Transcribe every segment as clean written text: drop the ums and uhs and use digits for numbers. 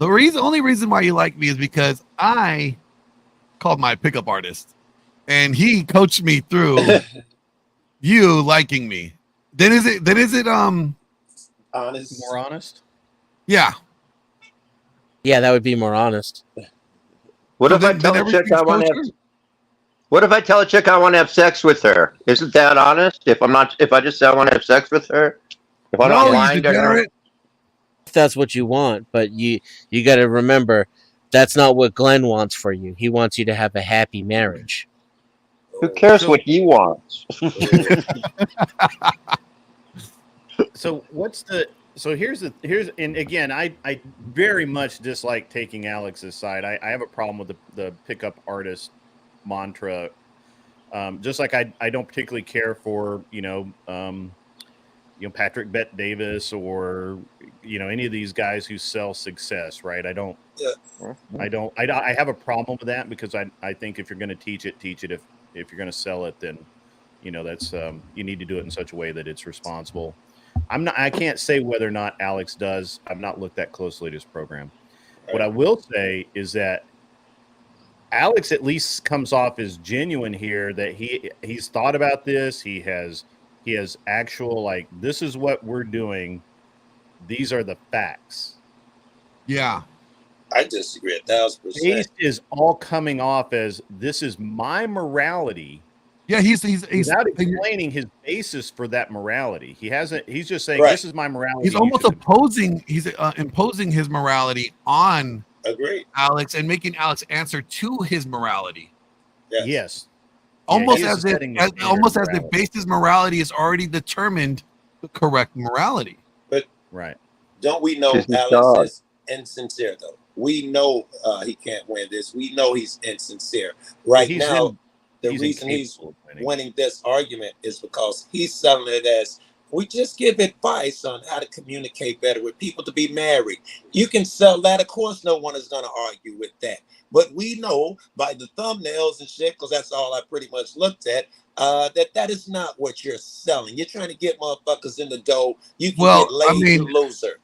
only reason why you like me is because I called my pickup artist, and he coached me through you liking me. Then is it honest? More honest? Yeah. Yeah, that would be more honest. What So if I then tell a chick everything's I want to have? kosher? What if I tell a chick I want to have sex with her? Isn't that honest? If I just say I want to have sex with her, if I'm not No, you lying to her, degenerate. If that's what you want, but you got to remember that's not what Glenn wants for you. He wants you to have a happy marriage. who cares So- what he wants? So here's and again, I very much dislike taking Alex's side. I have a problem with the pickup artist mantra. Just like I don't particularly care for Patrick Bet Davis or any of these guys who sell success, right? I have a problem with that because I think if you're going to teach it. If you're going to sell it, then that's you need to do it in such a way that it's responsible. I can't say whether or not Alex does. I've not looked that closely at his program. What I will say is that Alex at least comes off as genuine here, that he's thought about this. He has actual, like, this is what we're doing. These are the facts. Yeah. I disagree 1,000%. Base is all coming off as this is my morality. Yeah, he's without explaining his basis for that morality. He's just saying this is my morality. He's almost imposing his morality on Alex and making Alex answer to his morality. Yes. Almost as if Base's morality is already determined the correct morality. But right. Don't we know Alex is insincere though? We know he can't win this. We know he's insincere. The reason he's winning this argument is because he's selling it as, we just give advice on how to communicate better with people to be married. You can sell that. Of course, no one is going to argue with that. But we know by the thumbnails and shit, because that's all I pretty much looked at, that is not what you're selling. You're trying to get motherfuckers in the dough. You can get laid, you loser.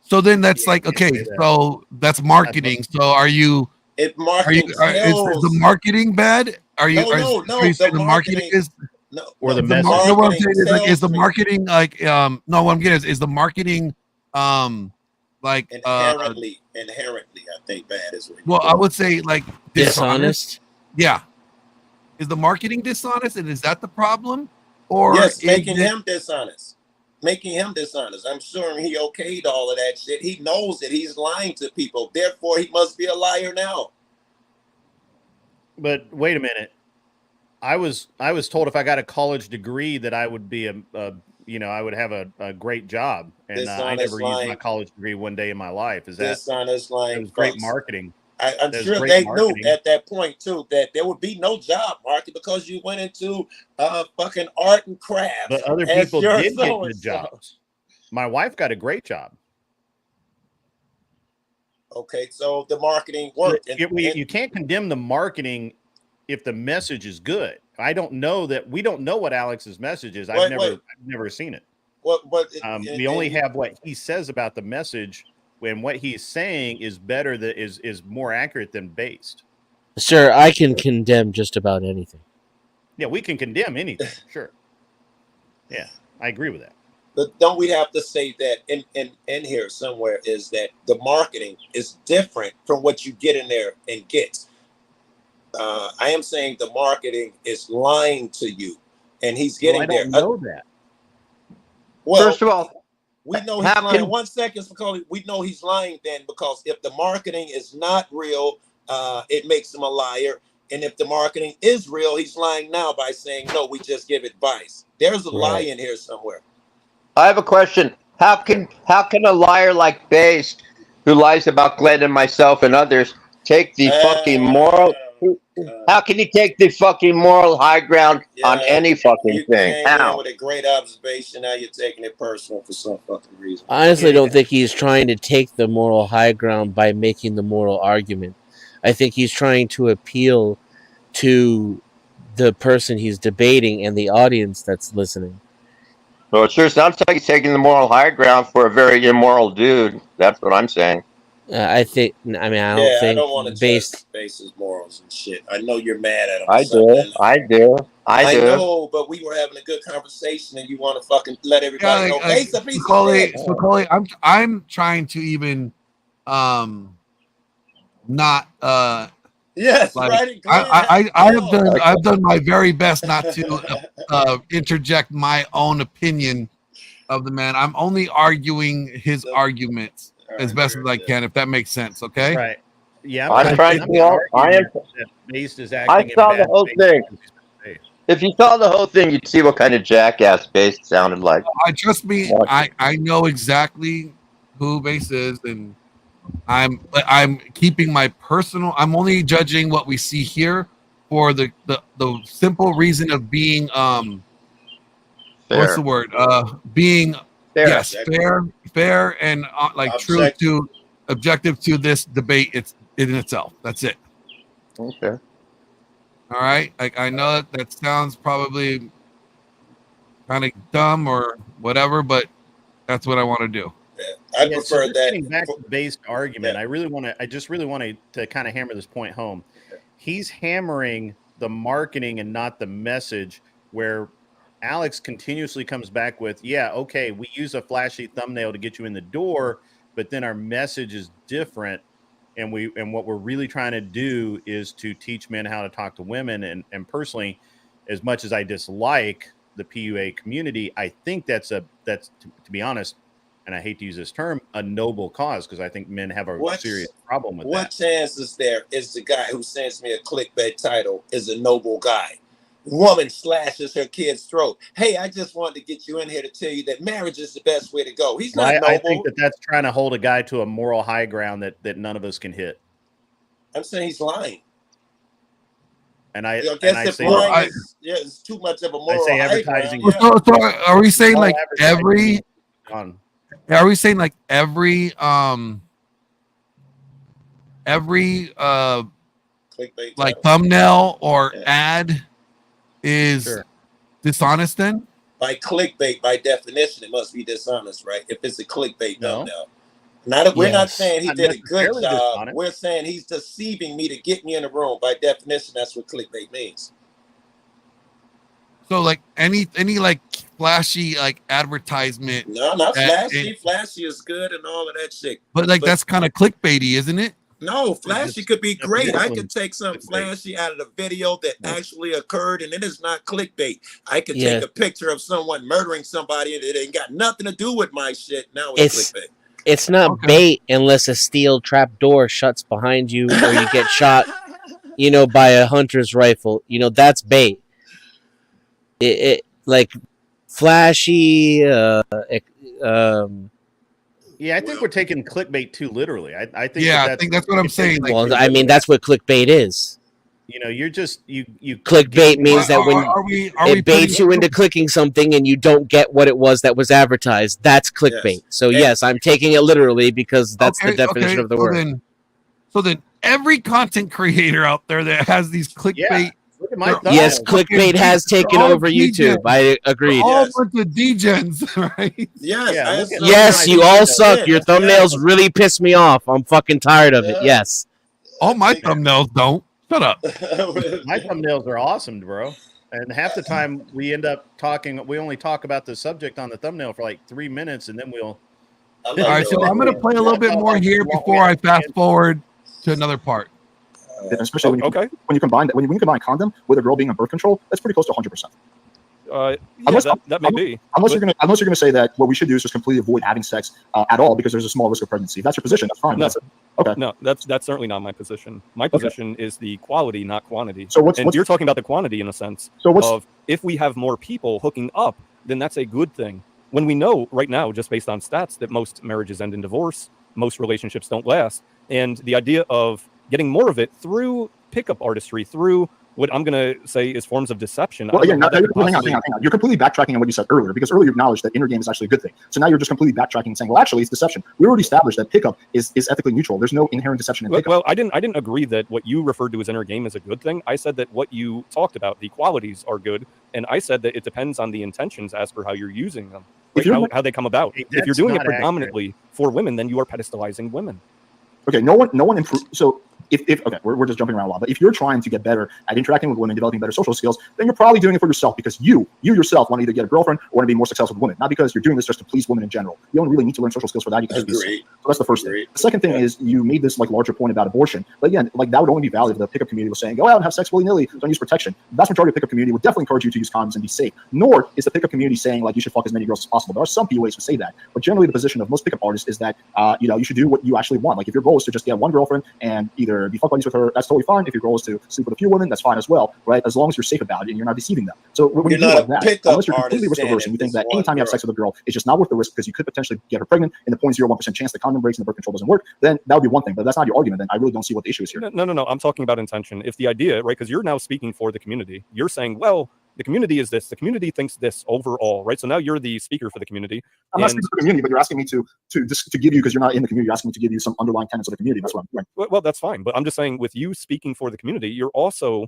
So then that's so that's marketing. So are you... is the marketing bad? No. The marketing is or the message. What I'm saying is the marketing like no? What I'm getting is the marketing like inherently I think bad is what. Well, I would say like dishonest. Yeah, is the marketing dishonest, and is that the problem? Or yes, making him dishonest. I'm sure he okayed all of that shit. He knows that he's lying to people. Therefore, he must be a liar now. But wait a minute. I was told if I got a college degree that I would be I would have a great job, and I never used my college degree one day in my life. Is that dishonest lying? It was great marketing. I'm sure they knew at that point too that there would be no job market because you went into fucking art and crafts. But other people did get good jobs. My wife got a great job. Okay, so the marketing worked. You can't condemn the marketing if the message is good. We don't know what Alex's message is. I've never seen it. We only have what he says about the message, when what he's saying is better, is more accurate than based. Sir, I can condemn just about anything. Yeah, we can condemn anything. Sure. Yeah, I agree with that. But don't we have to say that in here somewhere is that the marketing is different from what you get in there and get. I am saying the marketing is lying to you, and he's getting there. I don't know that. Well, first of all, we know he's lying. 1 second, we know he's lying then, because if the marketing is not real, it makes him a liar. And if the marketing is real, he's lying now by saying, no, we just give advice. There's a lie in here somewhere. I have a question. How can a liar like Based, who lies about Glenn and myself and others, take the fucking moral? How can he take the fucking moral high ground on any fucking thing? How? With a great observation, now you're taking it personal for some fucking reason. I honestly don't think he's trying to take the moral high ground by making the moral argument. I think he's trying to appeal to the person he's debating and the audience that's listening. So it sure sounds like he's taking the moral high ground for a very immoral dude. That's what I'm saying. I think. I mean, I don't Yeah, I think don't want to based. judge Base's morals and shit. I know you're mad at him. I do. I know, but we were having a good conversation, and you want to fucking let everybody know Base a piece of shit. Spicoli, I'm trying to even not yes, like, right. I've done my very best not to interject my own opinion of the man. I'm only arguing his arguments as best as I can, if that makes sense. Okay. Right. Yeah. I'm trying to. I saw the whole thing. If you saw the whole thing, you'd see what kind of jackass Base sounded like. Trust me, I know exactly who Base is, and I'm keeping my personal. I'm only judging what we see here for the simple reason of being fair. What's the word? Being fair. Yes, fair, and like true to objective to this debate. It's in itself. That's it. Okay. All right. I know that sounds probably kind of dumb or whatever, but that's what I want to do. Yeah, I prefer that. Getting back to the based argument, I just really want to kind of hammer this point home. He's hammering the marketing and not the message, where Alex continuously comes back with, yeah, okay, we use a flashy thumbnail to get you in the door, but then our message is different. And what we're really trying to do is to teach men how to talk to women. And personally, as much as I dislike the PUA community, I think that's to be honest, and I hate to use this term, a noble cause, because I think men have a serious problem with that. What chance is there is the guy who sends me a clickbait title is a noble guy? Woman slashes her kid's throat. Hey, I just wanted to get you in here to tell you that marriage is the best way to go. He's not noble. I think that's trying to hold a guy to a moral high ground that none of us can hit. I'm saying he's lying. And I say it's too much of a moral. I say advertising. So are we saying like every? Are we saying like every clickbait like thumbnail or ad is dishonest then? By clickbait, by definition, it must be dishonest, right? If it's a clickbait thumbnail. We're not saying he did a good job. Dishonest. We're saying he's deceiving me to get me in the room. By definition, that's what clickbait means. So like any like flashy like advertisement. No, not flashy. Flashy is good and all of that shit. But that's kind of clickbaity, isn't it? No, flashy could be great. I could take some flashy out of the video that actually occurred, and it is not clickbait. I could take a picture of someone murdering somebody, and it ain't got nothing to do with my shit. Now it's clickbait. It's not bait unless a steel trap door shuts behind you, or you get shot, by a hunter's rifle. That's bait. It like flashy. Yeah, I think we're taking clickbait too literally. I think. Yeah, I think that's what I'm saying. Like, well, I mean, that's what clickbait is. You're just you. Clickbait means that when it baits you into clicking something and you don't get what it was that was advertised, that's clickbait. Yes. So yes, I'm taking it literally because that's the definition of the word. So then, every content creator out there that has these clickbait. Yes, clickbait has taken over YouTube. I agree. All bunch of degens, right? Yes, you all suck. Your thumbnails really piss me off. I'm fucking tired of it. Yes. All my thumbnails don't. Shut up. My thumbnails are awesome, bro. And half the time we end up talking. We only talk about the subject on the thumbnail for like 3 minutes, and then we'll. All right, so I'm going to play a little bit more here before I fast forward to another part. Especially when you combine that, when you combine condom with a girl being on birth control, that's pretty close to 100%. That may be. Unless you're gonna say that what we should do is just completely avoid having sex at all because there's a small risk of pregnancy. If that's your position, that's fine. No, that's certainly not my position. My position is the quality, not quantity. So you're talking about the quantity in a sense. Of if we have more people hooking up, then that's a good thing. When we know right now, just based on stats, that most marriages end in divorce, most relationships don't last, and the idea of getting more of it through pickup artistry, through what I'm going to say is forms of deception. Well, again, hang on. You're completely backtracking on what you said earlier, because earlier you acknowledged that inner game is actually a good thing. So now you're just completely backtracking and saying, well, actually, it's deception. We already established that pickup is ethically neutral. There's no inherent deception in pickup. Well, I didn't agree that what you referred to as inner game is a good thing. I said that what you talked about, the qualities are good, and I said that it depends on the intentions as for how you're using them, how they come about. If you're doing it predominantly for women, then you are pedestalizing women. Okay, no one improved. So if okay, we're just jumping around a lot, but if you're trying to get better at interacting with women, developing better social skills, then you're probably doing it for yourself because you yourself want to either get a girlfriend or want to be more successful with women, not because you're doing this just to please women in general. You don't really need to learn social skills for that. You can just be yourself. So that's the first thing. The second thing is you made this like larger point about abortion, but again, like that would only be valid if the pickup community was saying, go out and have sex willy-nilly, don't use protection. The vast majority of the pickup community would definitely encourage you to use condoms and be safe. Nor is the pickup community saying like you should fuck as many girls as possible. There are some PUAs who say that, but generally the position of most pickup artists is that you should do what you actually want. Like if your goal is to just get one girlfriend and either be fuck buddies with her, that's totally fine. If your goal is to sleep with a few women, that's fine as well, right? As long as you're safe about it and you're not deceiving them. So when you do like that, unless you're completely risk averse and you think that anytime you have sex with a girl, it's just not worth the risk because you could potentially get her pregnant in the 0.01% chance the condom breaks and the birth control doesn't work, then that would be one thing. But that's not your argument. Then I really don't see what the issue is here. No. I'm talking about intention. If the idea, right? Because you're now speaking for the community. You're saying, well, the community is this. The community thinks this overall, right? So now you're the speaker for the community. I'm not speaking for the community, but you're asking me to give you, because you're not in the community, you're asking me to give you some underlying tenets of the community. That's what I'm right. Well, that's fine. But I'm just saying, with you speaking for the community, you're also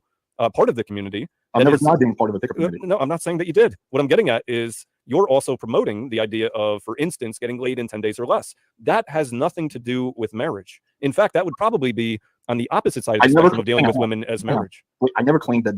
part of the community. I'm never not being part of the pickup community. No, I'm not saying that you did. What I'm getting at is you're also promoting the idea of, for instance, getting laid in 10 days or less. That has nothing to do with marriage. In fact, that would probably be on the opposite side of the spectrum of dealing with women as marriage. I never claimed that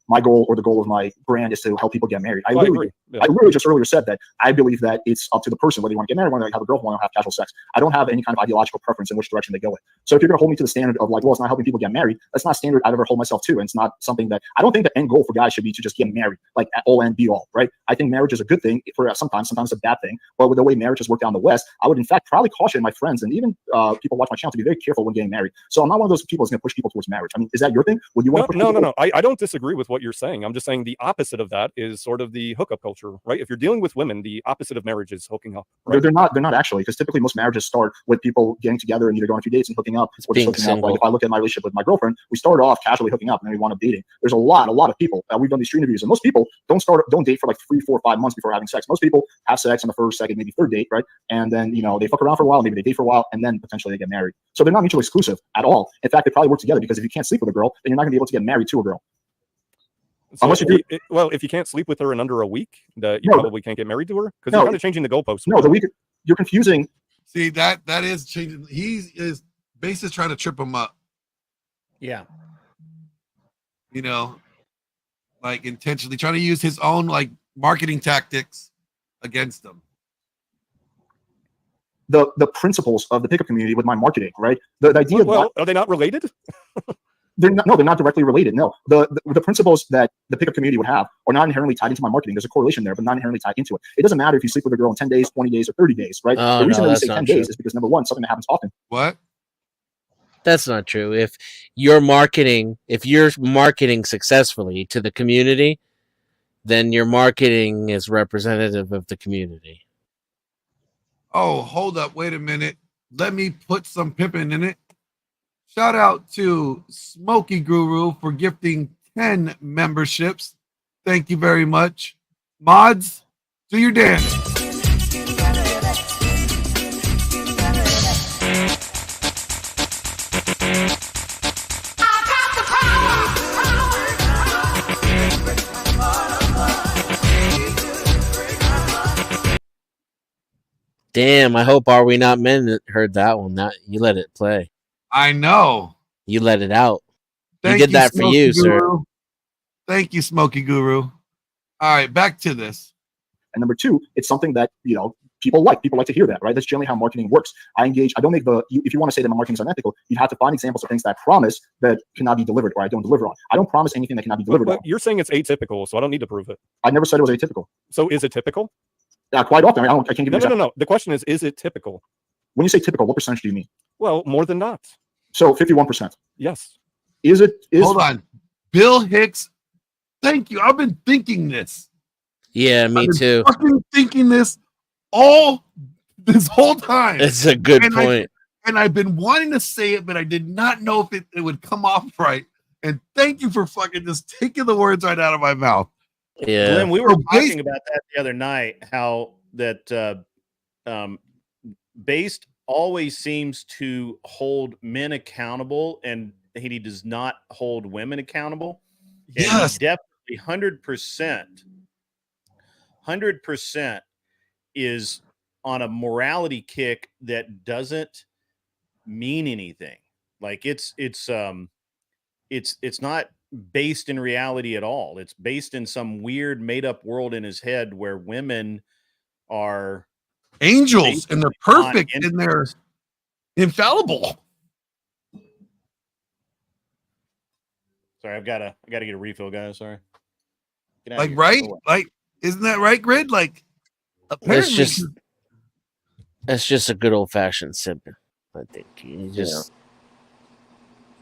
my goal or the goal of my brand is to help people get married. I agree. Yeah. I really just earlier said that I believe that it's up to the person whether you want to get married, want to have a girlfriend, want to have casual sex. I don't have any kind of ideological preference in which direction they go in. So if you're going to hold me to the standard of like, well, it's not helping people get married, that's not a standard I'd ever hold myself to. And it's not something that I don't think the end goal for guys should be to just get married, like at all and be all, right? I think marriage is a good thing for sometimes it's a bad thing. But with the way marriage has worked out in the West, I would in fact probably caution my friends and even people watch my channel to be very careful when getting married. So I'm not one of those people who's going to push people towards marriage. I mean, is that your thing? Would you want to No. I don't disagree with what you're saying. I'm just saying the opposite of that is sort of the hookup culture, right? If you're dealing with women, the opposite of marriage is hooking up. Right? They're not actually, because typically most marriages start with people getting together and either going on a few dates and hooking up. Or just hooking up. Like if I look at my relationship with my girlfriend, we started off casually hooking up and then we wound up dating. There's a lot of people. We've done these stream reviews, and most people don't date for like 3, 4, 5 months before having sex. Most people have sex on the first, second, maybe third date, right? And then they fuck around for a while, maybe they date for a while, and then potentially they get married. So they're not mutually exclusive at all. In fact, they probably work together, because if you can't sleep with a girl, then you're not going to be able to get married to a girl. So unless you do, if you can't sleep with her in under a week, you probably can't get married to her, because you're kind of changing the goalposts. No, the week you're confusing. See, that is changing. He is basically trying to trip him up. Yeah. Like intentionally trying to use his own like marketing tactics against them. The principles of the pickup community with my marketing, right? The idea. Are they not related? They're not directly related. No, the principles that the pickup community would have are not inherently tied into my marketing. There's a correlation there, but not inherently tied into it. It doesn't matter if you sleep with a girl in 10 days, 20 days, or 30 days, right? The reason that we say 10 days is because, number one, something that happens often. What? That's not true. If you're marketing successfully to the community, then your marketing is representative of the community. Oh, hold up. Wait a minute. Let me put some pimping in it. Shout out to Smokey Guru for gifting 10 memberships. Thank you very much. Mods, do your dance. Damn, I hope Are We Not Men heard that one. You let it play. I know. You let it out. You did that for you, sir. Thank you, Smokey Guru. All right, back to this. And number two, it's something that, people like. People like to hear that, right? That's generally how marketing works. I don't make if you want to say that my marketing is unethical, you have to find examples of things that I promise that cannot be delivered, or I don't deliver on. I don't promise anything that cannot be delivered on. You're saying it's atypical, so I don't need to prove it. I never said it was atypical. So is it typical? Quite often. I can't give you No. The question is it typical? When you say typical, what percentage do you mean? Well, more than not. So 51%. Yes. Hold on. Bill Hicks, thank you. I've been thinking this. Yeah, me too. I've been thinking this this whole time. It's a good point. And I've been wanting to say it, but I did not know if it would come off right. And thank you for fucking just taking the words right out of my mouth. Yeah. Glenn, we were talking about that the other night, how that Based always seems to hold men accountable, and he does not hold women accountable. And yes, definitely 100% is on a morality kick that doesn't mean anything. Like it's not based in reality at all. It's based in some weird made up world in his head where women are angels and they're perfect and they're infallible. Sorry, I gotta get a refill, guys. Sorry. Like, right? Like, isn't that right, Grid? Like, apparently, that's just a good old fashioned simping. I think you just,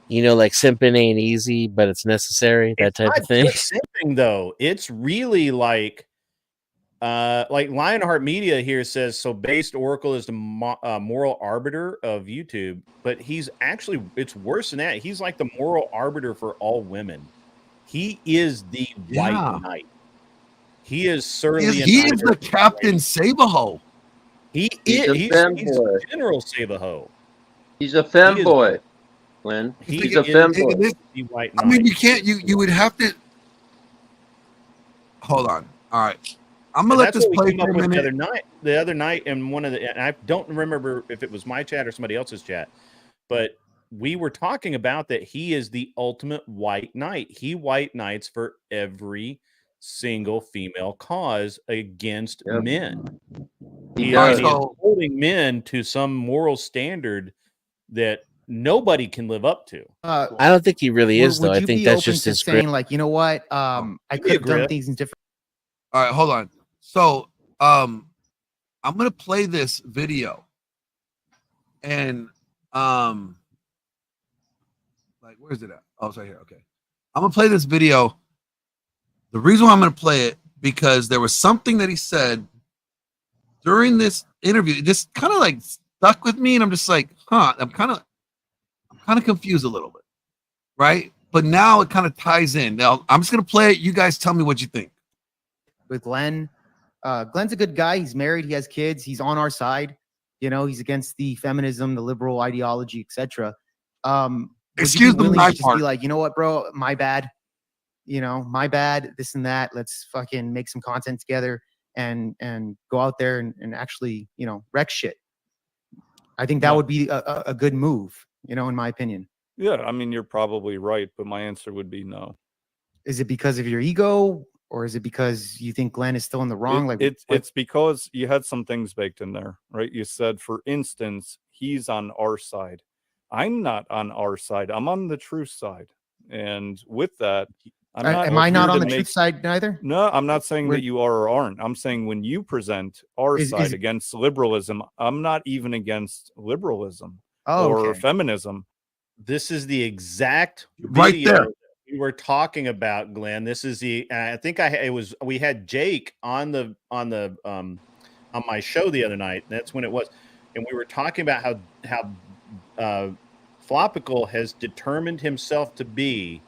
like simping ain't easy, but it's necessary. That type of thing. It's not just simping though. It's really like Lionheart Media here says, so based Oracle is the moral arbiter of YouTube, but he's actually, it's worse than that. He's like the moral arbiter for all women. He is the white knight. He is certainly he is the Captain Sabaho. He's General Sabaho. He's a femboy, Glenn. He's a femboy. I mean, you can't. You would have to. Hold on. All right. I'm gonna let this play for a minute. The other night, in one of the, and I don't remember if it was my chat or somebody else's chat, but we were talking about that he is the ultimate white knight. He white knights for every single female cause against men. He is holding men to some moral standard that nobody can live up to. I don't think he really is, though. I think that's just his saying, like, you know what? I could have done things in different. All right, hold on. So, I'm gonna play this video, and like, where's it at? Oh, it's right here. Okay, I'm gonna play this video. The reason why I'm gonna play it because there was something that he said during this interview. It just kind of like stuck with me, and I'm just like, huh. I'm kind of confused a little bit, right? But now it kind of ties in. Now I'm just gonna play it. You guys tell me what you think. With Glenn. Glenn's a good guy. He's married. He has kids. He's on our side. You know, he's against the feminism, the liberal ideology, etc. Excuse the my part. Be like, you know what, bro? My bad. You know, my bad. This and that. Let's fucking make some content together and go out there and actually, you know, wreck shit. I think that would be a good move. You know, in my opinion. Yeah, I mean, you're probably right, but my answer would be no. Is it because of your ego? Or is it because you think Glenn is still in the wrong? It's because you had some things baked in there, right? You said, for instance, he's on our side. I'm not on our side. I'm on the truth side. And with that, am I not on the truth side neither? No, I'm not saying that you are or aren't. I'm saying when you present our side against liberalism, I'm not even against liberalism or feminism. This is the exact right video there. We were talking about, Glenn. This is the I think we had Jake on my show the other night. That's when it was, and we were talking about how Flopical has determined himself to be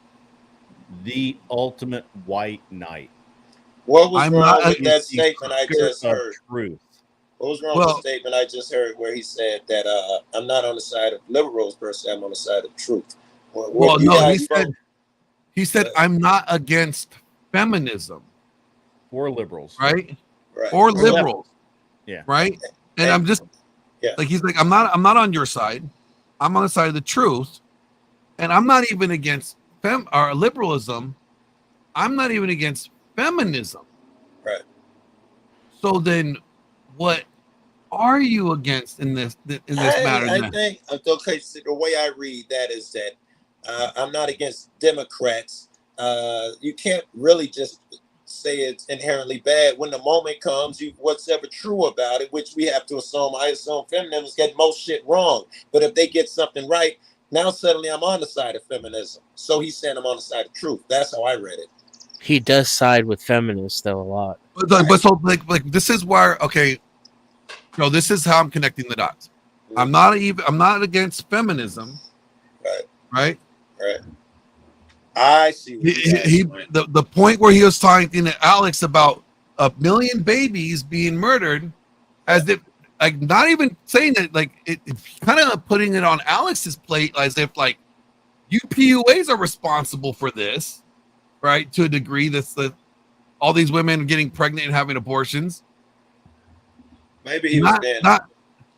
the ultimate white knight. What was wrong with that statement I just heard? Truth. What was wrong with the statement I just heard where he said that I'm not on the side of liberals per se, I'm on the side of truth? Well, no, he said, I'm not against feminism. Or liberals. Right? Or liberals. Yeah. Right? And I'm just like, he's like, I'm not on your side. I'm on the side of the truth. And I'm not even against liberalism. I'm not even against feminism. Right. So then what are you against in this matter? I think, okay, so the way I read that is that I'm not against Democrats. You can't really just say it's inherently bad. When the moment comes, what's ever true about it, which we have to assume. I assume feminism get most shit wrong. But if they get something right, now suddenly I'm on the side of feminism. So he's saying I'm on the side of truth. That's how I read it. He does side with feminists though a lot. But so like this is where this is how I'm connecting the dots. I'm not against feminism. Right. I see. The point where he was talking to Alex about 1 million babies being murdered, as if like not even saying that, like it kind of putting it on Alex's plate as if like you PUAs are responsible for this, right? To a degree, that's all these women getting pregnant and having abortions. Maybe he was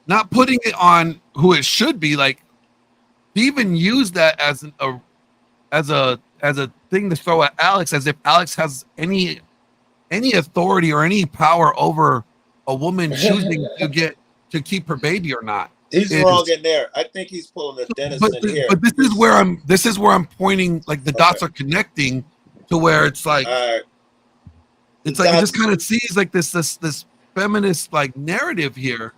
not putting it on who it should be, like he even used that as a thing to throw at Alex, as if Alex has any authority or any power over a woman choosing to keep her baby or not. He's wrong in there. I think he's pulling a Dennison here. But this is where I'm pointing, like the dots are connecting to where it's like it's like it just kind of sees like this feminist like narrative here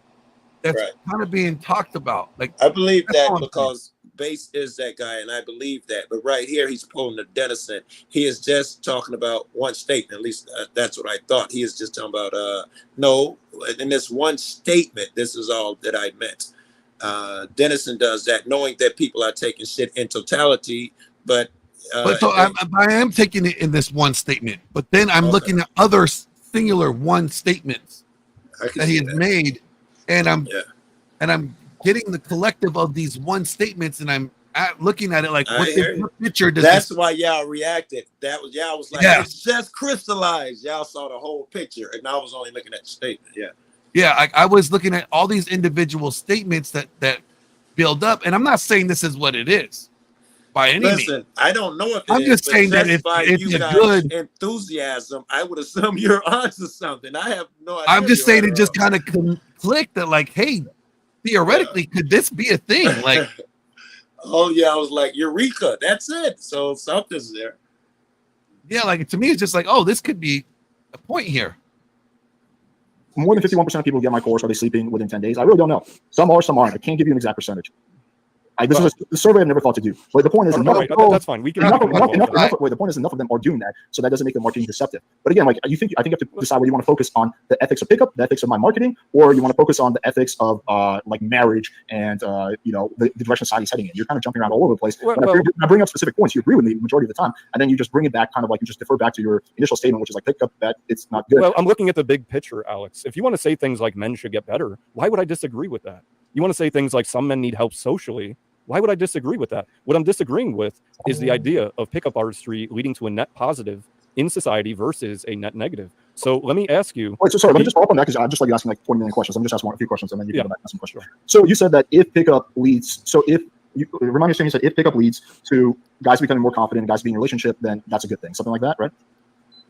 that's kind of being talked about. Like I believe that because Base is that guy, and I believe that. But right here, he's pulling the Dennison. He is just talking about one statement. At least that's what I thought. He is just talking about no. In this one statement, this is all that I meant. Dennison does that, knowing that people are taking shit in totality. But so I am taking it in this one statement. But then I'm looking at other singular one statements that he has made, and I'm getting the collective of these one statements, and I'm looking at it like, what picture does that's why y'all reacted. That was y'all was like, it's just crystallized. Y'all saw the whole picture, and I was only looking at the statement. I was looking at all these individual statements that build up, and I'm not saying this is what it is by any means. I don't know if I'm just saying that it's a good enthusiasm. I would assume you're onto something. I have no idea. I'm just saying it just kind of clicked that, like, hey, theoretically, could this be a thing? Like, oh yeah, I was like, Eureka, that's it. So something's there. Yeah, like to me, it's just like, oh, this could be a point here. More than 51% of people who get my course, are they sleeping within 10 days? I really don't know. Some are, some aren't. I can't give you an exact percentage. This is a survey I've never thought to do. But the point is, that's fine. We can the point is, enough of them are doing that, so that doesn't make them marketing deceptive. But again, like I think you have to decide whether you want to focus on the ethics of pickup, the ethics of my marketing, or you want to focus on the ethics of like marriage and the direction society's heading in. You're kind of jumping around all over the place. When I bring up specific points, you agree with me the majority of the time, and then you just bring it back, kind of like you just defer back to your initial statement, which is like pickup that it's not good. Well, I'm looking at the big picture, Alex. If you want to say things like men should get better, why would I disagree with that? You want to say things like some men need help socially. Why would I disagree with that? What I'm disagreeing with is the idea of pickup artistry leading to a net positive in society versus a net negative. So let me ask you. Wait, so sorry, let me just follow up on that because I'm just like asking like 40 million questions. I'm just asking a few questions and then you can go back and ask some questions. So you said that if pickup leads, so if you remind me of saying, you said if pickup leads to guys becoming more confident, guys being in a relationship, then that's a good thing. Something like that, right?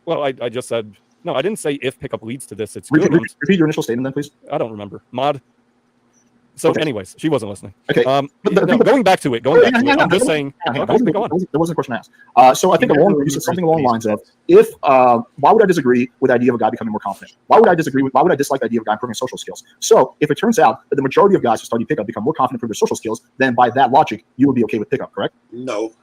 Well, I just said, no, I didn't say if pickup leads to this, it's good. Repeat your initial statement then, please. I don't remember. Mod. So anyways, she wasn't listening. Okay. Going back to it, I'm just saying. There wasn't a question asked. So I think you said something along the lines of, why would I disagree with the idea of a guy becoming more confident? Why would I dislike the idea of a guy improving social skills? So if it turns out that the majority of guys who study pickup become more confident for their social skills, then by that logic, you would be okay with pickup, correct? No.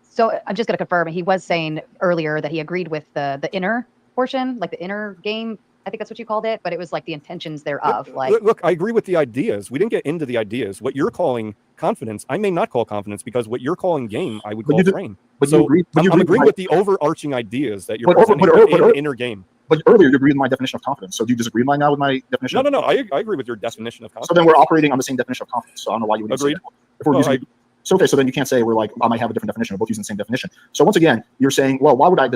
So I'm just going to confirm. He was saying earlier that he agreed with the inner portion, like the inner game. I think that's what you called it, but it was like the intentions thereof. Look, I agree with the ideas. We didn't get into the ideas. What you're calling confidence, I may not call confidence, because what you're calling game, I would call brain. So I'm agreeing with the overarching ideas that you're presenting in inner game. But earlier you agreed with my definition of confidence. So do you disagree now with my definition? No. I agree with your definition of confidence. So then we're operating on the same definition of confidence. So I don't know why you would agree. So then you can't say we're like, I might have a different definition. We're both using the same definition. So once again, you're saying, well, why would I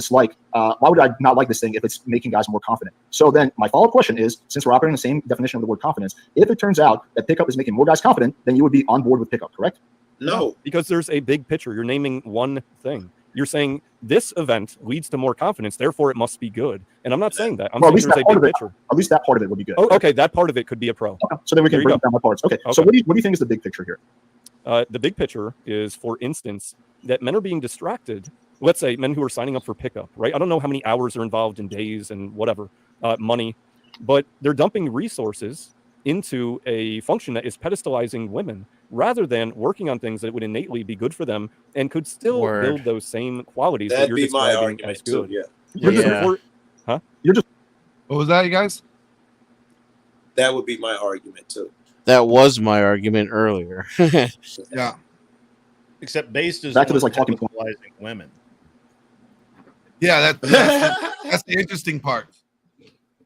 not like this thing if it's making guys more confident? So then my follow-up question is, since we're operating the same definition of the word confidence, if it turns out that pickup is making more guys confident, then you would be on board with pickup, correct? No. Because there's a big picture. You're naming one thing. You're saying this event leads to more confidence, therefore it must be good. And I'm not saying that. I'm saying there's a big picture. At least that part of it would be good. Oh, okay, that part of it could be a pro. Okay. So then we can break down the parts. Okay. So what do you think is the big picture here? The big picture is, for instance, that men are being distracted. Let's say men who are signing up for pickup, right? I don't know how many hours are involved in days and whatever, money, but they're dumping resources into a function that is pedestalizing women rather than working on things that would innately be good for them and could still build those same qualities that you're describing as good. What was that, you guys? That would be my argument too. That was my argument earlier. Yeah. Except based is back to this like talking pedestalizing women. Yeah, that's the interesting part.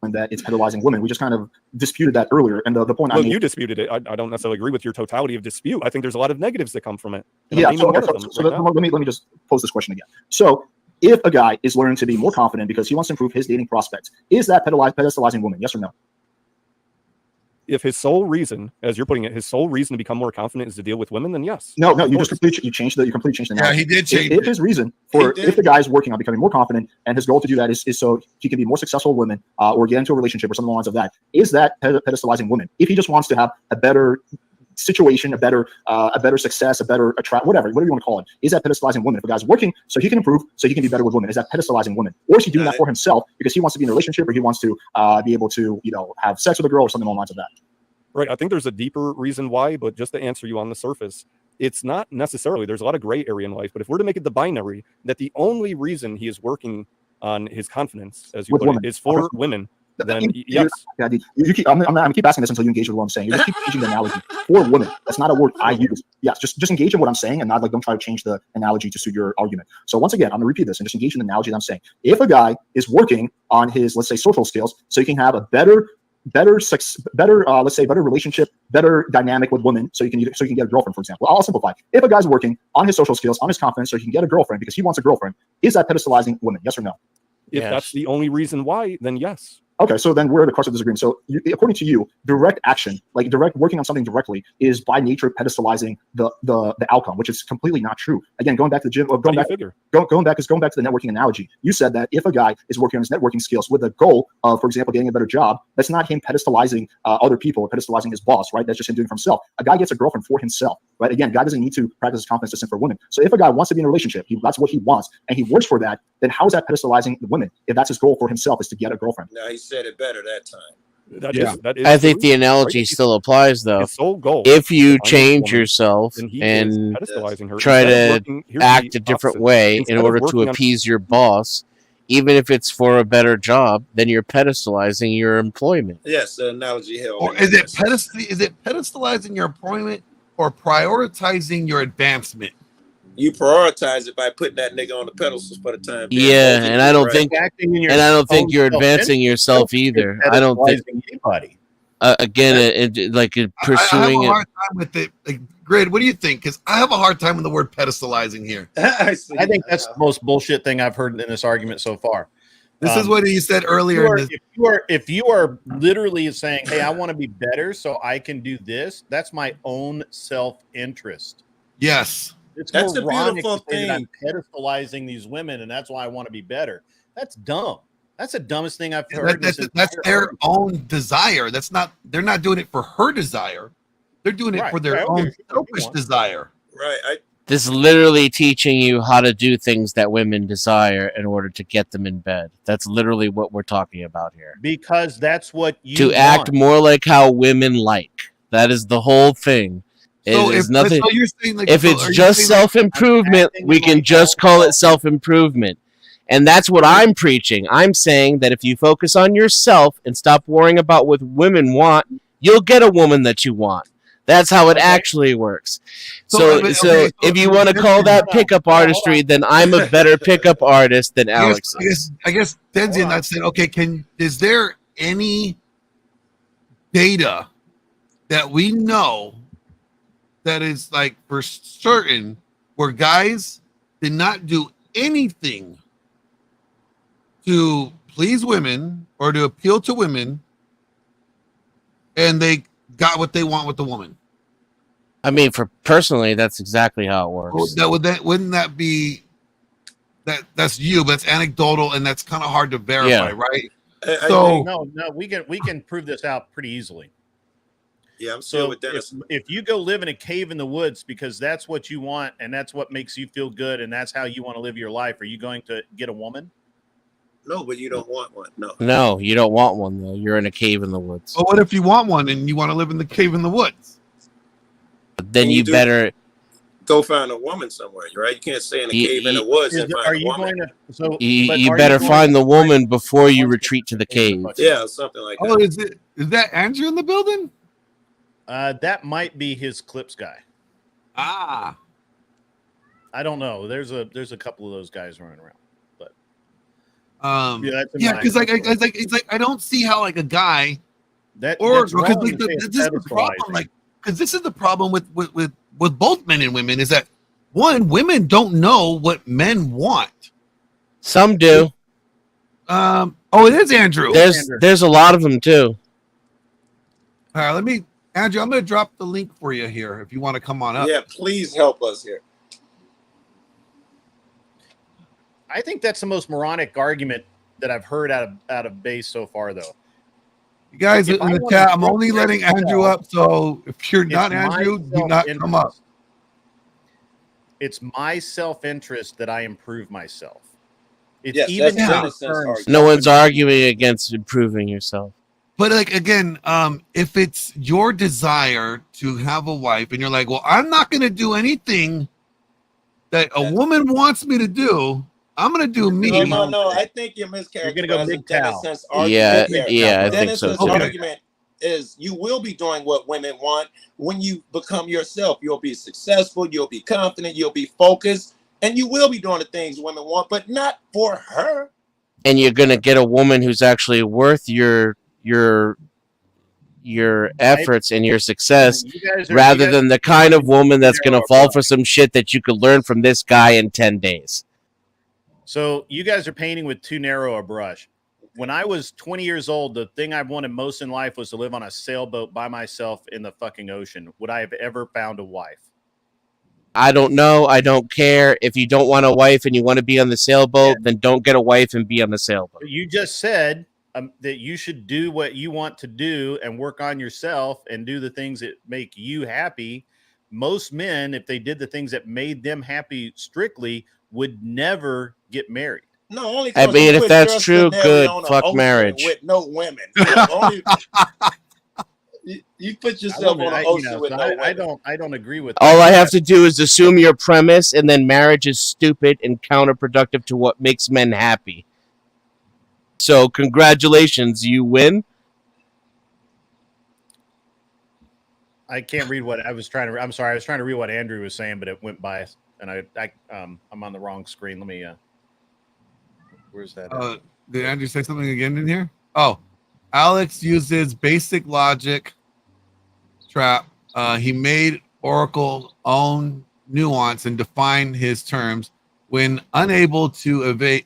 And that it's pedestalizing women. We just kind of disputed that earlier. And the point you disputed it. I don't necessarily agree with your totality of dispute. I think there's a lot of negatives that come from it. Yeah. Let me just pose this question again. So if a guy is learning to be more confident because he wants to improve his dating prospects, is that pedestalizing women? Yes or no? if his sole reason, as you're putting it, his sole reason to become more confident is to deal with women, then yes. No, you completely changed the Yeah, analogy. he did change If his reason if the guy is working on becoming more confident and his goal to do that is so he can be more successful with women or get into a relationship or something along the lines of that, is that pedestalizing women? If he just wants to have a better situation, a better success, a better whatever you want to call it, is that pedestalizing women? If a guy's working so he can improve, so he can be better with women, is that pedestalizing women? Or is he doing that for himself because he wants to be in a relationship or he wants to be able to, have sex with a girl or something along the lines of that? Right. I think there's a deeper reason why, but just to answer you on the surface, it's not necessarily. There's a lot of gray area in life, but if we're to make it the binary, that the only reason he is working on his confidence, as you put it, is for women, then yes. I'm keep asking this until you engage with what I'm saying. You just keep changing the analogy for women. That's not a word I use. Yes, just engage in what I'm saying and not don't try to change the analogy to suit your argument. So once again, I'm gonna repeat this and just engage in the analogy that I'm saying. If a guy is working on his, let's say, social skills, so he can have a better relationship, better dynamic with women, so you can get a girlfriend, for example. I'll simplify. If a guy's working on his social skills, on his confidence, so he can get a girlfriend because he wants a girlfriend, is that pedestalizing women? Yes or no? If that's the only reason why, then yes. Okay, so then we're at the crux of disagreement. So, according to you, direct action, like direct working on something directly, is by nature pedestalizing the outcome, which is completely not true. Again, going back to the gym, going back to the networking analogy. You said that if a guy is working on his networking skills with a goal of, for example, getting a better job, that's not him pedestalizing other people or pedestalizing his boss, right? That's just him doing it for himself. A guy gets a girlfriend for himself, right? Again, guy doesn't need to practice his confidence just for women. So if a guy wants to be in a relationship, that's what he wants, and he works for that, then how is that pedestalizing the women if that's his goal for himself is to get a girlfriend? No, he said it better that time. That is I think the analogy still applies, though. His sole goal, if you change yourself and try to act a different way in order to appease your boss, even if it's for a better job, then you're pedestalizing your employment. Yes, the analogy held. Or is it pedestalizing your employment or prioritizing your advancement? You prioritize it by putting that nigga on the pedestals for the time. Yeah, and I don't think you're advancing yourself either. I don't think anybody. Again, pursuing I have a hard time with it. Like, Grid, what do you think? Because I have a hard time with the word pedestalizing here. I think that's the most bullshit thing I've heard in this argument so far. This is what he said earlier. If you are literally saying, "Hey, I want to be better, so I can do this," that's my own self-interest. Yes. That's a beautiful thing. I'm pedestalizing these women, and that's why I want to be better. That's dumb. That's the dumbest thing I've heard. That's their own desire. They're not doing it for her desire. They're doing it for their own selfish desire. Right. This is literally teaching you how to do things that women desire in order to get them in bed. That's literally what we're talking about here. Because that's what you want. Act more like how women like. That is the whole thing. So if you're saying if it's just self-improvement, we can just call it self-improvement. And that's what I'm preaching. I'm saying that if you focus on yourself and stop worrying about what women want, you'll get a woman that you want. That's how it actually works. So if you want to call that pickup artistry, then I'm a better pickup artist than Alex. I guess Denzi and that said, okay, is there any data that we know that is like for certain where guys did not do anything to please women or to appeal to women and they got what they want with the woman? I mean, personally, that's exactly how it works. Wouldn't that be that's you, but it's anecdotal and that's kind of hard to verify, right? No, we can prove this out pretty easily. Yeah, I'm still with Dennis. If you go live in a cave in the woods because that's what you want and that's what makes you feel good and that's how you want to live your life, are you going to get a woman? No, but you don't want one. No, you don't want one though. You're in a cave in the woods. Well, what if you want one and you want to live in the cave in the woods? Then you better go find a woman somewhere, right? You can't stay in a cave in the woods and find a woman. You better find the woman before you retreat to the cave. Yeah, something like that. Oh, is that Andrew in the building? That might be his clips guy. I don't know. There's a couple of those guys running around, but because it's like I don't see how like a guy this is the problem with both men and women is that women don't know what men want. Some do. It is Andrew. There's a lot of them too. All right, Andrew, I'm going to drop the link for you here if you want to come on up. Yeah, please help us here. I think that's the most moronic argument that I've heard out of base so far, though. You guys in the chat, I'm only letting Andrew up, so if you're not Andrew, do not come up. It's my self-interest that I improve myself. It's yes, even no one's arguing against improving yourself. But like again, if it's your desire to have a wife and you're like, well, I'm not going to do anything that a woman wants me to do. I'm going to do me. No. I think you're mischaracterizing Dennis's argument. Yeah, I think so too. Argument is you will be doing what women want when you become yourself. You'll be successful. You'll be confident. You'll be focused. And you will be doing the things women want, but not for her. And you're going to get a woman who's actually worth your efforts and your success, rather than the kind of woman that's going to fall for some shit that you could learn from this guy in 10 days. So you guys are painting with too narrow a brush. When I was 20 years old, the thing I wanted most in life was to live on a sailboat by myself in the fucking ocean. Would I have ever found a wife? I don't know. I don't care. If you don't want a wife and you want to be on the sailboat, then don't get a wife and be on the sailboat. You just said that you should do what you want to do and work on yourself and do the things that make you happy. Most men, if they did the things that made them happy strictly, would never get married. No, only I mean, if that's true, good. Fuck marriage. With no women. You put yourself on an ocean with no women. I don't agree with all that. I have to do is assume your premise, and then marriage is stupid and counterproductive to what makes men happy. So congratulations, you win. I can't read what I was trying to. I'm sorry, I was trying to read what Andrew was saying, but it went by, and I'm on the wrong screen. Let me. Where's that? Did Andrew say something again in here? Oh, Alex uses basic logic trap. He made Oracle own nuance and define his terms. When unable to evade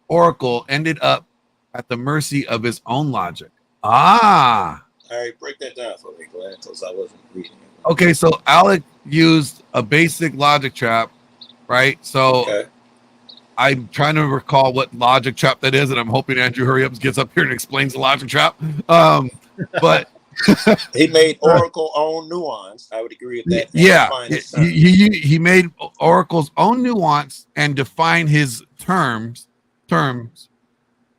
Oracle ended up at the mercy of his own logic. All right, break that down for me, Glenn, because I wasn't reading it. Okay, so Alec used a basic logic trap, right? So I'm trying to recall what logic trap that is, and I'm hoping Andrew Hurry Up gets up here and explains the logic trap. But he made Oracle own nuance. I would agree with that. Yeah, he made Oracle's own nuance and define his terms.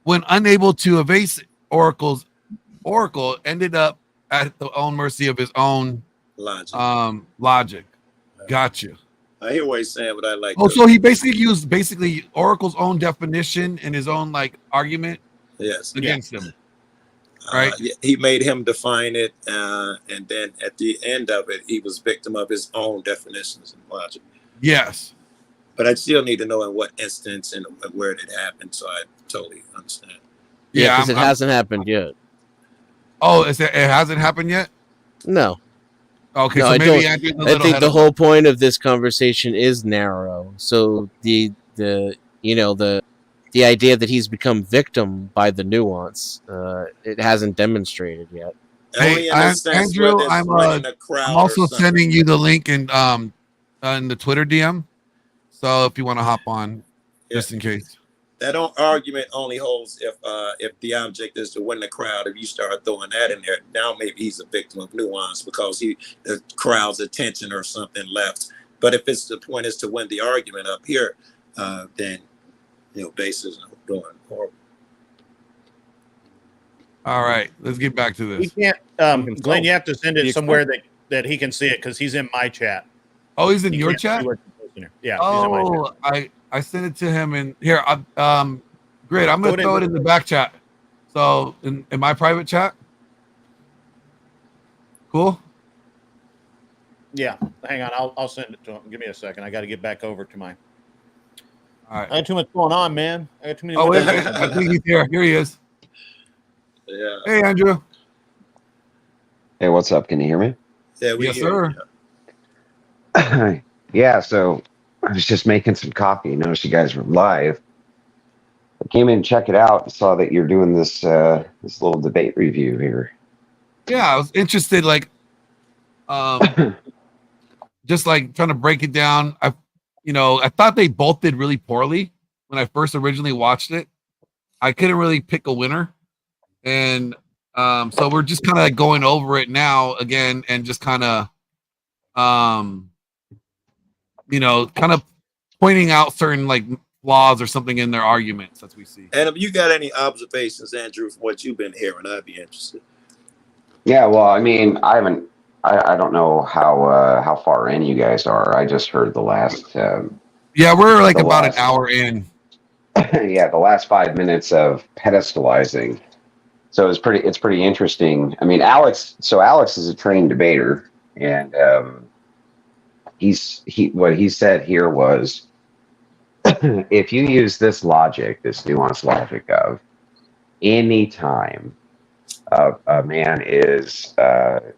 When unable to evade Oracle ended up at the own mercy of his own logic. Gotcha. I hear what he's saying, but I like. Oh, so he basically used Oracle's own definition and his own argument. Yes, against him. Right. He made him define it, and then at the end of it, he was victim of his own definitions and logic. Yes. But I still need to know in what instance and where it happened, so I totally understand. Yeah, because it hasn't happened yet. Oh, it hasn't happened yet? No. Okay, no, so maybe I think the whole point of this conversation is narrow. So the idea that he's become victim by the nuance, it hasn't demonstrated yet. Hey, Andrew, I'm also sending you the link in the Twitter DM. So if you want to hop on, just in case. That argument only holds if the object is to win the crowd. If you start throwing that in there, now maybe he's a victim of nuance because the crowd's attention or something left. But if it's the point is to win the argument up here, then Base is doing horrible. All right, let's get back to this. We can't, Glenn. You have to send it somewhere that he can see it because he's in my chat. Oh, he's in your chat. Yeah. Oh, he's in my chat. I sent it to him, and here, great. I'm gonna throw it in the back chat. So in my private chat. Cool. Yeah, hang on. I'll send it to him. Give me a second. I got to get back over to mine. All right. I got too much going on, man. I got too many. Oh, wait, I think he's here. Here he is. Yeah. Hey, Andrew. Hey, what's up? Can you hear me? Yeah, yes, sir. Yeah. So I was just making some coffee. Noticed you guys were live. came in to check it out and saw that you're doing this this little debate review here. Yeah, I was interested, like, just like trying to break it down. I thought they both did really poorly when I first originally watched it. I couldn't really pick a winner, and so we're just kind of like going over it now again, and just kind of, kind of pointing out certain like flaws or something in their arguments as we see. And if you got any observations, Andrew, from what you've been hearing, I'd be interested. Yeah, well, I mean, I don't know how far in you guys are. I just heard the last. Yeah, we're like about an hour in. Yeah, the last 5 minutes of pedestalizing. So it's pretty interesting. I mean, Alex is a trained debater, and what he said here was, if you use this logic, this nuanced logic of any time a man is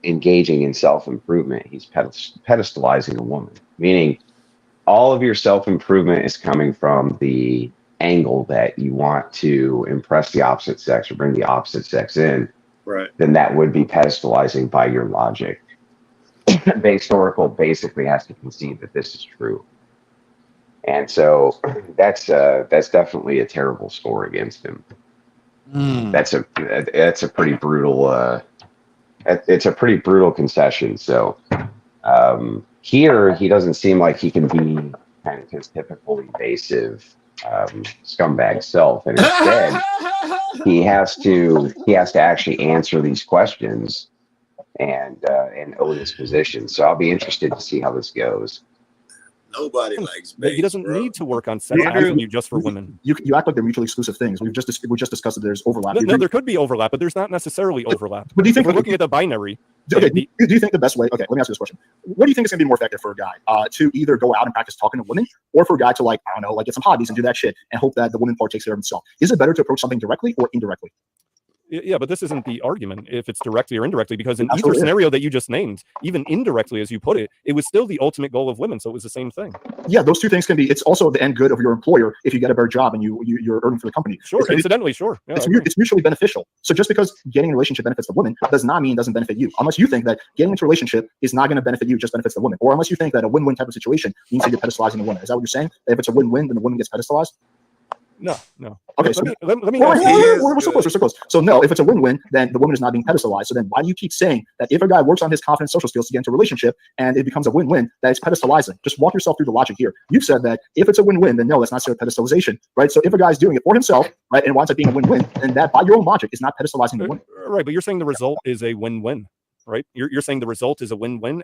engaging in self-improvement, he's pedestalizing a woman, meaning all of your self-improvement is coming from the angle that you want to impress the opposite sex or bring the opposite sex in, right? Then that would be pedestalizing by your logic. Base Oracle basically has to concede that this is true. And so that's definitely a terrible score against him. That's a pretty brutal it's a pretty brutal concession. So here he doesn't seem like he can be kind of his typical evasive scumbag self, and instead he has to actually answer these questions and own his position. So I'll be interested to see how this goes. Nobody likes base, he doesn't need to work on sex you just for women. You act like they're mutually exclusive things. We just discussed that there's overlap. No, there could be overlap, but there's not necessarily overlap. But do you think we're looking at the binary? Okay, do you think the best way? Okay, let me ask you this question. What do you think is going to be more effective for a guy to either go out and practice talking to women, or for a guy to, like, I don't know, like, get some hobbies and do that shit and hope that the woman part takes care of himself? Is it better to approach something directly or indirectly? Yeah, but this isn't the argument if it's directly or indirectly, because in either scenario that you just named, even indirectly, as you put it, it was still the ultimate goal of women. So it was the same thing. Yeah, those two things can be. It's also the end good of your employer if you get a better job and you're earning for the company. Sure, incidentally, sure. Yeah, it's mutually beneficial. So just because getting a relationship benefits the woman does not mean it doesn't benefit you. Unless you think that getting into a relationship is not going to benefit you, just benefits the woman. Or unless you think that a win-win type of situation means that you're pedestalizing the woman. Is that what you're saying? That if it's a win-win, then the woman gets pedestalized? No. Okay, let me we're so close. So no, if it's a win-win, then the woman is not being pedestalized. So then why do you keep saying that if a guy works on his confidence social skills to get into a relationship and it becomes a win-win, that it's pedestalizing? Just walk yourself through the logic here. You've said that if it's a win-win, then no, that's not pedestalization, right? So if a guy's doing it for himself, right, and it winds up being a win-win, then that, by your own logic, is not pedestalizing the woman. Right, but you're saying the result is a win-win, right? You're saying the result is a win-win.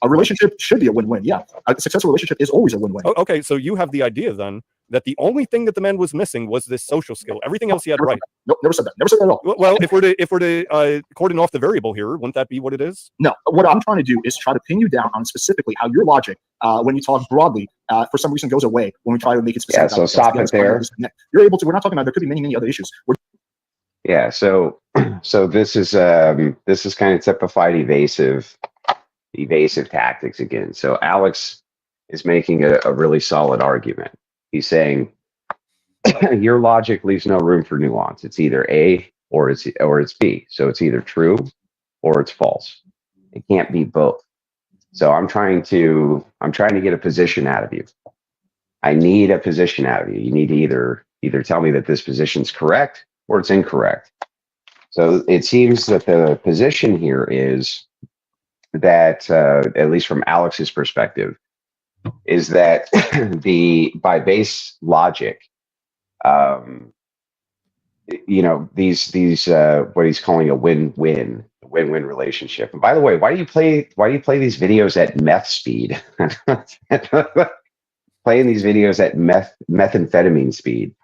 A relationship should be a win-win. Yeah, a successful relationship is always a win-win. Okay, so you have the idea then that the only thing that the man was missing was this social skill. Everything else he had right. Nope, never said that. Never said that at all. Well, if we're to cordon off the variable here, wouldn't that be what it is? No, what I'm trying to do is try to pin you down on specifically how your logic, when you talk broadly, for some reason goes away when we try to make it specific. Yeah, so stop it there. You're able to. We're not talking about. There could be many other issues. Yeah, so this is kind of typified evasive tactics again. So Alex is making a really solid argument. He's saying your logic leaves no room for nuance. It's either A or it's B. So it's either true or it's false. It can't be both. So I'm trying to get a position out of you. I need a position out of you. You need to either tell me that this position's correct or it's incorrect. So it seems that the position here is that, at least from Alex's perspective, is that by base logic, these what he's calling a win-win relationship. And by the way, why do you play these videos at meth speed? Playing these videos at methamphetamine speed.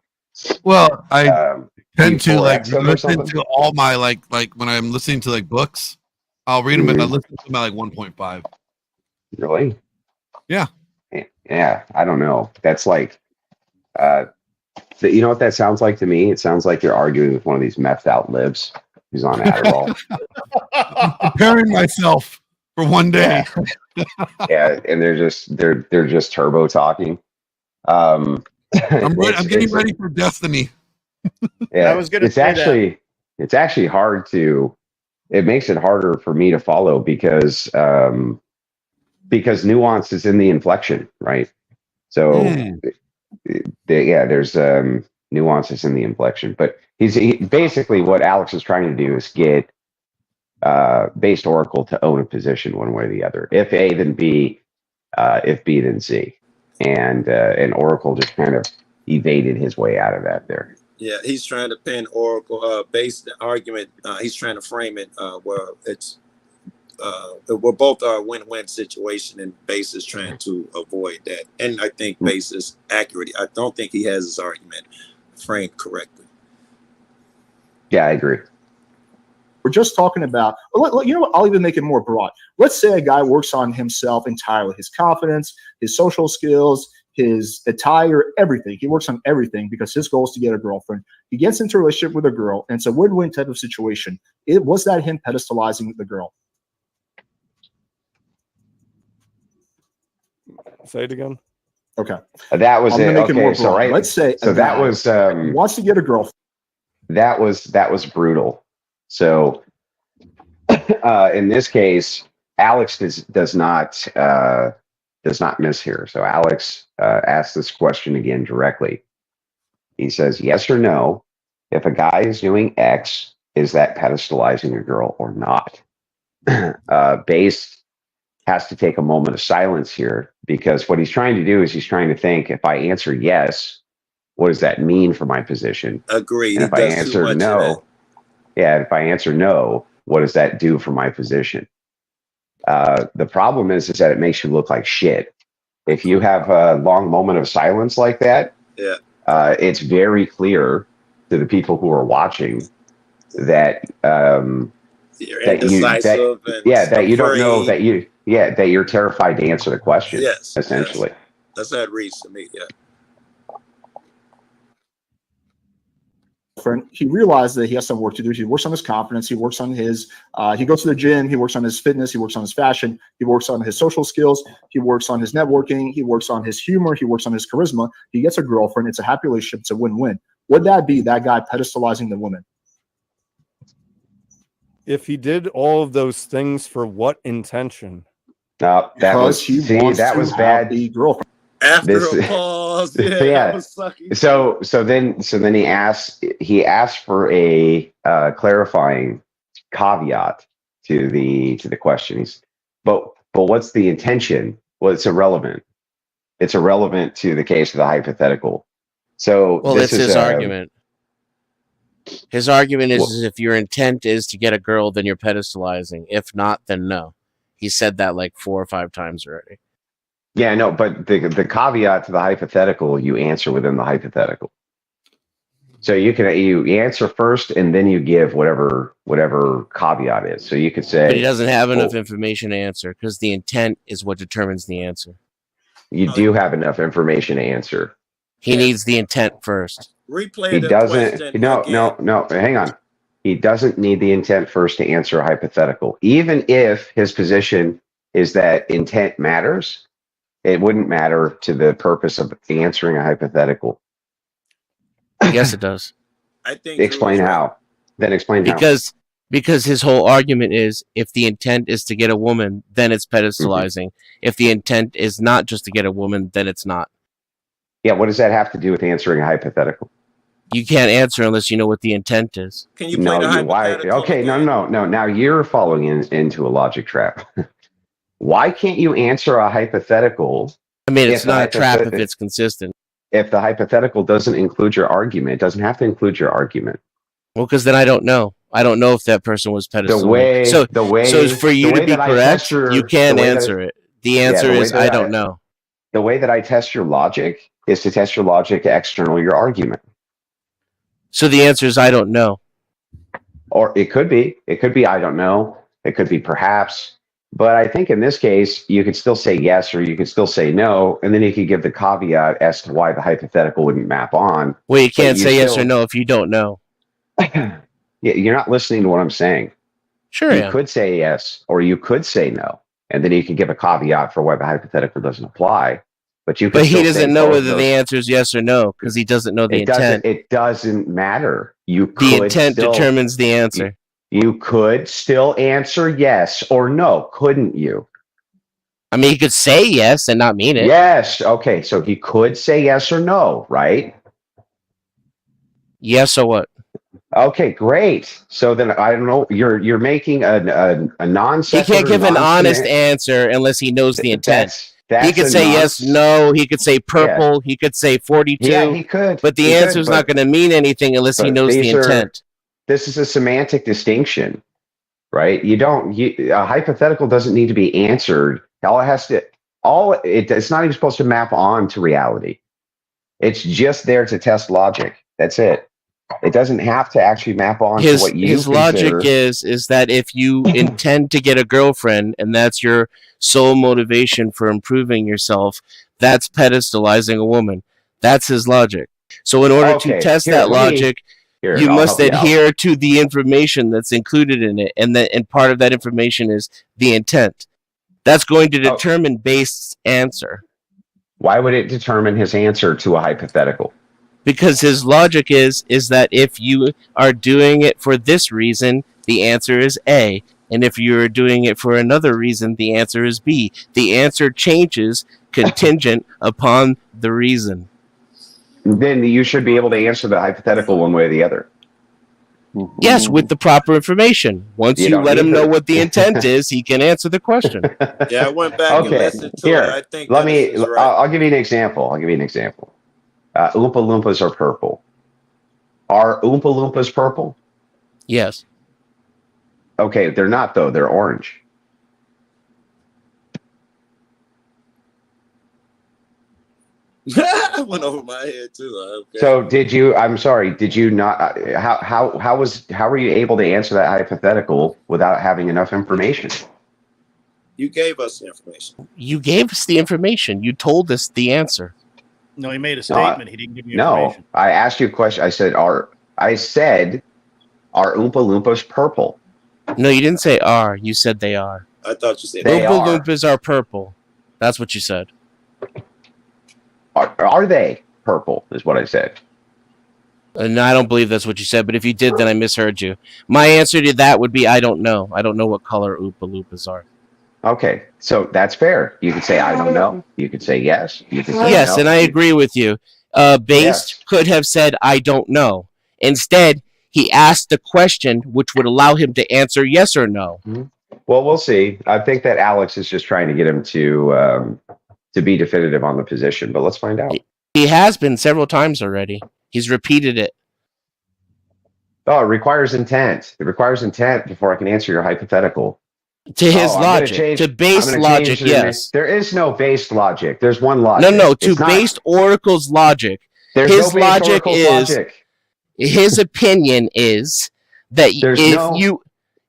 Well, I tend to listen to all my like when I'm listening to like books, I'll read them and I listen to them at like 1.5. Really? Yeah. Yeah, I don't know. That's like, you know what that sounds like to me? It sounds like you're arguing with one of these methed out libs who's on Adderall. I'm preparing myself for one day. Yeah, and they're just turbo talking. So, so this is kind of typified evasive tactics again. So Alex is making a really solid argument. He's saying your logic leaves no room for nuance. It's either A or it's B. So it's either true or it's false. It can't be both. So I'm trying to get a position out of you. I need a position out of you. You need to either tell me that this position's correct or it's incorrect. So it seems that the position here is that by base logic, I'm getting ready for Destiny. Yeah, I was gonna it's say actually it's actually hard to. It makes it harder for me to follow because nuance is in the inflection, right? So there's nuances in the inflection, but basically what Alex is trying to do is get based Oracle to own a position one way or the other. If A, then B. If B, then C. And Oracle just kind of evaded his way out of that there. Yeah, he's trying to pin Oracle, base the argument. He's trying to frame it where it's we're both are a win-win situation, and Base is trying to avoid that. And I think Base is accurate. I don't think he has his argument framed correctly. Yeah, I agree. We're just talking about, you know what, I'll even make it more broad. Let's say a guy works on himself entirely, his confidence, his social skills, his attire, everything. He works on everything because his goal is to get a girlfriend. He gets into a relationship with a girl, and it's a win-win type of situation. Was that him pedestalizing the girl? Say it again. Okay. That was it. Make it more broad. So right. Let's say so that was wants to get a girlfriend. That was brutal. So in this case, Alex does not miss here. So Alex asks this question again directly. He says, yes or no, if a guy is doing X, is that pedestalizing a girl or not? Base has to take a moment of silence here, because what he's trying to do is he's trying to think, if I answer yes, what does that mean for my position? Agreed. And if I answer no, if I answer no, what does that do for my position? The problem is that it makes you look like shit. If you have a long moment of silence like that, it's very clear to the people who are watching that you're indecisive that you don't know that you're terrified to answer the question. Yes, essentially. Yes. That's how it reads to me. Yeah. He realized that he has some work to do. He works on his confidence. He works on his, he goes to the gym. He works on his fitness. He works on his fashion. He works on his social skills. He works on his networking. He works on his humor. He works on his charisma. He gets a girlfriend. It's a happy relationship. It's a win-win. Would that be that guy pedestalizing the woman? If he did all of those things, for what intention? No, that was bad. The girlfriend. After a pause, that was sucky. So then he asked for a clarifying caveat to the questions. But what's the intention? Well, it's irrelevant. It's irrelevant to the case of the hypothetical. So that's his argument. His argument is if your intent is to get a girl, then you're pedestalizing. If not, then no. He said that like 4 or 5 times already. Yeah, no, but the caveat to the hypothetical, you answer within the hypothetical. So you answer first, and then you give whatever caveat is. So you could say, but he doesn't have enough information to answer, because the intent is what determines the answer. You do have enough information to answer. He needs the intent first. Replay the question. No. Hang on. He doesn't need the intent first to answer a hypothetical. Even if his position is that intent matters, it wouldn't matter to the purpose of answering a hypothetical. Yes, it does. I think. Explain how. Then explain how. Because his whole argument is, if the intent is to get a woman, then it's pedestalizing. If the intent is not just to get a woman, then it's not. Yeah, what does that have to do with answering a hypothetical? You can't answer unless you know what the intent is. Can you play the hypothetical? Why? Okay, no. Now you're falling into a logic trap. Why can't you answer a hypothetical? I mean, it's not a trap if it's consistent. If the hypothetical doesn't include your argument, it doesn't have to include your argument. Well, because then I don't know. I don't know if that person was pedestalizing. So for you to be correct, you can answer it. The answer is I don't know. The way that I test your logic is to test your logic external your argument. So the answer is I don't know. Or it could be I don't know. It could be perhaps. But I think in this case, you could still say yes, or you could still say no, and then you could give the caveat as to why the hypothetical wouldn't map on. Well, you can't say yes or no if you don't know. You're not listening to what I'm saying. Sure, you could say yes, or you could say no, and then you could give a caveat for why the hypothetical doesn't apply. But you can But he still doesn't say know both whether of the those. answer is yes or no because he doesn't know the intent. It doesn't matter. You The could intent still, determines the answer. You could still answer yes or no, couldn't you? I mean, he could say yes and not mean it. Yes. Okay. So he could say yes or no, right? Yes or what? Okay, great. So then I don't know. You're making a non He can't give an honest answer unless he knows the intent. He could say yes, no. He could say purple. He could say 42. Yeah, he could. But the answer is not going to mean anything unless he knows the intent. This is a semantic distinction, right? A hypothetical doesn't need to be answered. It's not even supposed to map on to reality. It's just there to test logic. That's it. It doesn't have to actually map on to what you His logic is that if you intend to get a girlfriend and that's your sole motivation for improving yourself, that's pedestalizing a woman. That's his logic. So in order to test that logic, you must adhere to the information that's included in it, and part of that information is the intent. That's going to determine Based's answer. Why would it determine his answer to a hypothetical? Because his logic is that if you are doing it for this reason, the answer is A. And if you're doing it for another reason, the answer is B. The answer changes contingent upon the reason. Then you should be able to answer the hypothetical one way or the other. Yes, with the proper information. Once you let him know what the intent is, he can answer the question. Yeah, I went back and listened to it. I think I'll give you an example. Oompa Loompas are purple. Are Oompa Loompas purple? Yes. Okay, they're not though. They're orange. I went over my head too. Okay. So did you? I'm sorry. Did you not? How were you able to answer that hypothetical without having enough information? You gave us the information. You gave us the information. You told us the answer. No, he made a statement. He didn't give you information. No, I asked you a question. I said, are Oompa Loompas purple? No, you didn't say are. You said they are. I thought you said Oompa Loompas are purple. That's what you said. Are they purple? Is what I said. No, I don't believe that's what you said. But if you did, then I misheard you. My answer to that would be I don't know. I don't know what color Oompa Loompas are. Okay, so that's fair. You could say I don't know. You could say yes. You could say yes, no. And I agree with you. Based could have said I don't know. Instead, he asked the question which would allow him to answer yes or no. Mm-hmm. Well, we'll see. I think that Alex is just trying to get him to be definitive on the position, but let's find out. He has been several times already. He's repeated it. Oh, it requires intent. It requires intent before I can answer your hypothetical. To his logic, to based logic, yes. There is no based logic. There's one logic. No, to based Oracle's logic. His logic is, his opinion is that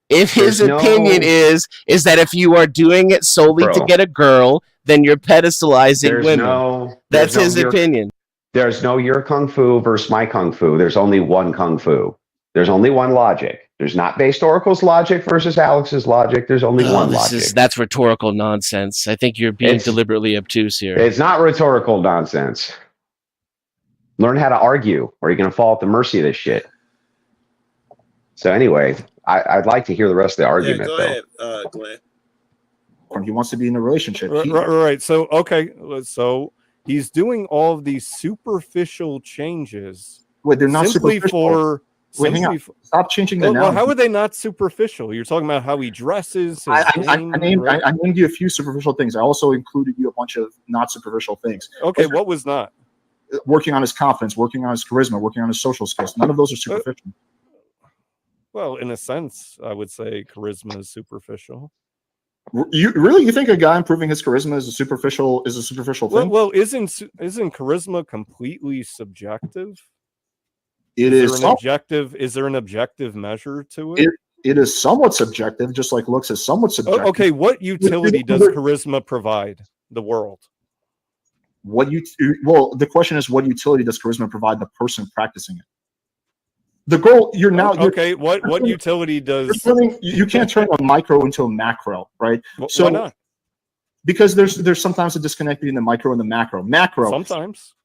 is that if you are doing it solely to get a girl, then you're pedestalizing women. That's his opinion. There's no your kung fu versus my kung fu. There's only one kung fu. There's only one logic. There's not based Oracle's logic versus Alex's logic. There's only one logic. That's rhetorical nonsense. I think you're being deliberately obtuse here. It's not rhetorical nonsense. Learn how to argue, or you're going to fall at the mercy of this shit. So anyway, I'd like to hear the rest of the argument. Go ahead, Glenn. Or he wants to be in a relationship. Right. So, okay. So he's doing all of these superficial changes. Wait, they're not simply superficial. Wait, hang on. Stop changing the Well, how are they not superficial? You're talking about how he dresses. I named you a few superficial things. I also included you a bunch of not superficial things. Okay, what was not? Working on his confidence, working on his charisma, working on his social skills. None of those are superficial. Well, in a sense, I would say charisma is superficial. You think a guy improving his charisma is a superficial thing? Well, isn't charisma completely subjective? Is there an objective measure to it? It is somewhat subjective, just like looks is somewhat subjective. Okay, what utility does charisma provide the world? The question is, what utility does charisma provide the person practicing it? The goal what utility does you can't turn a micro into a macro, right? Why not? Because there's sometimes a disconnect between the micro and the macro. Sometimes.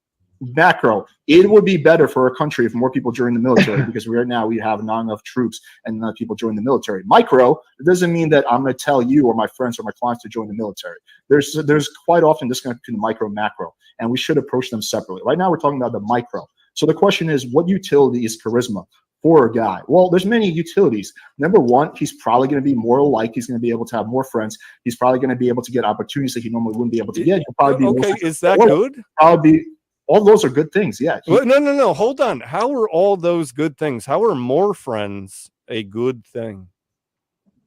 Macro, it would be better for a country if more people join the military because right now we have not enough troops and enough people join the military. Micro, it doesn't mean that I'm going to tell you or my friends or my clients to join the military. There's quite often disconnect between the micro and macro, and we should approach them separately. Right now we're talking about the micro. So the question is, what utility is charisma for a guy? Well, there's many utilities. Number one, he's probably going to be more alike. He's going to be able to have more friends. He's probably going to be able to get opportunities that he normally wouldn't be able to get. He'll probably be is that good? Probably. All those are good things, yeah. No. Hold on. How are all those good things? How are more friends a good thing?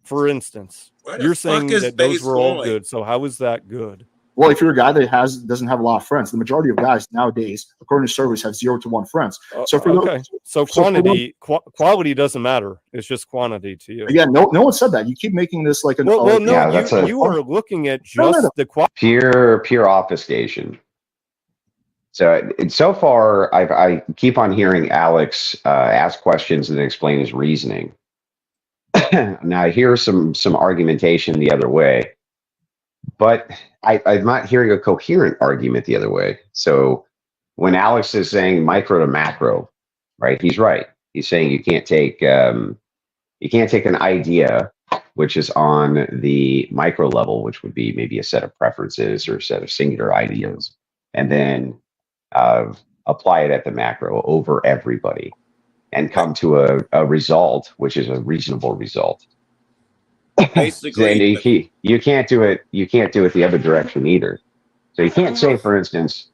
For instance, you're saying that those were all good. So how is that good? Well, if you're a guy that doesn't have a lot of friends, the majority of guys nowadays, according to surveys, have 0 to 1 friends. So for quality doesn't matter. It's just quantity to you. Again, no one said that. You keep making this like you are looking at just the quality. Pure obfuscation. So far, I keep on hearing Alex ask questions and then explain his reasoning. Now I hear some argumentation the other way, but I'm not hearing a coherent argument the other way. So when Alex is saying micro to macro, right? He's right. He's saying you can't take an idea which is on the micro level, which would be maybe a set of preferences or a set of singular ideas, and then apply it at the macro over everybody and come to a result which is a reasonable result. Basically, and you can't do it the other direction either. So you can't say, for instance,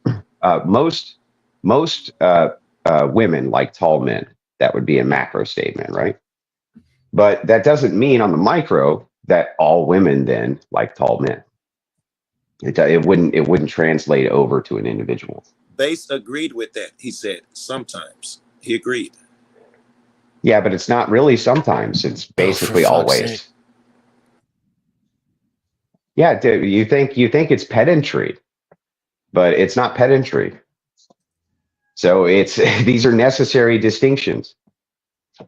most women like tall men. That would be a macro statement, right? But that doesn't mean on the micro that all women then like tall men. It wouldn't translate over to an individual. Base agreed with that. He said sometimes. He agreed. Yeah, but it's not really sometimes. It's basically always. Yeah, you think it's pedantry, but it's not pedantry. So these are necessary distinctions. If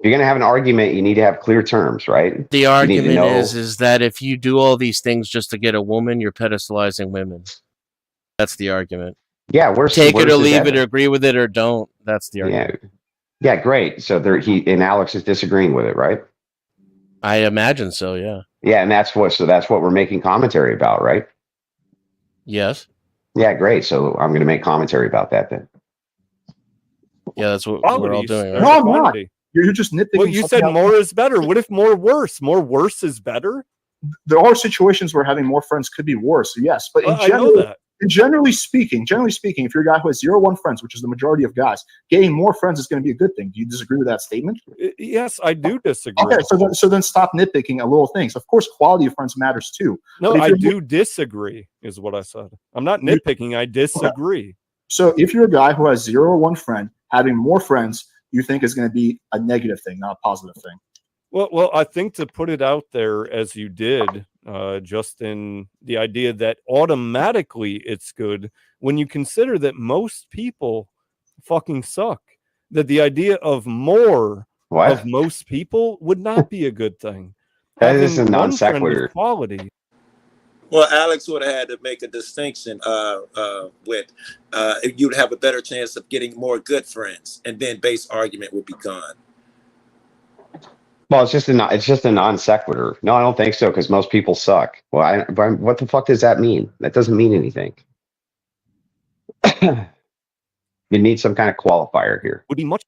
you're going to have an argument, you need to have clear terms, right? The argument is that if you do all these things just to get a woman, you're pedestalizing women. That's the argument. Yeah, take it or leave it, or agree with it or don't. That's the argument. Yeah, great. So and Alex is disagreeing with it, right? I imagine so. Yeah. Yeah, and that's what we're making commentary about, right? Yes. Yeah, great. So I'm going to make commentary about that then. Yeah, that's what we're all doing. Right? No, I'm not. You're just nitpicking. Well, you said more is better. What if more worse? More worse is better? There are situations where having more friends could be worse. Yes, but generally speaking, if you're a guy who has 0 to 1 friends, which is the majority of guys, getting more friends is going to be a good thing. Do you disagree with that statement? Yes, I do disagree. Okay, so then stop nitpicking at little things. Of course, quality of friends matters too. No, I do disagree, is what I said. I'm not nitpicking. I disagree. Okay. So if you're a guy who has 0 to 1 friend, having more friends, you think is going to be a negative thing, not a positive thing. Well, I think to put it out there as you did, just in the idea that automatically it's good when you consider that most people fucking suck, that the idea of more of most people would not be a good thing. That is a non sequitur. Quality. Well, Alex would have had to make a distinction with you'd have a better chance of getting more good friends, and then base argument would be gone. Well, it's just a non sequitur. No, I don't think so, because most people suck. Well, what the fuck does that mean? That doesn't mean anything. You need some kind of qualifier here. Would be much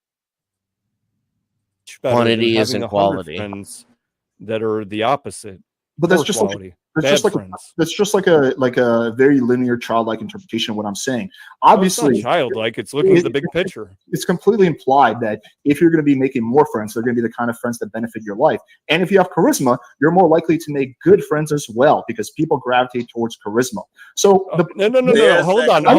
better. Quantity isn't quality. Friends that are the opposite. But that's just quality. That's just like a very linear childlike interpretation of what I'm saying. Obviously, it's not childlike. It's looking at the big picture. It's completely implied that if you're going to be making more friends, they're going to be the kind of friends that benefit your life. And if you have charisma, you're more likely to make good friends as well, because people gravitate towards charisma. So no. Hold on. I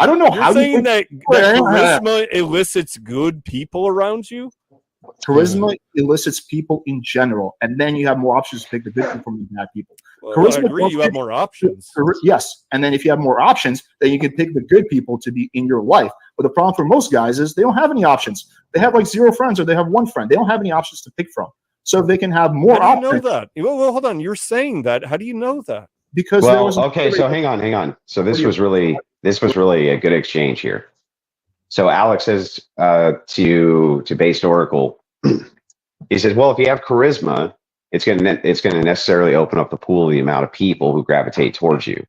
don't know how you're saying that charisma elicits good people around you. Charisma elicits people in general, and then you have more options to pick the good people from the bad people. Well, I agree, you have more options. Yes, and then if you have more options, then you can pick the good people to be in your life. But the problem for most guys is they don't have any options. They have like 0 friends, or they have 1 friend. They don't have any options to pick from. so they can have more How do you options. know that? Well, hold on. You're saying that. How do you know that? Because okay, so hang on. So this was really a good exchange here. So Alex says to Based Oracle, he says, well, if you have charisma, it's going to necessarily open up the pool of the amount of people who gravitate towards you,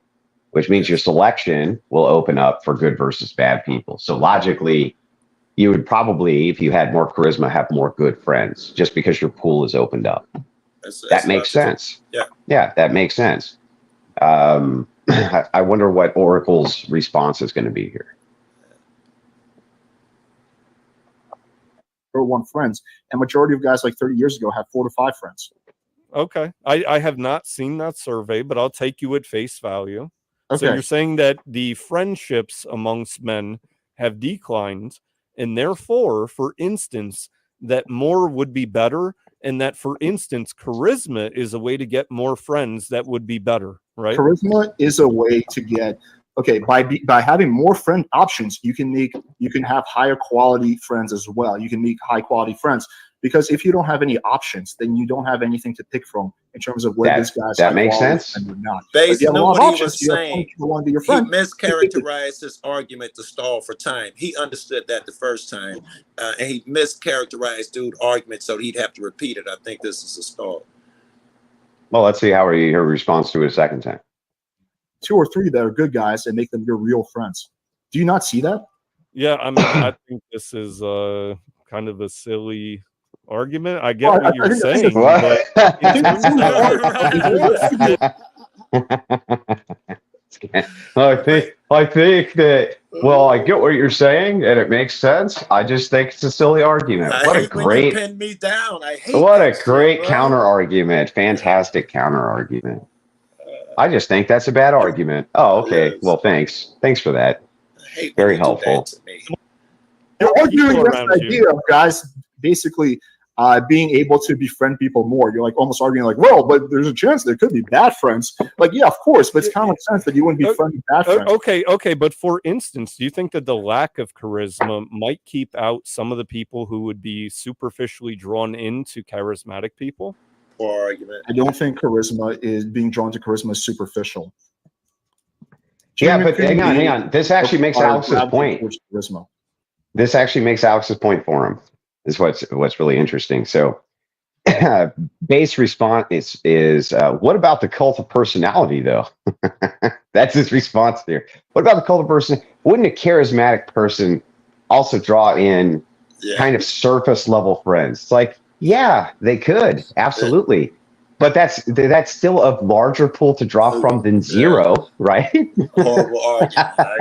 which means your selection will open up for good versus bad people. So logically, you would probably, if you had more charisma, have more good friends just because your pool is opened up. That makes sense. Yeah, that makes sense. I wonder what Oracle's response is going to be here. Or 1 friends, and majority of guys like 30 years ago had 4 to 5 friends. Okay, I have not seen that survey, but I'll take you at face value. Okay. So you're saying that the friendships amongst men have declined, and therefore, for instance, that more would be better, and that, for instance, charisma is a way to get more friends that would be better, right? Charisma is a way to get, by having more friend options, you can have higher quality friends as well. You can make high quality friends, because if you don't have any options, then you don't have anything to pick from in terms of where this guy's that makes sense. And not. Based on what he was saying, he mischaracterized his argument to stall for time. He understood that the first time, and he mischaracterized dude's argument, so he'd have to repeat it. I think this is a stall. Well, let's see how he responds to it a second time. 2 or 3 that are good guys and make them your real friends. Do you not see that? Yeah, I mean, I think this is kind of a silly argument. I get what you're saying, but I think that, well, I get what you're saying and it makes sense. I just think it's a silly argument. What a great pin me down. I hate what a great counter argument. Fantastic counter argument. I just think that's a bad argument. Oh, okay. Well, thanks for that. Very helpful. You're arguing this idea of guys basically being able to befriend people more. You're like almost arguing like, well, but there's a chance there could be bad friends. Like, yeah, of course, but it's common sense that you wouldn't befriend bad friends. Okay, but for instance, do you think that the lack of charisma might keep out some of the people who would be superficially drawn into charismatic people? Poor argument. I don't think being drawn to charisma is superficial. Yeah, but hang on. This actually makes Alex's point. This actually makes Alex's point for him. Is what's really interesting. So, base response is what about the cult of personality, though? That's his response there. What about the cult of person? Wouldn't a charismatic person also draw in kind of surface level friends? It's like, yeah, they could, absolutely. But that's still a larger pool to draw from than zero, right? Horrible argument. I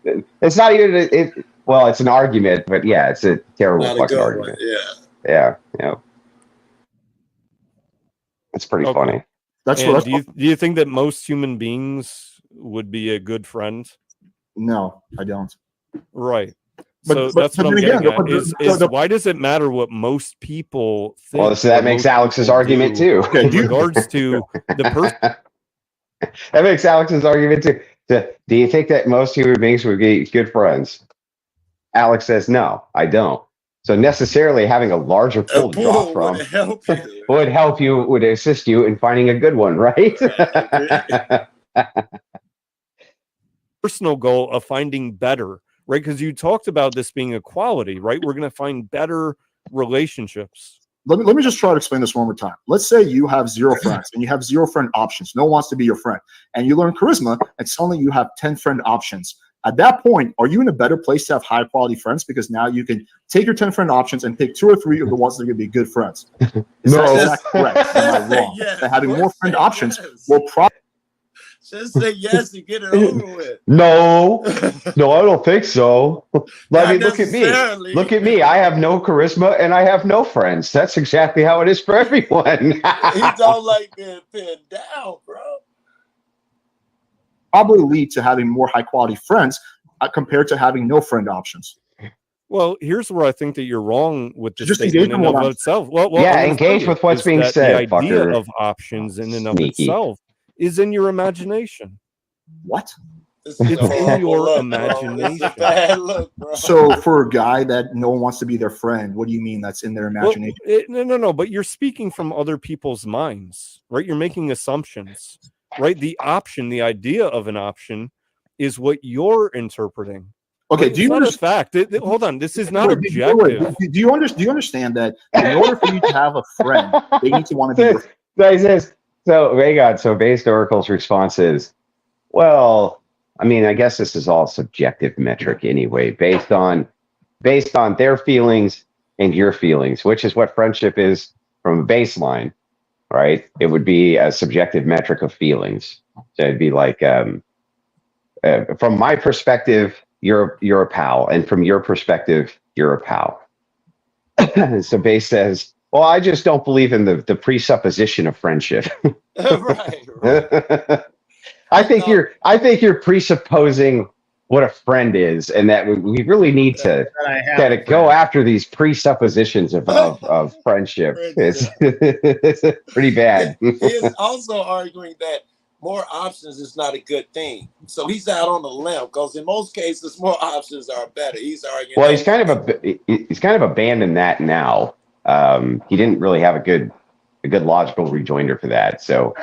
agree. It's not even well, it's an argument, but yeah, it's a terrible fucking argument. Yeah. It's pretty funny. Do you think that most human beings would be a good friend? No, I don't. Right. So that's what I'm getting at. Is why does it matter what most people think? Well, so that makes Alex's argument too. In regards to the person. That makes Alex's argument too. Do you think that most human beings would be good friends? Alex says, no, I don't. So necessarily having a larger pool to draw from would assist you in finding a good one, right? Personal goal of finding better, right? Because you talked about this being a quality, right? We're going to find better relationships. Let me just try to explain this one more time. Let's say you have 0 friends and you have 0 friend options. No one wants to be your friend. And you learn charisma and suddenly you have 10 friend options. At that point, are you in a better place to have high quality friends? Because now you can take your 10 friend options and pick 2 or 3 of the ones that are going to be good friends. Is that correct? Am I wrong? Yes. That having more friend options will probably... Just say yes and get it over with. No, I don't think so. I mean, look at me. Look at me. I have no charisma and I have no friends. That's exactly how it is for everyone. He don't like being pinned down, bro. Probably lead to having more high quality friends compared to having no friend options. Well, here's where I think that you're wrong with the statement in and of itself. Well, engage with what's being said. The idea of options in and of itself is in your imagination. What? It's in your imagination. Bad look, bro. So for a guy that no one wants to be their friend, what do you mean that's in their imagination? Well, no. But you're speaking from other people's minds, right? You're making assumptions, right? The option, the idea of an option, is what you're interpreting. Okay, right? do you understand? Fact. Hold on, this is not objective. Do you understand that in order for you to have a friend, they need to want to be? So, Raygon, so based Oracle's response is, well, I mean, I guess this is all subjective metric anyway, based on their feelings and your feelings, which is what friendship is from a baseline, right? It would be a subjective metric of feelings. So it'd be like, from my perspective, you're a pal, and from your perspective, you're a pal. So Base says, well, I just don't believe in the presupposition of friendship. right. I think you're presupposing what a friend is, and that we really need to go after these presuppositions of friendship. It's pretty bad. He is also arguing that more options is not a good thing. So he's out on the limb because in most cases, more options are better. He's arguing. Well, he's kind of abandoned that now. He didn't really have a good logical rejoinder for that. So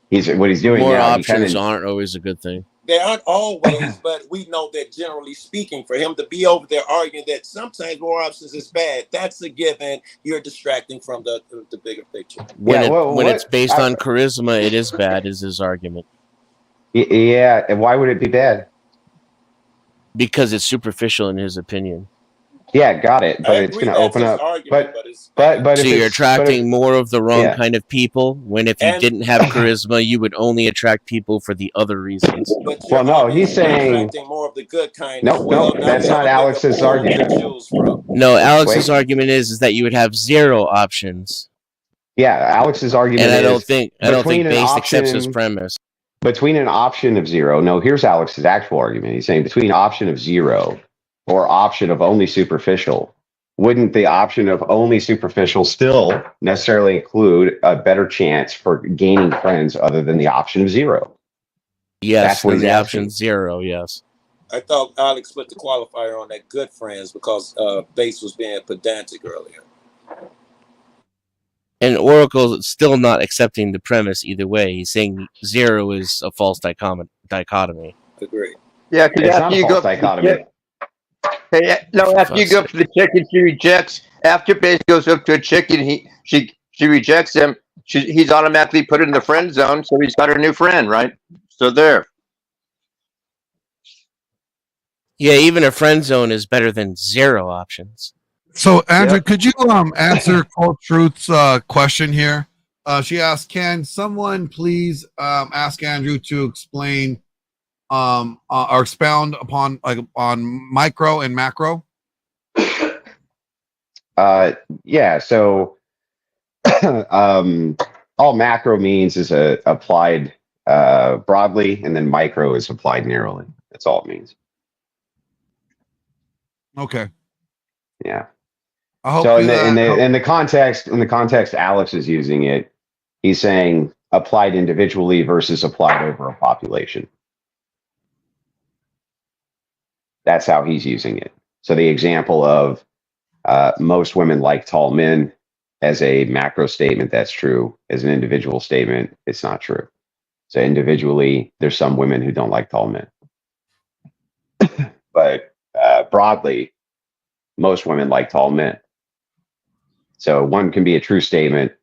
what he's doing more now, options aren't always a good thing. They aren't always, but we know that generally speaking, for him to be over there arguing that sometimes more options is bad, that's a given. You're distracting from the bigger picture. When it's based on charisma, it is bad, is his argument. Yeah, and why would it be bad? Because it's superficial in his opinion. Yeah, got it. But it's going to open up. But so you're attracting more of the wrong kind of people. When if you didn't have charisma, you would only attract people for the other reasons. Well, no, he's saying more of the good kind. No, that's not Alex's argument. No, Alex's argument is that you would have zero options. Yeah, Alex's argument and I don't is think Base accepts his premise. Between an option of zero. No, here's Alex's actual argument. He's saying between option of zero or option of only superficial, wouldn't the option of only superficial still necessarily include a better chance for gaining friends other than the option of zero? Yes, that's what the option zero, yes. I thought Alex put the qualifier on that good friends because Base was being pedantic earlier. And Oracle is still not accepting the premise either way. He's saying zero is a false dichotomy. Agree. Yeah, because after you go dichotomy. After you go up to the chick and she rejects, after Base goes up to a chick and she rejects him, he's automatically put in the friend zone, so he's got her new friend, right? So there. Yeah, even a friend zone is better than zero options. So, Andrew, could you answer Cold Truth's question here? She asked, can someone please ask Andrew to explain or expound upon on micro and macro? Yeah, so all macro means is applied broadly, and then micro is applied narrowly. That's all it means. Okay. Yeah. I hope so in the context Alex is using it, he's saying applied individually versus applied over a population. That's how he's using it. So the example of most women like tall men as a macro statement, that's true. As an individual statement, it's not true. So individually, there's some women who don't like tall men. But broadly, most women like tall men. So one can be a true statement,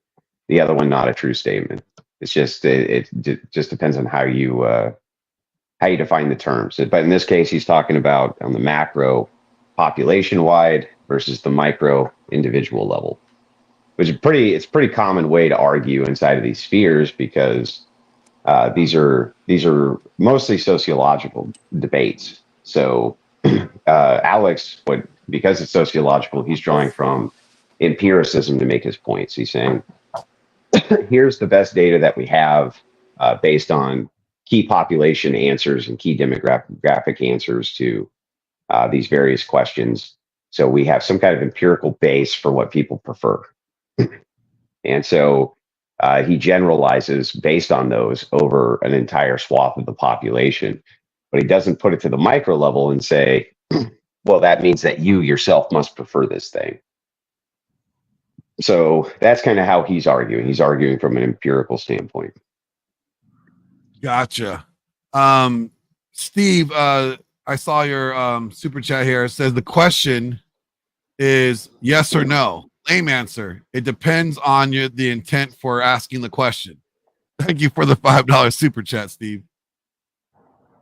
the other one not a true statement. It's just it just depends on how you define the terms. But in this case, he's talking about on the macro, population-wide versus the micro, individual level, which is it's pretty common way to argue inside of these spheres because these are mostly sociological debates. So Alex, because it's sociological, he's drawing from empiricism to make his points. He's saying, here's the best data that we have based on key population answers and key demographic answers to these various questions. So we have some kind of empirical base for what people prefer. And so he generalizes based on those over an entire swath of the population. but he doesn't put it to the micro level and say, well, that means that you yourself must prefer this thing. So that's kind of how he's arguing. He's arguing from an empirical standpoint. Gotcha. Steve, I saw your super chat here. It says the question is yes or no. Lame answer. It depends on the intent for asking the question. Thank you for the $5 super chat, Steve.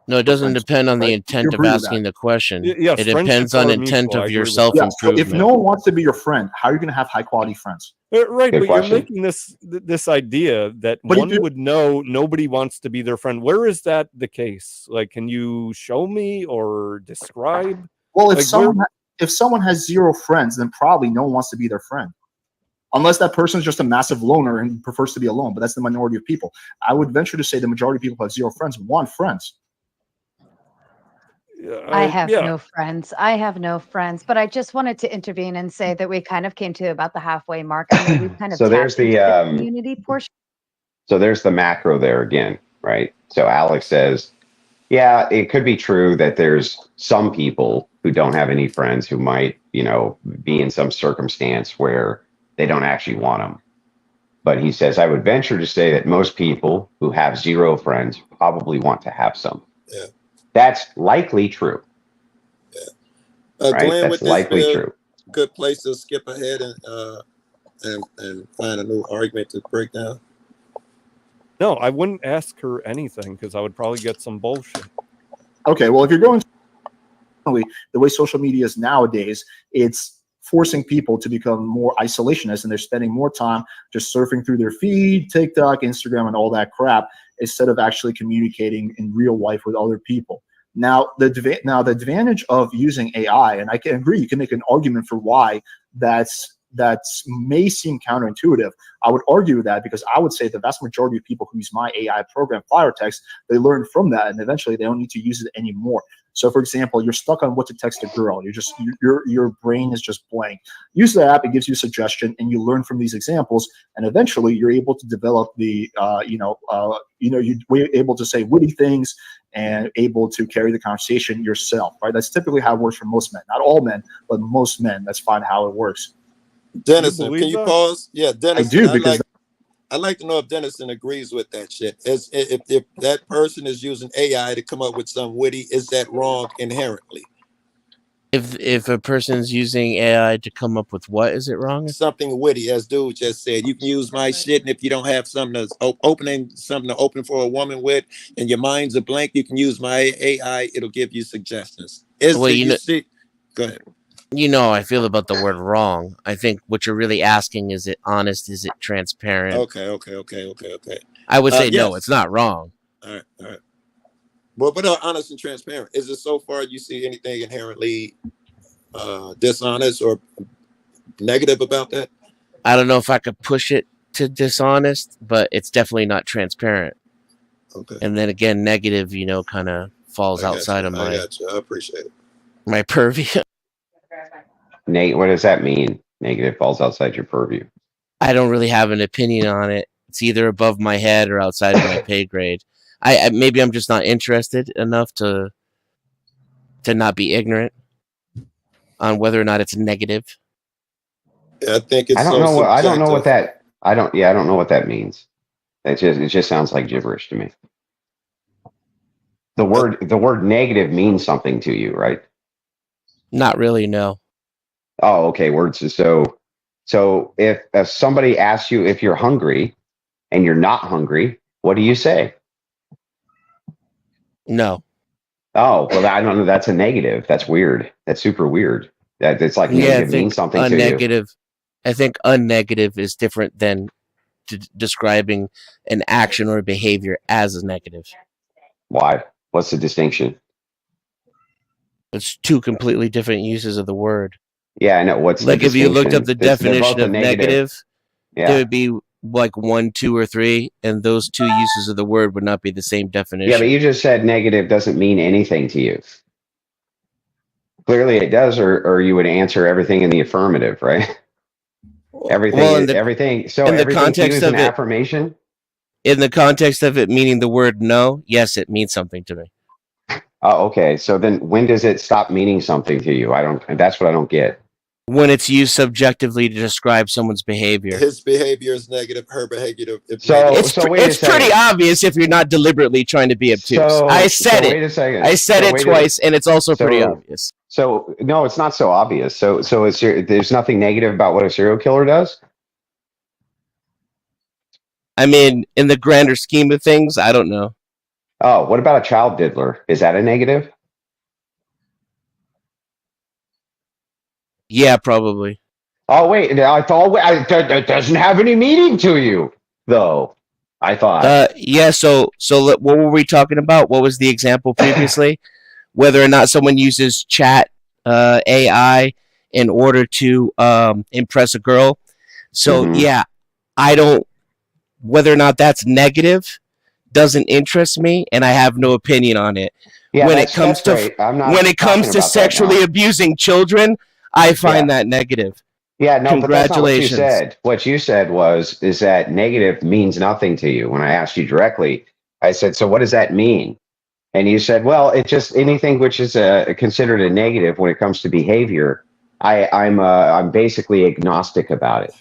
No, it doesn't depend on the intent of asking the question. Yes, it depends on intent of your self-improvement. So if no one wants to be your friend, how are you going to have high-quality friends? Right, but you're making this idea that one would know nobody wants to be their friend. Where is that the case? Like, can you show me or describe? Well, if someone has zero friends, then probably no one wants to be their friend. Unless that person is just a massive loner and prefers to be alone, but that's the minority of people. I would venture to say the majority of people who have zero friends want friends. I have no friends. I have no friends, but I just wanted to intervene and say that we kind of came to about the halfway mark. I mean, we've kind of so there's the community portion. So there's the macro there again, right? So Alex says, yeah, it could be true that there's some people who don't have any friends who might, be in some circumstance where they don't actually want them. But he says, I would venture to say that most people who have zero friends probably want to have some. Yeah. That's likely true. Yeah. Right? Glenn, That's likely true. Good place to skip ahead and find a new argument to break down. No, I wouldn't ask her anything because I would probably get some bullshit. Okay, well, if you're going the way social media is nowadays, it's forcing people to become more isolationist, and they're spending more time just surfing through their feed, TikTok, Instagram, and all that crap, instead of actually communicating in real life with other people. Now, the advantage of using AI, and I can agree, you can make an argument for why that may seem counterintuitive. I would argue that because I would say the vast majority of people who use my AI program, FireText, they learn from that, and eventually they don't need to use it anymore. So, for example, you're stuck on what to text a girl. Your brain is just blank. Use the app; it gives you a suggestion, and you learn from these examples. And eventually, you're able to develop you're able to say witty things and able to carry the conversation yourself. Right? That's typically how it works for most men. Not all men, but most men. That's fine how it works. Dennison, can you pause? Yeah, Dennison. I do, because I'd like to know if Dennison agrees with that shit. If that person is using AI to come up with some witty, is that wrong inherently? If a person's using AI to come up with what, is it wrong? Something witty, as dude just said. You can use my shit, and if you don't have something that's something to open for a woman with, and your mind's a blank, you can use my AI. It'll give you suggestions. Go ahead. I feel about the word wrong. I think what you're really asking, is it honest? Is it transparent? Okay. I would say no, it's not wrong. All right. Well, but honest and transparent. Is it so far you see anything inherently dishonest or negative about that? I don't know if I could push it to dishonest, but it's definitely not transparent. Okay. And then again, negative, kind of falls outside of I appreciate it. My purview. Nate, what does that mean? Negative falls outside your purview. I don't really have an opinion on it. It's either above my head or outside of my pay grade. I maybe I'm just not interested enough to not be ignorant on whether or not it's negative. Yeah, I think it's. I don't know what that means. It just sounds like gibberish to me. The word negative means something to you, right? Not really, no. Oh, okay. Words. So if somebody asks you if you're hungry and you're not hungry, what do you say? No. Oh, well, I don't know. That's a negative. That's weird. That's super weird. It's like negative means something to you. I think unnegative is different than describing an action or behavior as a negative. Why? What's the distinction? It's two completely different uses of the word. Yeah, I know. What's like if you looked up the definition of negative, yeah, there would be like 1, 2, or 3, and those two uses of the word would not be the same definition. Yeah, but you just said negative doesn't mean anything to you. Clearly it does, or you would answer everything in the affirmative, right? Everything. So in the everything context of an affirmation? In the context of it meaning the word no, yes, it means something to me. Oh, okay. So then when does it stop meaning something to you? That's what I don't get. When it's used subjectively to describe someone's behavior. His behavior is negative, her behavior is it's pretty obvious if you're not deliberately trying to be obtuse. I said it. Wait a second. I said it twice, and it's also pretty obvious. So no, it's not so obvious. So there's nothing negative about what a serial killer does? I mean, in the grander scheme of things, I don't know. Oh, what about a child diddler? Is that a negative? Yeah, probably. Oh, wait. I thought it doesn't have any meaning to you, though. I thought. Yeah, so what were we talking about? What was the example previously? Whether or not someone uses chat AI in order to impress a girl. So, yeah, I don't... Whether or not that's negative doesn't interest me, and I have no opinion on it. Yeah, when it comes to sexually abusing children, I find that negative. Yeah, no, but that's not what you Congratulations. said. What you said is that negative means nothing to you. When I asked you directly, I said, so what does that mean? And you said, well, it's just anything which is considered a negative when it comes to behavior. I'm basically agnostic about it.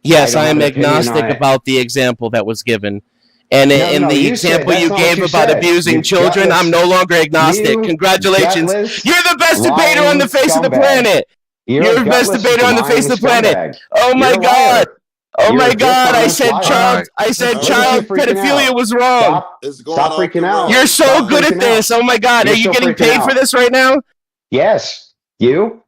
Yes, I am agnostic about the example that was given. And in the example you gave about abusing children, I'm no longer agnostic. Congratulations. You're the best debater on the face of the planet. You're the best debater on the face of the planet. Oh my God. Oh my God. I said child pedophilia was wrong. Stop freaking out. You're so good at this. Oh my God. Are you getting paid for this right now? Yes. You?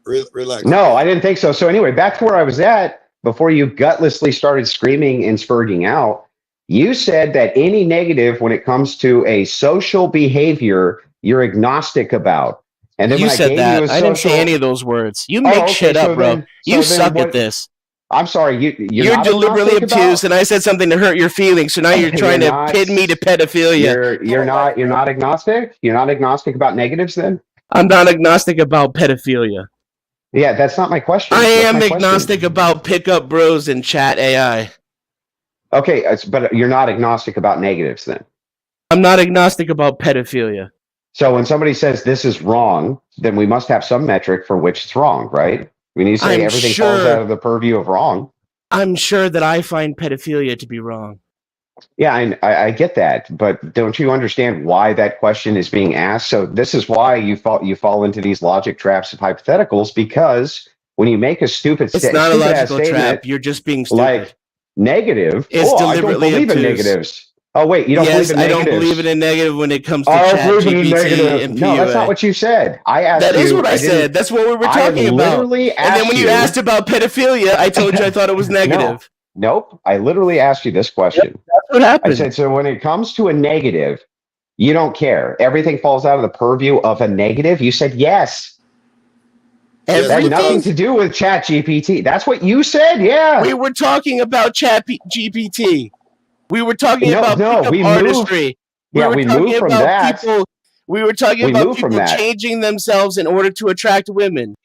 Relax. No, I didn't think so. So anyway, back to where I was at before you gutlessly started screaming and spurging out. You said that any negative when it comes to a social behavior, you're agnostic about. And then you said that. I didn't say any of those words. You make shit up, bro. You suck at this. I'm sorry. You're deliberately obtuse, and I said something to hurt your feelings. So now you're trying to pin me to pedophilia. You're not agnostic. You're not agnostic about negatives, then. I'm not agnostic about pedophilia. Yeah, that's not my question. I am agnostic about pickup bros and chat AI. Okay, but you're not agnostic about negatives, then. I'm not agnostic about pedophilia. So when somebody says this is wrong, then we must have some metric for which it's wrong, right? When you say everything falls out of the purview of wrong. I'm sure that I find pedophilia to be wrong. Yeah, I get that, but don't you understand why that question is being asked? So this is why you fall into these logic traps of hypotheticals, because when you make a stupid statement, it's not a logical trap. You're just being stupid. Like negative. It's deliberately I don't believe in negatives. Oh wait, you don't believe in negatives? I don't believe in a negative when it comes to ChatGPT and PUA. No, that's not what you said. I asked you. That is what I said. That's what we were talking about. And then when you asked about pedophilia, I told you I thought it was negative. Nope. I literally asked you this question. Yep, that's what happened. I said, so when it comes to a negative, you don't care. Everything falls out of the purview of a negative. You said yes. It had nothing to do with ChatGPT. That's what you said. Yeah. We were talking about ChatGPT. We were talking about artistry. We moved from that. We were talking about people changing themselves in order to attract women.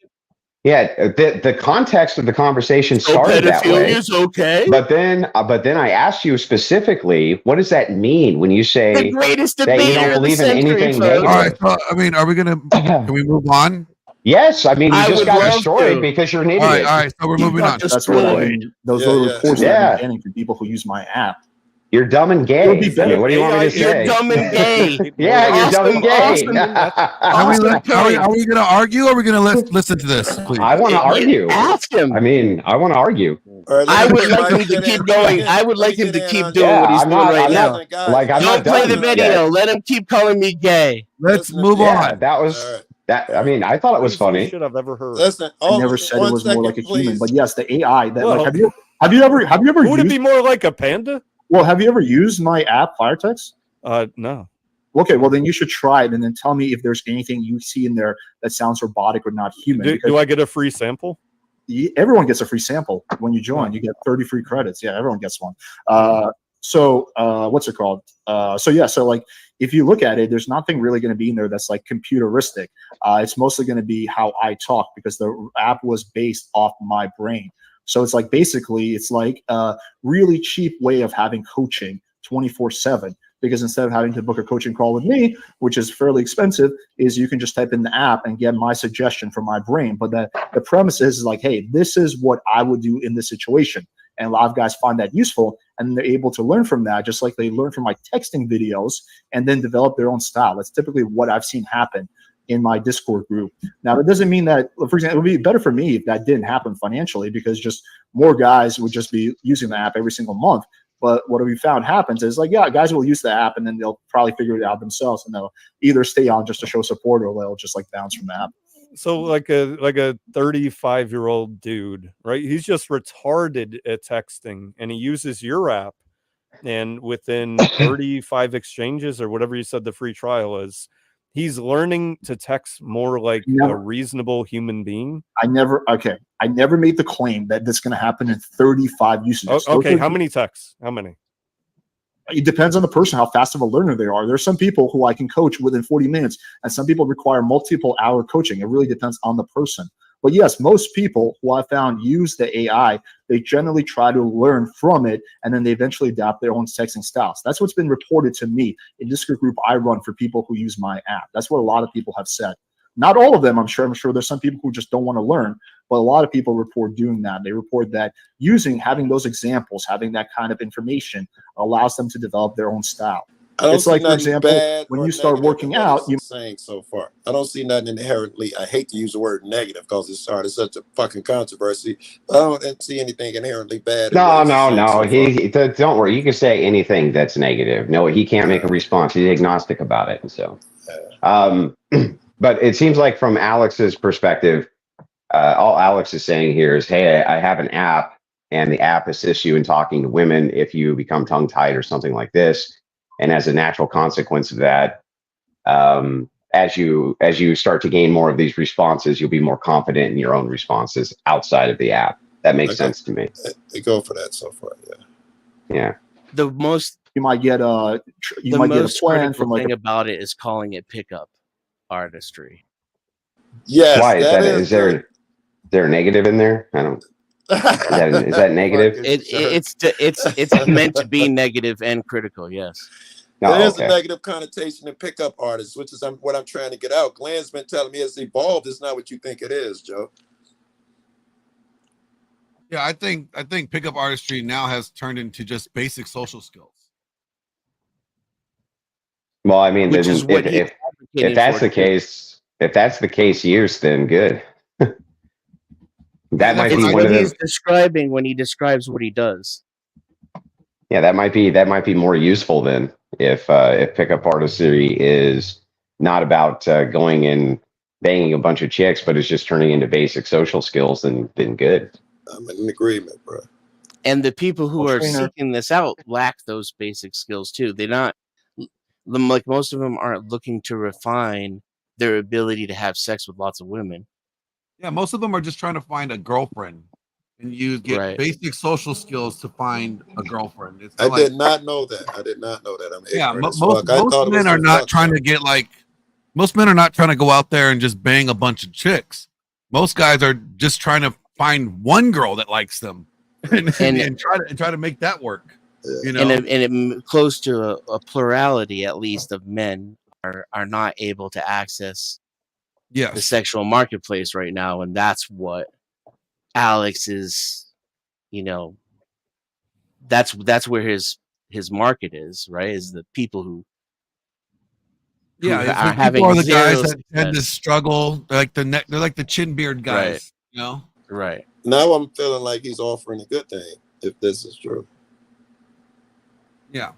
Yeah, the context of the conversation started that way. Is okay. But then I asked you specifically, what does that mean when you say the greatest that you don't believe in anything negative? All right, so, I mean, are we gonna? Can we move on? Yes, I mean you just got destroyed because you're an idiot. All right, so we're moving on. That's what those little reports that I'm getting from people who use my app. You're dumb and gay. I mean, what do you want me to say? You're dumb and gay. Yeah, you're dumb and gay. Are we going to argue or are we going to listen to this? Please? I want to argue. Ask him. I mean, I want to argue. I would like him to keep going. I would like him to keep doing what he's doing right now. Don't play the video. Let him keep calling me gay. Let's move on. That was that. I mean, I thought it was funny. Should I've ever heard. Listen, I never said it was more like a human, but yes, the AI. That like, have you ever? Would it be more like a panda? Well, have you ever used my app, Firetext? No. Okay, well then you should try it and then tell me if there's anything you see in there that sounds robotic or not human. Do I get a free sample? Everyone gets a free sample when you join. You get 30 free credits. Yeah, everyone gets one. What's it called? So like if you look at it, there's nothing really going to be in there that's like computeristic. It's mostly going to be how I talk because the app was based off my brain. So it's like basically it's like a really cheap way of having coaching 24/7. Because instead of having to book a coaching call with me, which is fairly expensive, is you can just type in the app and get my suggestion from my brain. But the premise is like, hey, this is what I would do in this situation. And a lot of guys find that useful, and they're able to learn from that, just like they learn from my texting videos and then develop their own style. That's typically what I've seen happen in my Discord group. Now, that doesn't mean that, for example, it would be better for me if that didn't happen financially, because just more guys would just be using the app every single month. But what we found happens is like, yeah, guys will use the app and then they'll probably figure it out themselves, and they'll either stay on just to show support, or they'll just like bounce from the app. So like a 35-year-old dude, right? He's just retarded at texting, and he uses your app, and within 35 exchanges or whatever you said the free trial is, he's learning to text more like a reasonable human being. I never made the claim that that's going to happen in 35 usages. Okay, how many texts? How many? It depends on the person, how fast of a learner they are. There's some people who I can coach within 40 minutes, and some people require multiple hour coaching. It really depends on the person. But yes, most people who I found use the AI, they generally try to learn from it, and then they eventually adapt their own texting styles. That's what's been reported to me in this group I run for people who use my app. That's what a lot of people have said. Not all of them, I'm sure. I'm sure there's some people who just don't want to learn, but a lot of people report doing that. They report that having those examples, having that kind of information allows them to develop their own style. It's like, for example, when you start working out, you're saying so far, I don't see nothing inherently. I hate to use the word negative because it's started such a fucking controversy. I don't see anything inherently bad. No. Don't worry. You can say anything that's negative. No, he can't make a response. He's agnostic about it. So, but it seems like from Alex's perspective, all Alex is saying here is, hey, I have an app, and the app assists you in talking to women if you become tongue-tied or something like this. And as a natural consequence of that, as you start to gain more of these responses, you'll be more confident in your own responses outside of the app. That makes sense to me. They go for that so far, yeah. The most you might get a plan from thing about it is calling it pickup artistry. Yes. Why is there a negative in there? I don't. Is that negative? It's meant to be negative and critical. Yes. There is a negative connotation in pickup artists, which is what I'm trying to get out. Glenn's been telling me it's evolved. It's not what you think it is, Joe. Yeah, I think pickup artistry now has turned into just basic social skills. Well, I mean, if that's the case, years, then good. That might be one of he's describing when he describes what he does. Yeah, that might be more useful than if pickup artistry is not about going and banging a bunch of chicks, but it's just turning into basic social skills. Then good. I'm in agreement, bro. And the people who are seeking this out lack those basic skills too. They're not like most of them aren't looking to refine their ability to have sex with lots of women. Yeah, most of them are just trying to find a girlfriend, and you get basic social skills to find a girlfriend. I did not know that. I'm ignorant. Most men are not trying to get most men are not trying to go out there and just bang a bunch of chicks. Most guys are just trying to find one girl that likes them and try to make that work. You know, and close to a plurality at least of men are not able to access the sexual marketplace right now, and that's what Alex is, that's where his market is, right? Is the people who are having the guys that tend to struggle. They're like the chin beard guys, Right. Now I'm feeling like he's offering a good thing if this is true. Yeah.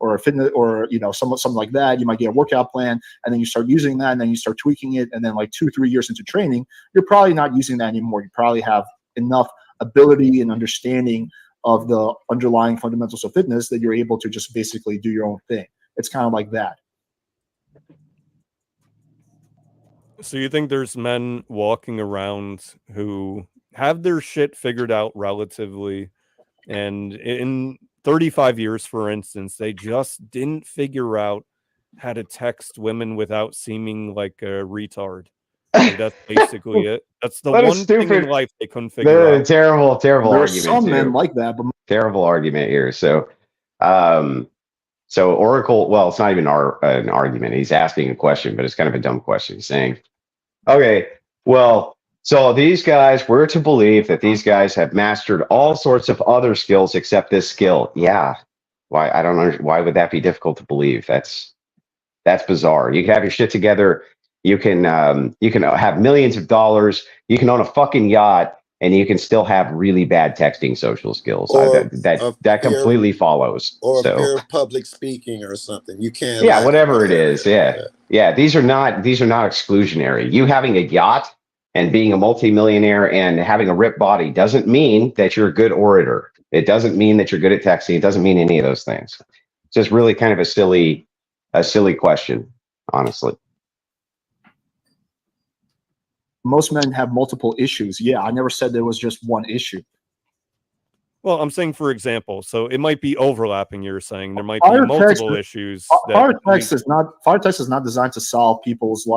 Or a fitness, or something like that. You might get a workout plan, and then you start using that, and then you start tweaking it, and then like 2-3 years into training, you're probably not using that anymore. You probably have enough ability and understanding of the underlying fundamentals of fitness that you're able to just basically do your own thing. It's kind of like that. So you think there's men walking around who have their shit figured out relatively, and in 35 years, for instance, they just didn't figure out how to text women without seeming like a retard. Like, that's basically it. That's the one thing in life they couldn't figure out. Terrible There are argument. some men like that, but terrible argument here. So, so Oracle, well, it's not even an argument. He's asking a question, but it's kind of a dumb question. He's saying, okay, well, so these guys, we're to believe that these guys have mastered all sorts of other skills except this skill. Yeah. Why? I don't know. Why would that be difficult to believe? That's bizarre. You can have your shit together. You can have millions of dollars. You can own a fucking yacht, and you can still have really bad texting social skills. That completely follows. Or so, fear of public speaking or something. You can't. Yeah, whatever it is. Yeah. These are not exclusionary. You having a yacht and being a multimillionaire and having a ripped body doesn't mean that you're a good orator. It doesn't mean that you're good at texting. It doesn't mean any of those things. It's just really kind of a silly question, honestly. Most men have multiple issues. Yeah, I never said there was just one issue. Well, I'm saying, for example, so it might be overlapping. You're saying there might be multiple issues. Fire text is not designed to solve people's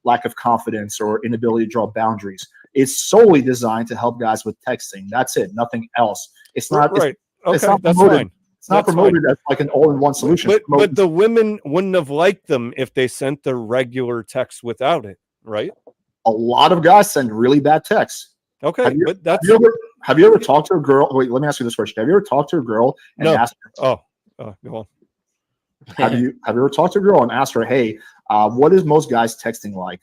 lack of confidence or inability to draw boundaries. It's solely designed to help guys with texting. That's it. Nothing else. It's not right. It's okay, not that's promoted. fine. It's not promoted as like an all-in-one solution. But the women wouldn't have liked them if they sent the regular text without it, right? A lot of guys send really bad texts. Okay, but that's. Have you ever talked to a girl? Wait, let me ask you this question. Have you ever talked to a girl and asked her? Oh, go on. Have you ever talked to a girl and asked her, hey, what is most guys texting like?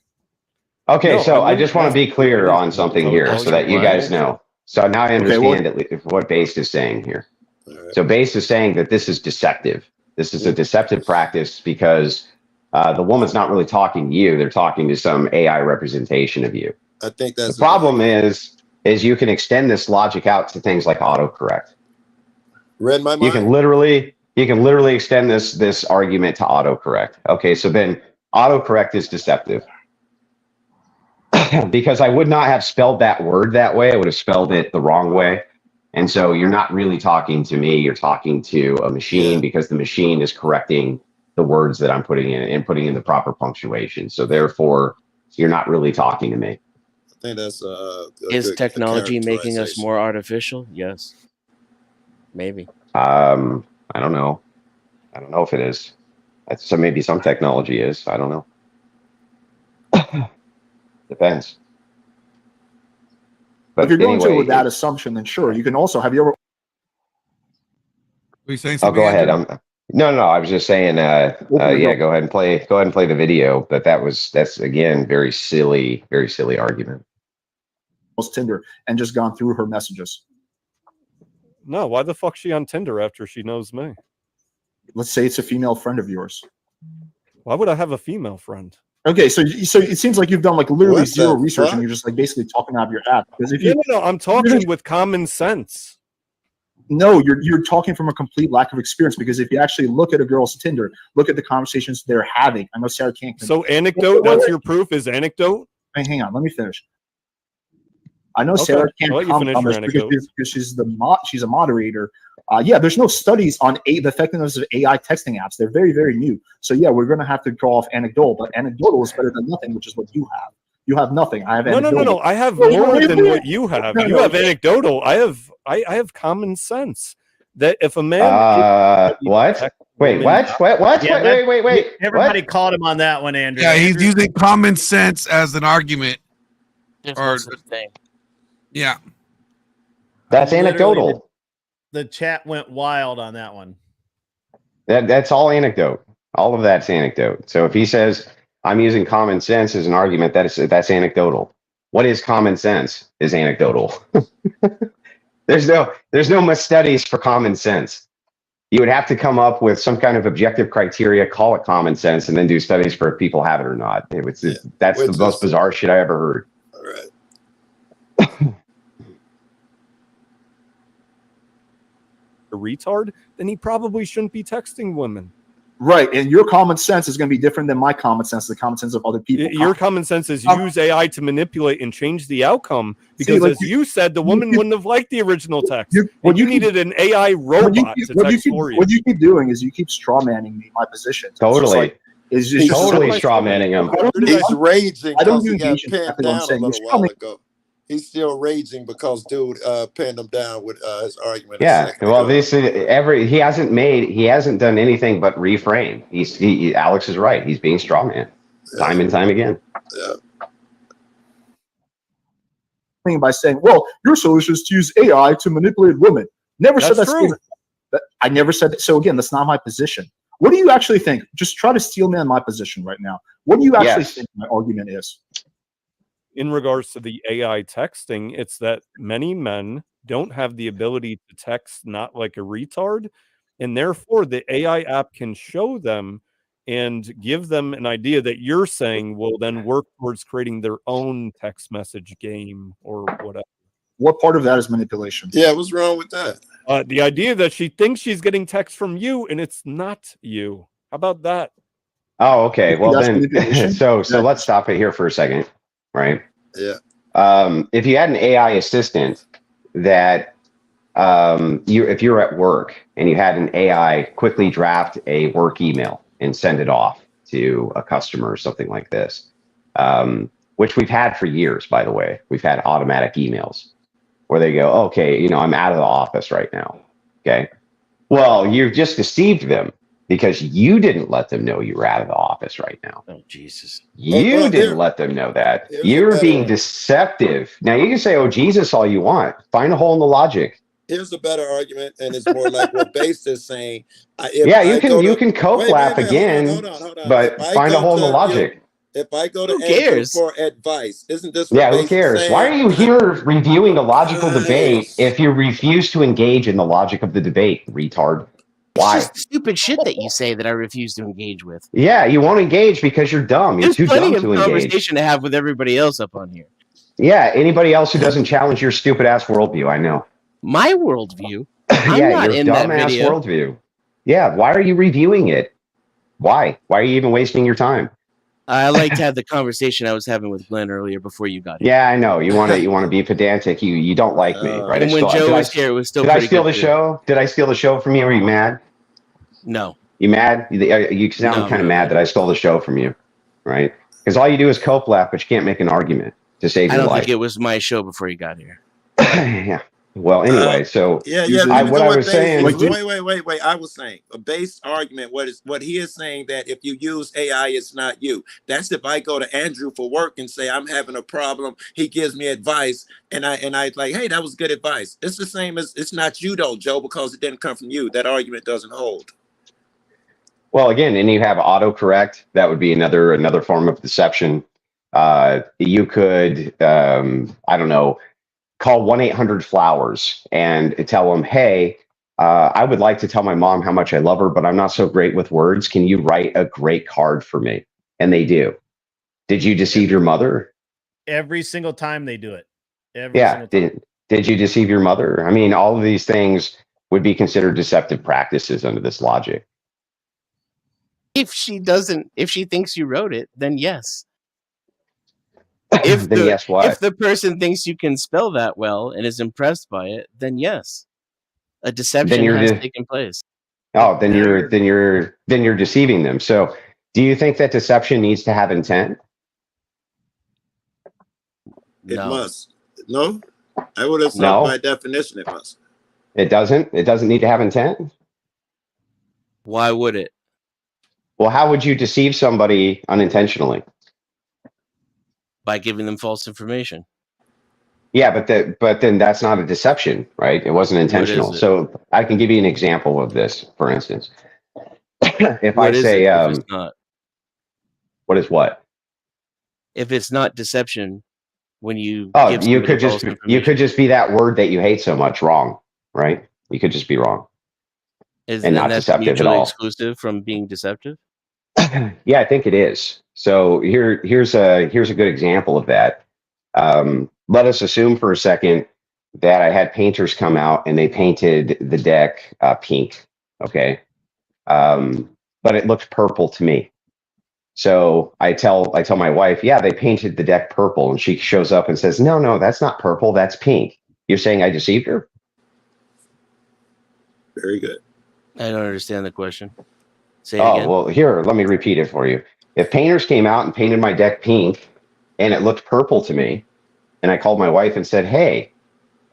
Okay, so I just want to be clear on something here so that you guys know. So now I understand at least what Based is saying here. So Based is saying that this is deceptive. This is a deceptive practice because the woman's not really talking to you. They're talking to some AI representation of you. I think that's the problem is you can extend this logic out to things like autocorrect. Read my mind. You can literally extend this argument to autocorrect. Okay, so then autocorrect is deceptive. Because I would not have spelled that word that way. I would have spelled it the wrong way. And so you're not really talking to me. You're talking to a machine because the machine is correcting the words that I'm putting in and putting in the proper punctuation. So therefore, you're not really talking to me. I think that's is technology making us more artificial? Yes, maybe. I don't know. I don't know if it is. So maybe some technology is. I don't know. Depends. But if you're going to with that assumption, then sure. You can also have you ever. Are you saying something? Go ahead. No. I was just saying. Yeah, go ahead and play. Go ahead and play the video. But that's again very silly argument. Tinder and just gone through her messages. No, why the fuck's she on Tinder after she knows me? Let's say it's a female friend of yours. Why would I have a female friend? Okay, so it seems like you've done literally zero research and you're just basically talking out of your ass. Because if you no, I'm talking with common sense. No, you're talking from a complete lack of experience. Because if you actually look at a girl's Tinder, look at the conversations they're having. I know Sarah can't. So anecdote, that's your proof is anecdote. Hang on, let me finish. I know Sarah can't comment on this because she's she's a moderator. Yeah, there's no studies on the effectiveness of AI texting apps. They're very, very new. So yeah, we're going to have to go off anecdotal, but anecdotal is better than nothing, which is what you have. You have nothing. I have anecdotal. No. I have more than what you have. You have anecdotal. I have common sense. That if a man what? Wait, what? Yeah, wait. Everybody called him on that one, Andrew. Yeah, he's using common sense as an argument. Thing. Yeah. That's anecdotal. The chat went wild on that one. That's all anecdote. All of that's anecdote. So if he says I'm using common sense as an argument, that's anecdotal. What is common sense is anecdotal. There's no studies for common sense. You would have to come up with some kind of objective criteria, call it common sense, and then do studies for if people have it or not. That's the most bizarre shit I ever heard. All right. A retard, then he probably shouldn't be texting women. Right, and your common sense is going to be different than my common sense, the common sense of other people. Your common sense is use AI to manipulate and change the outcome because, as you said, the woman wouldn't have liked the original text. You needed an AI robot to text for you. What you keep doing is you keep strawmanning me, my position. Totally. Totally strawmanning him. He's raging. I don't do engagement. I'm saying you're strawmanning. He's still raging because dude pinned him down with his argument. Yeah, well, this he hasn't done anything but reframe. Alex is right. He's being strawman time and time again. By saying, "Well, your solution is to use AI to manipulate women." Never said that's true. I never said that. So again, that's not my position. What do you actually think? Just try to steel man my position right now. What do you actually think my argument is? In regards to the AI texting, it's that many men don't have the ability to text not like a retard, and therefore the AI app can show them and give them an idea that you're saying will then work towards creating their own text message game or whatever. What part of that is manipulation? Yeah, what's wrong with that? The idea that she thinks she's getting text from you and it's not you. How about that? Oh, okay. Well, then, so let's stop it here for a second, right? Yeah. If you had an AI assistant that if you're at work and you had an AI quickly draft a work email and send it off to a customer or something like this, which we've had for years, by the way. We've had automatic emails where they go, okay, I'm out of the office right now. Okay. Well, you've just deceived them because you didn't let them know you were out of the office right now. Oh, Jesus. You didn't let them know that. You're being deceptive. Now, you can say, oh, Jesus, all you want. Find a hole in the logic. Here's a better argument, and it's more like what Base is saying. You can co-flap again, hold on. But find a hole in the logic. If I go to Andrew for advice, isn't this what who cares? saying? Why are you here reviewing a logical debate if you refuse to engage in the logic of the debate, retard? Why? It's just stupid shit that you say that I refuse to engage with. Yeah, you won't engage because you're dumb. You're too dumb to engage. There's plenty of conversation to have with everybody else up on here. Yeah, anybody else who doesn't challenge your stupid ass worldview, I know. My worldview? I'm not your in dumb that ass video. worldview. Yeah, why are you reviewing it? Why? Why are you even wasting your time? I like to have the conversation I was having with Glenn earlier before you got here. Yeah, I know. You want to be pedantic. You don't like me, right? And when Joe was here, it was still Did I pretty steal good the show? Did I steal the show from you? Are you mad? No. You mad? You sound kind of mad that I stole the show from you, right? Because all you do is co-flap, but you can't make an argument to save your life. I don't think it was my show before you got here. Yeah. Well, anyway, so what I was saying. Wait. I was saying a base argument. What he is saying that if you use AI, it's not you. That's if I go to Andrew for work and say I'm having a problem. He gives me advice, and I like, hey, that was good advice. It's the same as it's not you though, Joe, because it didn't come from you. That argument doesn't hold. Well, again, and you have autocorrect. That would be another form of deception. You could, I don't know, call 1-800-Flowers and tell them, hey, I would like to tell my mom how much I love her, but I'm not so great with words. Can you write a great card for me? And they do. Did you deceive your mother? Every single time they do it. Did you deceive your mother? I mean, all of these things would be considered deceptive practices under this logic. If she thinks you wrote it, then yes. Then yes, what? If the person thinks you can spell that well and is impressed by it, then yes, a deception has taken place. Oh, then you're deceiving them. So, do you think that deception needs to have intent? It must. No, I would have said by definition it must. It doesn't. It doesn't need to have intent. Why would it? Well, how would you deceive somebody unintentionally? By giving them false information. Yeah, but then that's not a deception, right? It wasn't intentional. So I can give you an example of this, for instance. If I say, what is what? If it's not deception, when you you could just be that word that you hate so much wrong, right? You could just be wrong. And not deceptive at all. Exclusive from being deceptive? Yeah, I think it is. So here's a good example of that. Let us assume for a second that I had painters come out and they painted the deck pink, okay? But it looked purple to me. So I tell my wife, yeah, they painted the deck purple, and she shows up and says, no, that's not purple, that's pink. You're saying I deceived her? Very good. I don't understand the question. Say it again. Well, here, let me repeat it for you. If painters came out and painted my deck pink and it looked purple to me, and I called my wife and said, hey,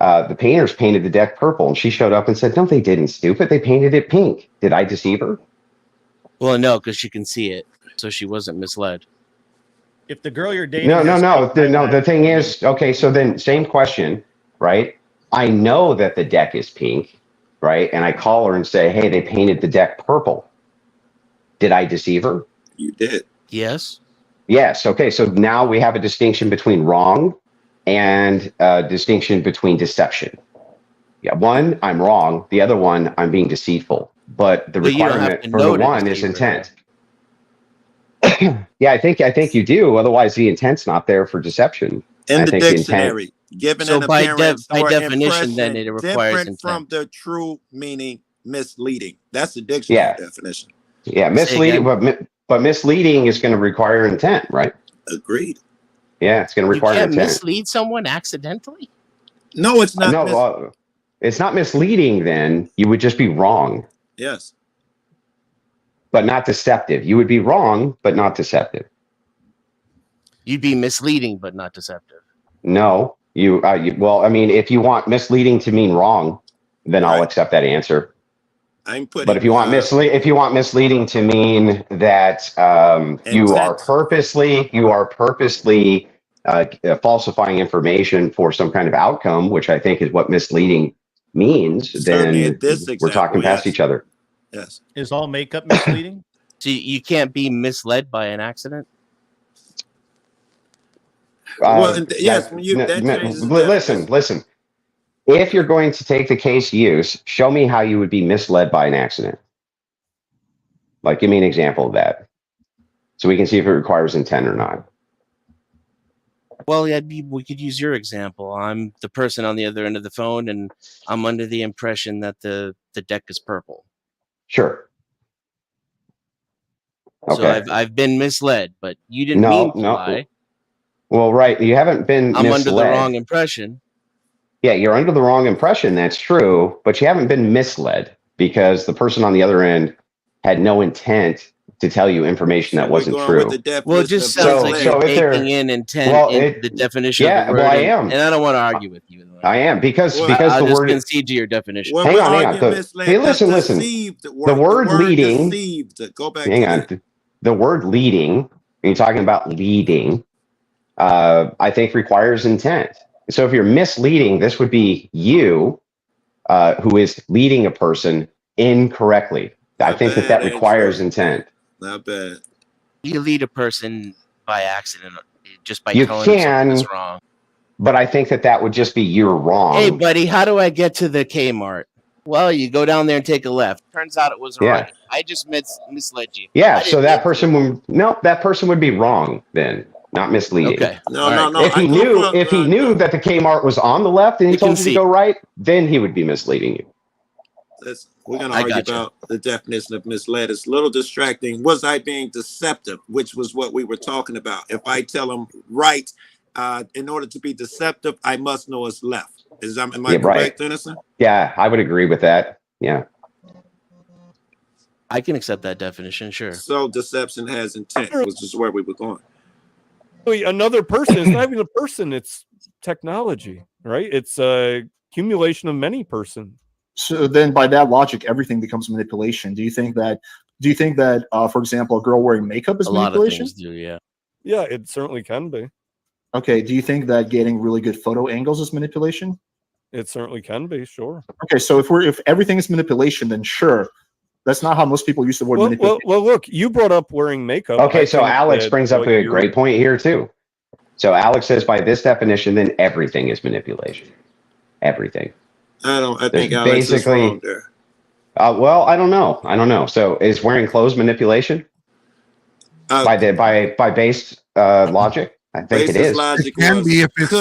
the painters painted the deck purple. And she showed up and said, no, they didn't, stupid. They painted it pink. Did I deceive her? Well, no, because she can see it. So she wasn't misled. If the girl you're dating... No. The thing is, okay, so then same question, right? I know that the deck is pink, right? And I call her and say, hey, they painted the deck purple. Did I deceive her? You did. Yes. Yes. Okay. So now we have a distinction between wrong and a distinction between deception. Yeah. One, I'm wrong. The other one, I'm being deceitful. But the requirement for the one is intent. Yeah, I think you do. Otherwise, the intent's not there for deception. In the dictionary, given an appearance by or definition, then it requires different intent. from the true meaning, misleading. That's the dictionary definition. Yeah, misleading, but misleading is going to require intent, right? Agreed. Yeah, it's going to require intent. Mislead someone accidentally? No, it's not. No, it's not misleading. Then you would just be wrong. Yes. But not deceptive. You would be wrong, but not deceptive. You'd be misleading, but not deceptive. No, well, I mean, if you want misleading to mean wrong, then I'll accept that answer. But if you want misleading to mean that you are purposely falsifying information for some kind of outcome, which I think is what misleading means, then we're talking past each other. Yes. Is all makeup misleading? So you can't be misled by an accident? Listen. If you're going to take the case use, show me how you would be misled by an accident. Like, give me an example of that, so we can see if it requires intent or not. Well, we could use your example. I'm the person on the other end of the phone, and I'm under the impression that the deck is purple. Sure. Okay. So I've been misled, but you didn't mean to lie. Well, right. You haven't been misled. I'm under the wrong impression. Yeah, you're under the wrong impression. That's true. But you haven't been misled because the person on the other end had no intent to tell you information that wasn't true. Well, it just sounds like you're taking in intent in the definition of the word. I am. And I don't want to argue with you. I am because I'll the word concede to your definition. Hang on. Hey, listen. The word leading. Go back. Hang on. The word leading. When you're talking about leading, I think requires intent. So if you're misleading, this would be you who is leading a person incorrectly. I think that requires intent. Not bad. You lead a person by accident just by telling them something's wrong. But I think that would just be you're wrong. Hey, buddy, how do I get to the Kmart? Well, you go down there and take a left. Turns out it was right. I just misled you. Yeah, so that person would be wrong then, not misleading. Okay. No. If he knew that the Kmart was on the left and he told you to go right, then he would be misleading you. We're going to argue about the definition of misled. It's a little distracting. Was I being deceptive, which was what we were talking about? If I tell him right, in order to be deceptive, I must know it's left. Am I correct, Innocent? Yeah, I would agree with that. Yeah. I can accept that definition, sure. So deception has intent, which is where we were going. Another person, it's not even a person, it's technology, right? It's a accumulation of many persons. So then by that logic, everything becomes manipulation. Do you think that, for example, a girl wearing makeup is manipulation? A lot of things do, yeah. Yeah, it certainly can be. Okay, do you think that getting really good photo angles is manipulation? It certainly can be, sure. Okay, so if everything is manipulation, then sure. That's not how most people use the word manipulation. Well, look, you brought up wearing makeup. Okay, so Alex brings up a great point here too. So Alex says by this definition, then everything is manipulation. Everything. I think Alex is wrong there. Well, I don't know. So is wearing clothes manipulation? By base logic? I think it is. Logic it can be if it's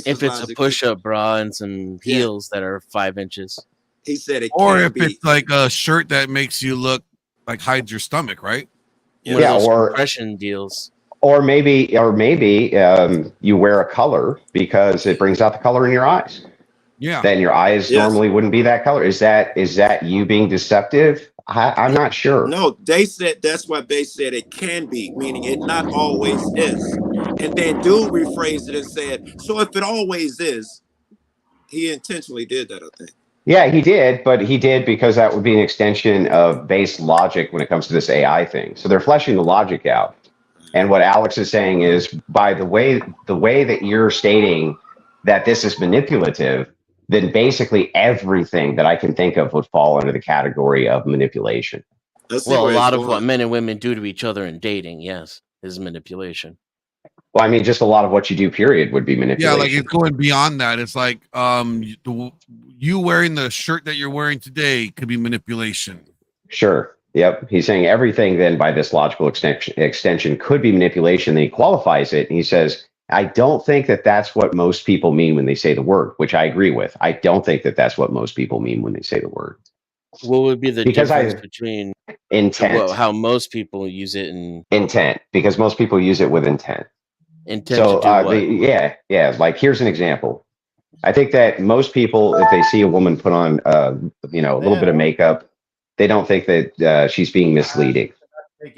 if it's a push-up bra and some heels that are 5 inches. He said it or can if be. It's like a shirt that makes you look like hides your stomach, right? Or compression deals. Or maybe you wear a color because it brings out the color in your eyes. Yeah. Then your eyes normally wouldn't be that color. Is that you being deceptive? I'm not sure. No, they said that's why they said it can be, meaning it not always is. And then dude rephrased it and said, so if it always is, he intentionally did that, I think. Yeah, he did, but he did because that would be an extension of base logic when it comes to this AI thing. So they're fleshing the logic out. And what Alex is saying is, by the way that you're stating that this is manipulative, then basically everything that I can think of would fall under the category of manipulation. Well, a lot of what men and women do to each other in dating, yes, is manipulation. Well, I mean, just a lot of what you do, period, would be manipulation. Yeah, like it's going beyond that. It's like you wearing the shirt that you're wearing today could be manipulation. Sure. Yep. He's saying everything then by this logical extension could be manipulation. Then he qualifies it and he says, I don't think that that's what most people mean when they say the word, which I agree with. I don't think that that's what most people mean when they say the word. What would be the difference between intent? How most people use it in intent, because most people use it with intent. Intent so, to do what? Yeah. Like, here's an example. I think that most people, if they see a woman put on, a little bit of makeup, they don't think that she's being misleading.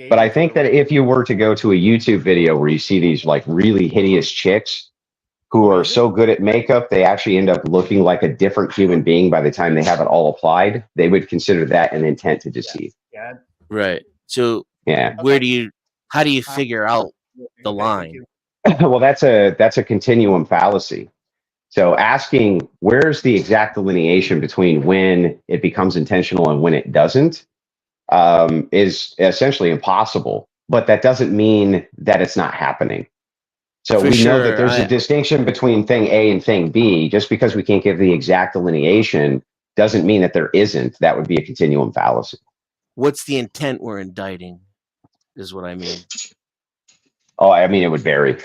But I think that if you were to go to a YouTube video where you see these like really hideous chicks who are so good at makeup, they actually end up looking like a different human being by the time they have it all applied, they would consider that an intent to deceive. Right. So yeah, how do you figure out the line? Well, that's a continuum fallacy. So asking where's the exact delineation between when it becomes intentional and when it doesn't is essentially impossible. But that doesn't mean that it's not happening. So we know that there's a distinction between thing A and thing B. Just because we can't give the exact delineation doesn't mean that there isn't. That would be a continuum fallacy. What's the intent we're indicting is what I mean. Oh, I mean, it would vary.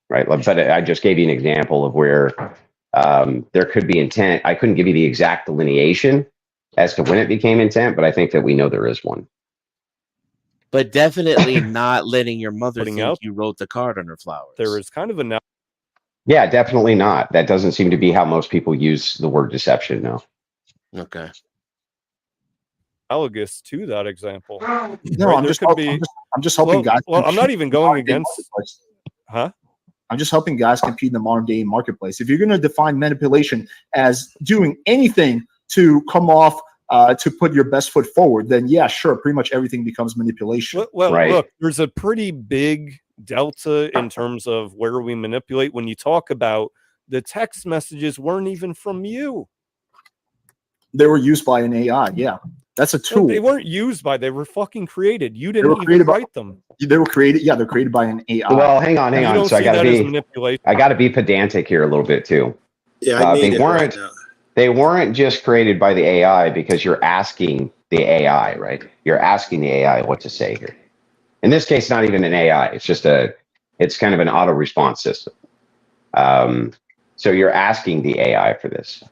Right. But I just gave you an example of where there could be intent. I couldn't give you the exact delineation as to when it became intent, but I think that we know there is one. But definitely not letting your mother think you wrote the card on her flowers. There is kind of a... Yeah, definitely not. That doesn't seem to be how most people use the word deception, no. Okay. Analogous to that example. No, right? I'm just helping guys. Well, I'm not even going against... Huh? I'm just helping guys compete in the modern day marketplace. If you're going to define manipulation as doing anything to come off, to put your best foot forward, then yeah, sure, pretty much everything becomes manipulation. Well, right. Look, there's a pretty big delta in terms of where we manipulate. When you talk about the text messages weren't even from you. They were used by an AI. Yeah, that's a tool. No, they weren't used by. They were fucking created. You didn't even write them. They were created. Yeah, they're created by an AI. Well, hang on. So I gotta be pedantic here a little bit too. Yeah, they weren't just created by the AI because you're asking the AI, right? You're asking the AI what to say here. In this case, not even an AI. It's kind of an auto response system. So you're asking the AI for this.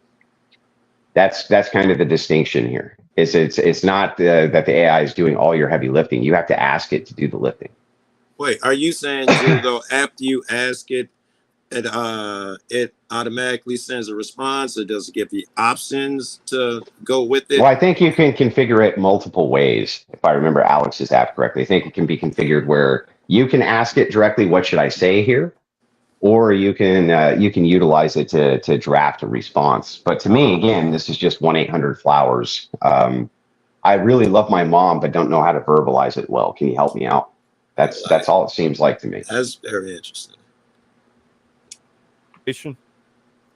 That's kind of the distinction here. It's not that the AI is doing all your heavy lifting. You have to ask it to do the lifting. Wait, are you saying, Hugo, after you ask it, it automatically sends a response, or does it give the options to go with it? Well, I think you can configure it multiple ways. If I remember Alex's app correctly, I think it can be configured where you can ask it directly, what should I say here? Or you can utilize it to draft a response. But to me, again, this is just 1-800-Flowers. I really love my mom, but don't know how to verbalize it well. Can you help me out? That's all it seems like to me. That's very interesting.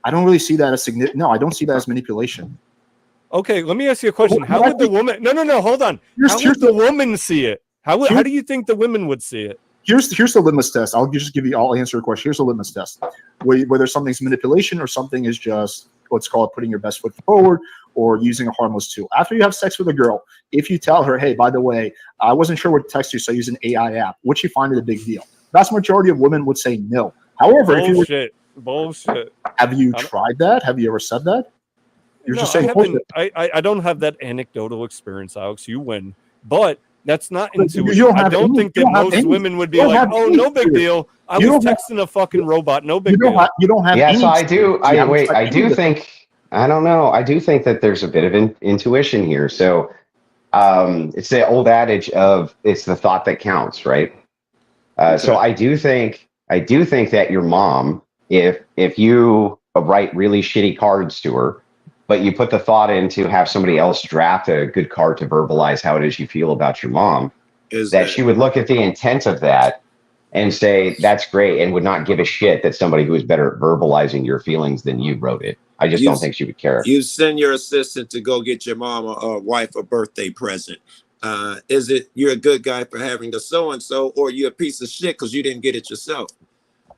I don't really see that as significant. No, I don't see that as manipulation. Okay, let me ask you a question. How would the woman? No, hold on. How would the woman see it? How do you think the women would see it? Here's the litmus test. I'll answer your question. Here's the litmus test. Whether something's manipulation or something is just what's called putting your best foot forward or using a harmless tool. After you have sex with a girl, if you tell her, hey, by the way, I wasn't sure what to text you, so I use an AI app, would she find it a big deal? Vast majority of women would say no. However, Bullshit. Have you tried that? Have you ever said that? You're just saying bullshit. I don't have that anecdotal experience, Alex. You win. But that's not intuitive. I don't think that most women would be like, oh, no big deal. I was texting a fucking robot. No big deal. You don't have Yes, I do. I do think, I don't know. I do think that there's a bit of intuition here. So it's the old adage of it's the thought that counts, right? So I do think I do think that your mom, if you write really shitty cards to her, but you put the thought in to have somebody else draft a good card to verbalize how it is you feel about your mom, that she would look at the intent of that and say, that's great, and would not give a shit that somebody who is better at verbalizing your feelings than you wrote it. I just don't think she would care. You send your assistant to go get your mom or wife a birthday present. Is it you're a good guy for having the so-and-so, or you a piece of shit because you didn't get it yourself?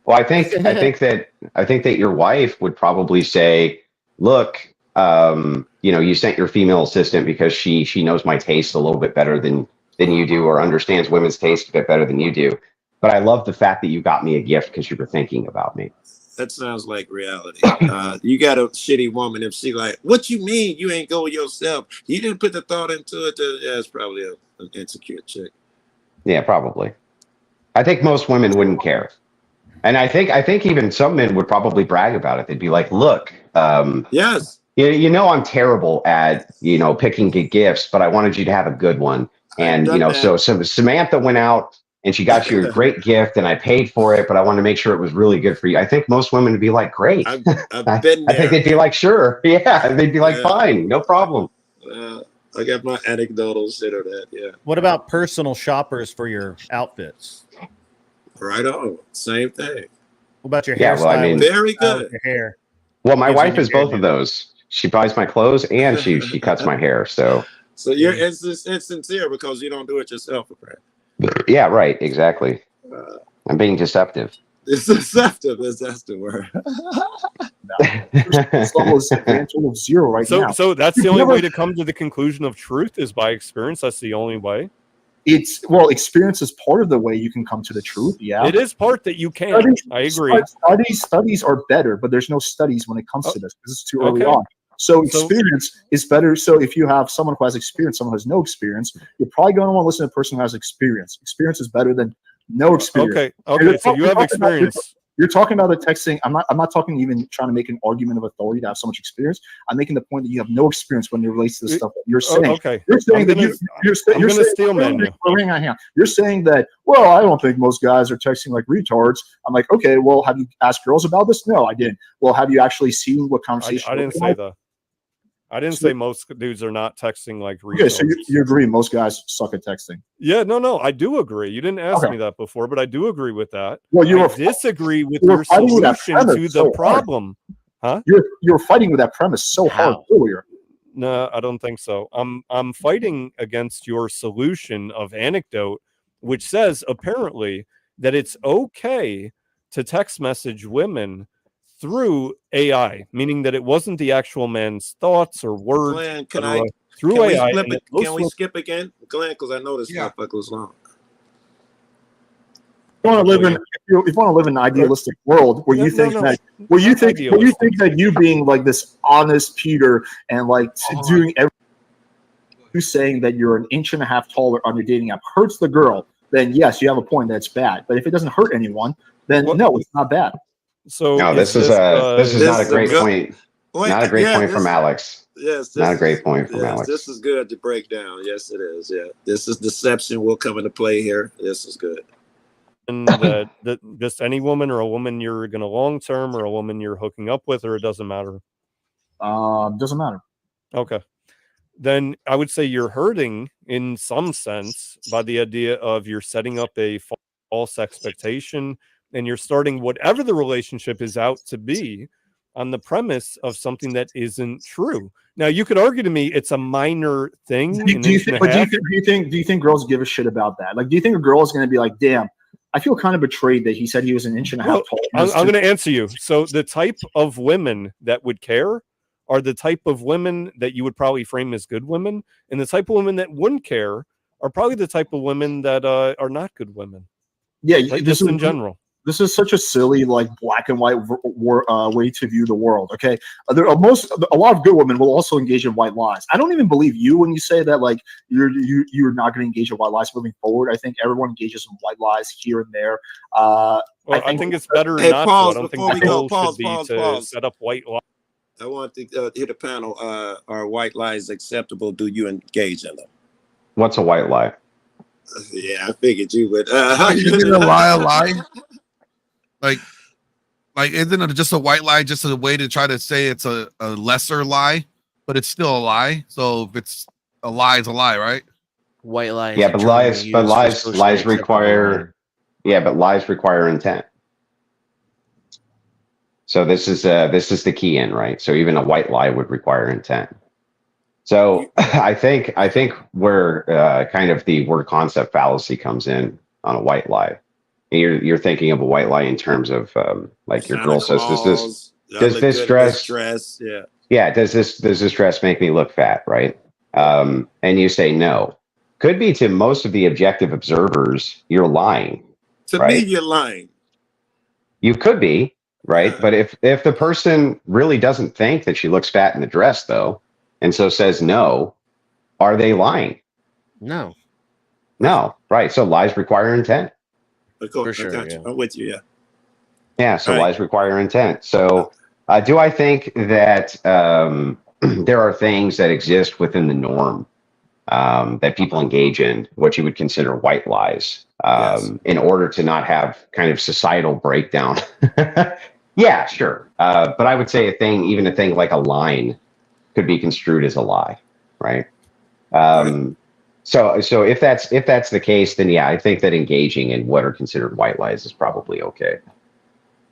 Well, I think that your wife would probably say, look, you sent your female assistant because she knows my taste a little bit better than you do, or understands women's taste a bit better than you do. But I love the fact that you got me a gift because you were thinking about me. That sounds like reality. You got a shitty woman if she like, what you mean you ain't go yourself? You didn't put the thought into it. Yeah, it's probably an insecure chick. Yeah, probably. I think most women wouldn't care. And I think even some men would probably brag about it. They'd be like, look, yes, I'm terrible at, picking good gifts, but I wanted you to have a good one. And, so Samantha went out and she got you a great gift and I paid for it, but I wanted to make sure it was really good for you. I think most women would be like, great. I've been there. I think they'd be like, sure. Yeah. They'd be like, fine, no problem. I got my anecdotal shit of that. Yeah. What about personal shoppers for your outfits? Right on. Same thing. What about your hairstyle? Well, I mean, very good. Your hair. Well, my wife is both of those. She buys my clothes and she cuts my hair. So you're insincere because you don't do it yourself, apparently. Yeah, right. Exactly. I'm being deceptive. It's deceptive. That's the word. Of zero right now. So that's the only way to come to the conclusion of truth is by experience. That's the only way. Experience is part of the way you can come to the truth. Yeah, it is part that you can. I agree. Studies are better, but there's no studies when it comes to this because it's too early on. So experience is better. So if you have someone who has experience, someone who has no experience, you're probably going to want to listen to a person who has experience. Experience is better than no experience. Okay. So you have experience. You're talking about the texting. I'm not talking even trying to make an argument of authority to have so much experience. I'm making the point that you have no experience when it relates to the stuff that you're saying. Okay. You're saying You're saying that, well, I don't think most guys are texting like retards. I'm like, okay, well, have you asked girls about this? No, I didn't. Well, have you actually seen what conversation? I didn't say that. I didn't say most dudes are not texting like retards. Okay, so you agree most guys suck at texting. Yeah, no, I do agree. You didn't ask me that before, but I do agree with that. Well, I disagree with your solution to the problem. Huh? You're fighting with that premise so hard earlier. No, I don't think so. I'm fighting against your solution of anecdote, which says apparently that it's okay to text message women through AI, meaning that it wasn't the actual man's thoughts or words. Glenn, through AI. Can we skip again, Glenn? Because I know this motherfucker was long. If you want to live in an idealistic world where you think that you being like this honest Peter and like doing everything, you saying that you're an inch and a half taller on your dating app hurts the girl, then yes, you have a point that's bad. But if it doesn't hurt anyone, then no, it's not bad. So no, this is not a great point. Not a great point from Alex. Yes, not a great point from Alex. This is good to break down. Yes, it is. Yeah, this is deception will come into play here. This is good. And just any woman or a woman you're going to long term or a woman you're hooking up with, or it doesn't matter. Doesn't matter. Okay, then I would say you're hurting in some sense by the idea of you're setting up a false expectation. And you're starting whatever the relationship is out to be on the premise of something that isn't true. Now, you could argue to me it's a minor thing. Do you think girls give a shit about that? Like, do you think a girl is going to be like, damn, I feel kind of betrayed that he said he was an inch and a half tall? I'm going to answer you. So the type of women that would care are the type of women that you would probably frame as good women. And the type of women that wouldn't care are probably the type of women that are not good women. Yeah, like just in general. This is such a silly, like black and white way to view the world. Okay, a lot of good women will also engage in white lies. I don't even believe you when you say that. Like you're not going to engage in white lies moving forward. I think everyone engages in white lies here and there. I think it's better not to. I don't think the goal should be to set up white lies. I want to hear the panel. Are white lies acceptable? Do you engage in them? What's a white lie? Yeah, I figured you would. You gonna lie a lie? like isn't it just a white lie just a way to try to say it's a lesser lie, but it's still a lie? So if it's a lie, it's a lie, right? White lie. Yeah, but lies require. Yeah, but lies require intent. So this is the key in, right? So even a white lie would require intent. So I think where kind of the word concept fallacy comes in on a white lie. You're thinking of a white lie in terms of like your girl says, does this dress? Yeah, does this dress make me look fat, right? And you say no. Could be to most of the objective observers, you're lying. To me, you're lying. You could be, right? But if the person really doesn't think that she looks fat in the dress, though, and so says no, are they lying? No. No, right. So lies require intent. For sure, I'm with you, yeah. Yeah, so lies require intent. So do I think that there are things that exist within the norm that people engage in, what you would consider white lies, in order to not have kind of societal breakdown? Yeah, sure. But I would say even a thing like a line could be construed as a lie, right? So if that's the case, then yeah, I think that engaging in what are considered white lies is probably okay.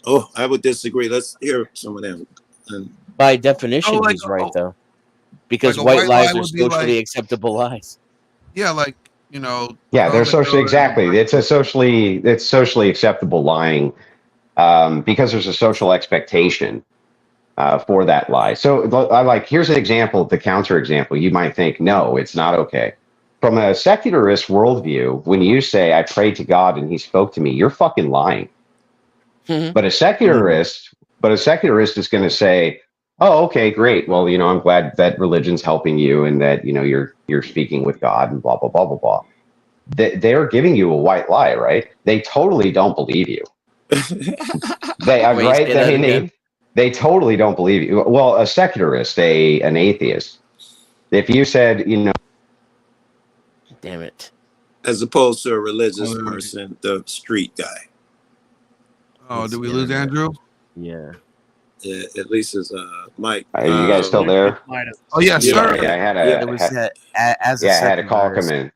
Oh, I would disagree. Let's hear some of them. By definition, he's right though, because like white lies are would be socially acceptable lies. Yeah, like you know. Yeah, they're socially It's socially acceptable lying because there's a social expectation for that lie. So here's an example, the counter example. You might think, no, it's not okay. From a secularist worldview, when you say I prayed to God and he spoke to me, you're fucking lying. But a secularist is going to say, oh, okay, great. Well, I'm glad that religion's helping you and that, you're speaking with God and blah, blah, blah, blah, blah. They're giving you a white lie, right? They totally don't believe you. They totally don't believe you. Well, a secularist, an atheist, if you said, damn it. As opposed to a religious person, the street guy. Oh, did we lose Andrew? Yeah. Yeah, at least it's Mike. Are you guys still there? Oh yeah, sir. Yeah, I had a call come in.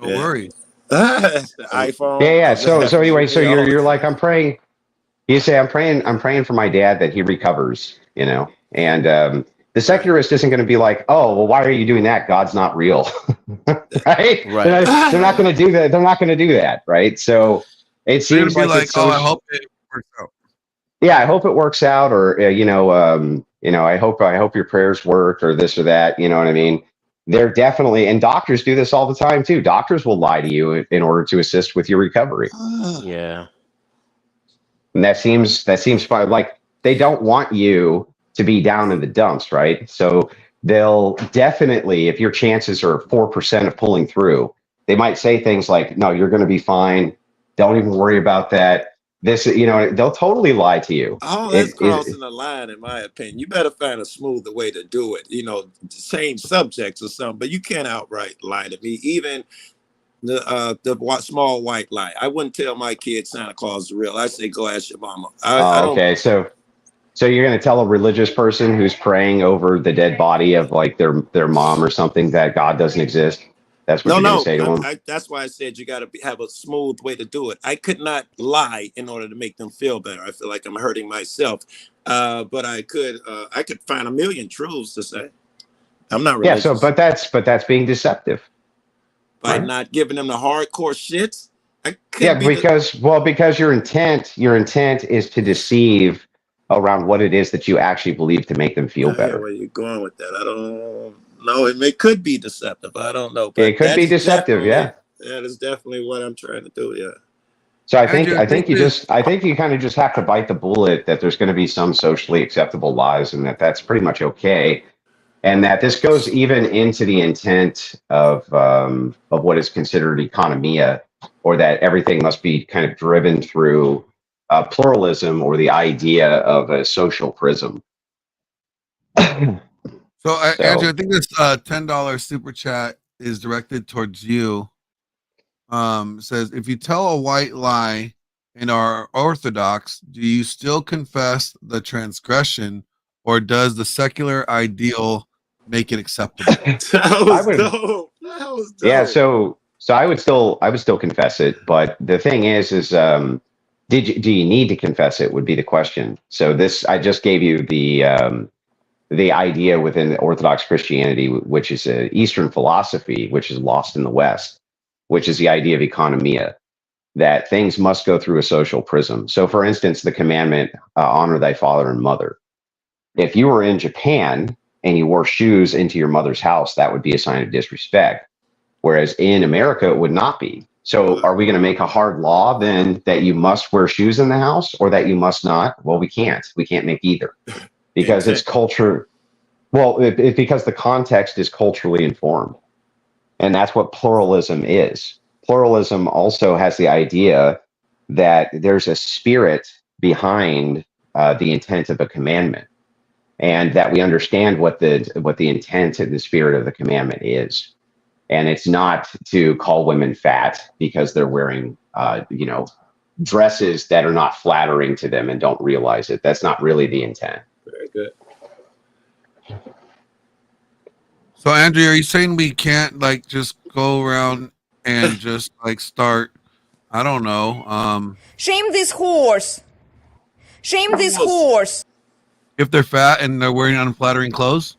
No worries. iPhone. Yeah. So anyway, so you're like, I'm praying. You say I'm praying for my dad that he recovers. And the secularist isn't going to be like, oh, well, why are you doing that? God's not real, right? They're not going to do that. They're not going to do that, right? So it seems like I hope it works out. Yeah, I hope it works out, or I hope your prayers work, or this or that. You know what I mean? They're definitely, and doctors do this all the time too. Doctors will lie to you in order to assist with your recovery. Yeah, and that seems fine. Like they don't want you to be down in the dumps, right? So they'll definitely, if your chances are 4% of pulling through, they might say things like, "No, you're going to be fine. Don't even worry about that." They'll totally lie to you. Oh, that's crossing the line, in my opinion. You better find a smoother way to do it. Change subjects or something, but you can't outright lie to me. Even the small white lie. I wouldn't tell my kid Santa Claus is real. I say, go ask your mama. Okay, so you're going to tell a religious person who's praying over the dead body of like their mom or something that God doesn't exist? That's what you're going to say to them? That's why I said you got to have a smooth way to do it. I could not lie in order to make them feel better. I feel like I'm hurting myself. But I could find a million truths to say. I'm not religious. Yeah, but that's being deceptive. By not giving them the hardcore shits? Because your intent is to deceive around what it is that you actually believe to make them feel better. Where you going with that? I don't know. It could be deceptive. I don't know. But it could be deceptive. Yeah. That is definitely what I'm trying to do. Yeah. So I think you kind of just have to bite the bullet that there's going to be some socially acceptable lies, and that's pretty much okay, and that this goes even into the intent of what is considered economia, or that everything must be kind of driven through pluralism or the idea of a social prism. So, Andrew, I think this $10 super chat is directed towards you. Says, if you tell a white lie and are Orthodox, do you still confess the transgression, or does the secular ideal make it acceptable? That was dope. That was dope. Yeah, so I would still confess it, but the thing is do you need to confess it would be the question. So this, I just gave you the idea within Orthodox Christianity, which is an Eastern philosophy, which is lost in the West, which is the idea of economia, that things must go through a social prism. So for instance, the commandment, honor thy father and mother. If you were in Japan and you wore shoes into your mother's house, that would be a sign of disrespect. Whereas in America, it would not be. So are we going to make a hard law then that you must wear shoes in the house or that you must not? Well, we can't. We can't make either because it's culture. Well, because the context is culturally informed. And that's what pluralism is. Pluralism also has the idea that there's a spirit behind the intent of a commandment, and that we understand what the intent and the spirit of the commandment is. And it's not to call women fat because they're wearing, dresses that are not flattering to them and don't realize it. That's not really the intent. Very good. So, Andrew, are you saying we can't like just go around and just like start? I don't know. Shame this horse. Shame this horse. If they're fat and they're wearing unflattering clothes?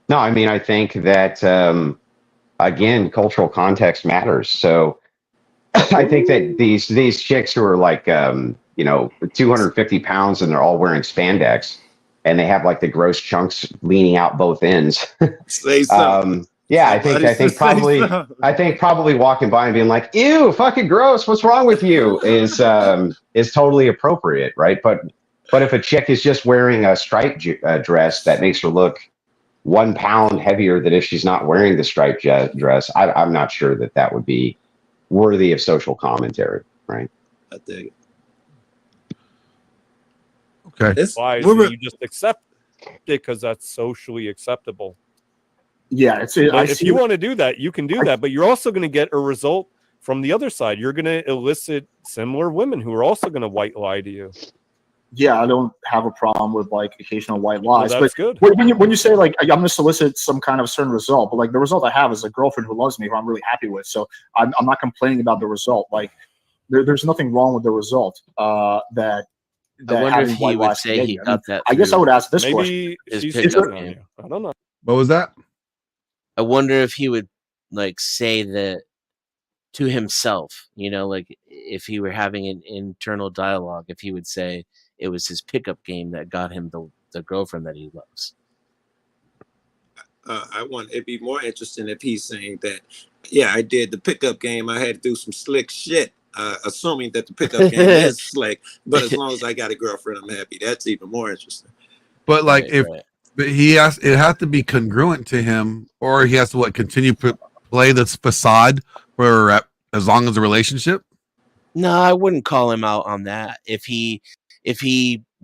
No, I mean, I think that, again, cultural context matters. So I think that these chicks who are like, 250 pounds and they're all wearing spandex and they have like the gross chunks leaning out both ends. Say something. Yeah, I think probably walking by and being like, ew, fucking gross. What's wrong with you is totally appropriate. Right. But if a chick is just wearing a striped dress that makes her look 1 pound heavier than if she's not wearing the striped dress, I'm not sure that would be worthy of social commentary, right? I dig it. Okay. Why? So you just accept it because that's socially acceptable. Yeah, if you want to do that, you can do that, but you're also going to get a result from the other side. You're going to elicit similar women who are also going to white lie to you. Yeah, I don't have a problem with like occasional white lies. Well, that's good. When you say like I'm going to solicit some kind of certain result, but like the result I have is a girlfriend who loves me, who I'm really happy with. So I'm not complaining about the result. Like there's nothing wrong with the result. I wonder if he would say he got that. I guess I would ask this question. I don't know. What was that? I wonder if he would like say that to himself, like if he were having an internal dialogue, if he would say it was his pickup game that got him the girlfriend that he loves. It'd be more interesting if he's saying that, yeah, I did the pickup game. I had to do some slick shit, assuming that the pickup game is slick. But as long as I got a girlfriend, I'm happy. That's even more interesting. But like but it has to be congruent to him, or he has to continue to play this facade for as long as a relationship. No, I wouldn't call him out on that. If he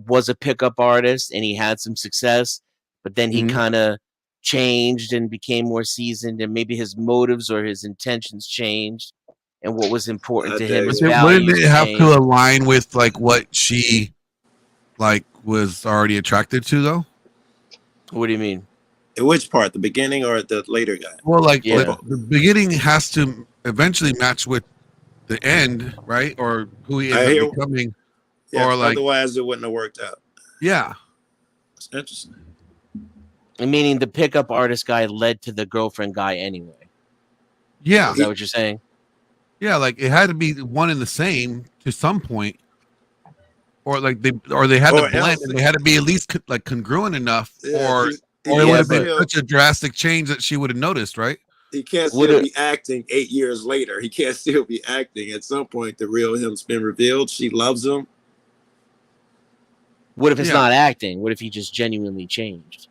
was a pickup artist and he had some success, but then he kind of changed and became more seasoned, and maybe his motives or his intentions changed, and what was important to him. Wouldn't it have to align with like what she like was already attracted to, though? What do you mean? In which part, the beginning or the later guy? Well, the beginning has to eventually match with the end, right? Or who he ends up becoming. Yeah, or like, otherwise it wouldn't have worked out. Yeah. It's interesting. Meaning the pickup artist guy led to the girlfriend guy anyway. Yeah. Is that what you're saying? Yeah, like it had to be one and the same to some point. Or like they had to blend, and they had to be at least like congruent enough, or it would have been such a drastic change that she would have noticed, right? He can't still be acting 8 years later. He can't still be acting. At some point, the real him's been revealed. She loves him. What if it's not acting? What if he just genuinely changed?